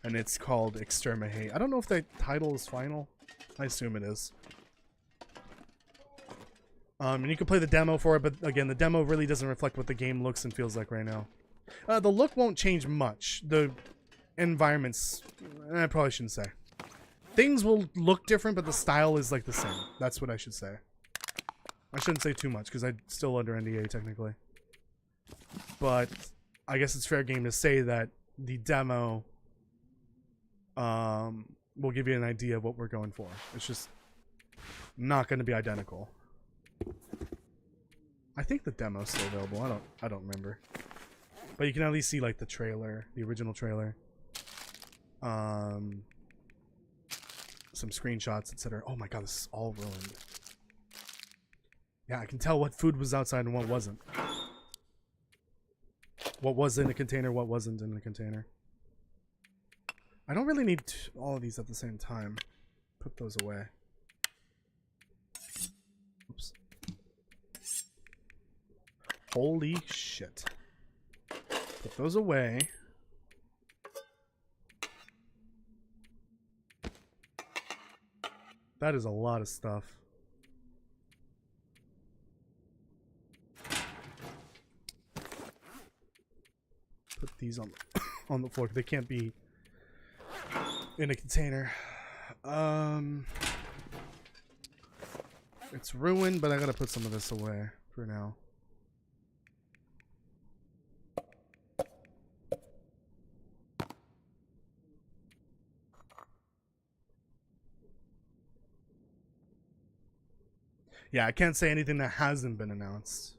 and it's called Exterminate. I don't know if the title is final. I assume it is. And you can play the demo for it, but again, the demo really doesn't reflect what the game looks and feels like right now. The look won't change much. The environments, I probably shouldn't say. things will look different, but the style is like the same. That's what I should say. I shouldn't say too much because I'm still under NDA technically. But I guess it's fair game to say that the demo will give you an idea of what we're going for. It's just not going to be identical. I think the demo's still available. I don't remember. But you can at least see like the trailer, the original trailer. Some screenshots, etc. Oh my god, this is all ruined. Yeah, I can tell what food was outside and what wasn't. What was in a container, what wasn't in the container. I don't really need all of these at the same time. Put those away. Oops. Holy shit. Put those away. That is a lot of stuff. Put these on on the floor. They can't be in a container. It's ruined, but I gotta put some of this away for now. Yeah, I can't say anything that hasn't been announced.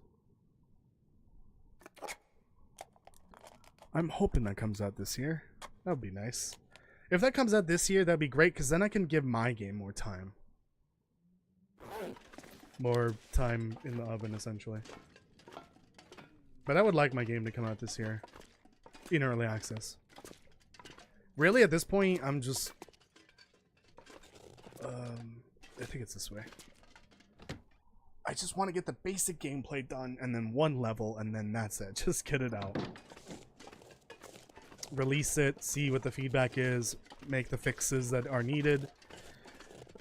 I'm hoping that comes out this year. That would be nice. If that comes out this year, that'd be great, because then I can give my game more time. More time in the oven, essentially. But I would like my game to come out this year. In early access. Really, at this point, I'm just... I think it's this way. I just want to get the basic gameplay done, and then one level, and then that's it. Just get it out. Release it, see what the feedback is, make the fixes that are needed.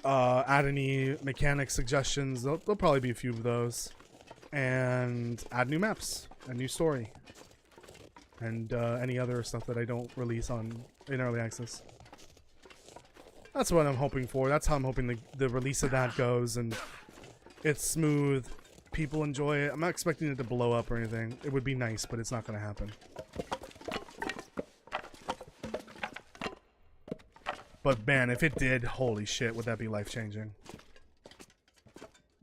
Add any mechanic suggestions. There'll probably be a few of those. And add new maps, a new story. And any other stuff that I don't release in early access. That's what I'm hoping for. That's how I'm hoping the release of that goes, and it's smooth. People enjoy it. I'm not expecting it to blow up or anything. It would be nice, but it's not going to happen. But man, if it did, holy shit, would that be life-changing.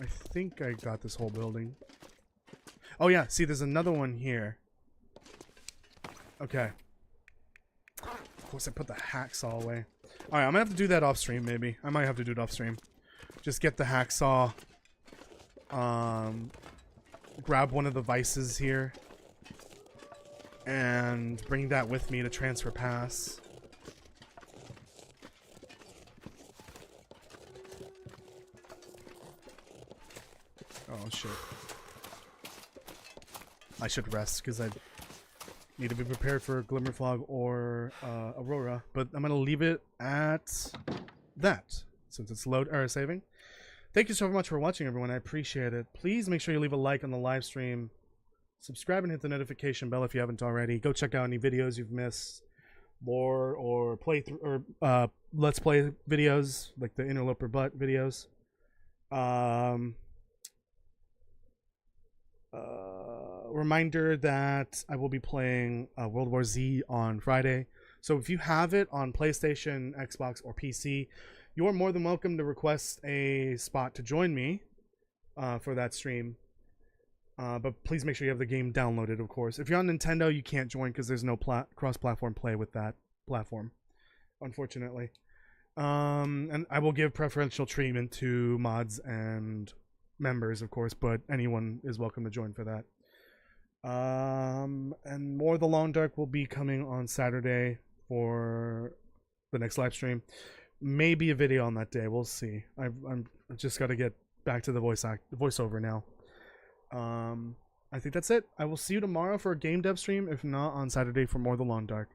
I think I got this whole building. Oh yeah, see, there's another one here. Okay. Of course, I put the hacksaw away. Alright, I'm gonna have to do that off stream, maybe. I might have to do it off stream. Just get the hacksaw. Grab one of the vices here. And bring that with me to transfer pass. Oh shit. I should rest because I need to be prepared for Glimmerfog or Aurora, but I'm gonna leave it at that since it's saving. Thank you so much for watching, everyone. I appreciate it. Please make sure you leave a like on the live stream, subscribe and hit the notification bell if you haven't already. Go check out any videos you've missed, lore or playthrough or let's play videos like the Interloper Butt videos. Reminder that I will be playing World War Z on Friday. So if you have it on PlayStation, Xbox, or PC, you are more than welcome to request a spot to join me for that stream. But please make sure you have the game downloaded, of course. If you're on Nintendo, you can't join because there's no cross-platform play with that platform, unfortunately. And I will give preferential treatment to mods and members, of course, but anyone is welcome to join for that. And more of the Long Dark will be coming on Saturday for the next live stream. Maybe a video on that day. We'll see. I've just got to get back to the voiceover now. I think that's it. I will see you tomorrow for a game dev stream. If not, on Saturday for more of the Long Dark.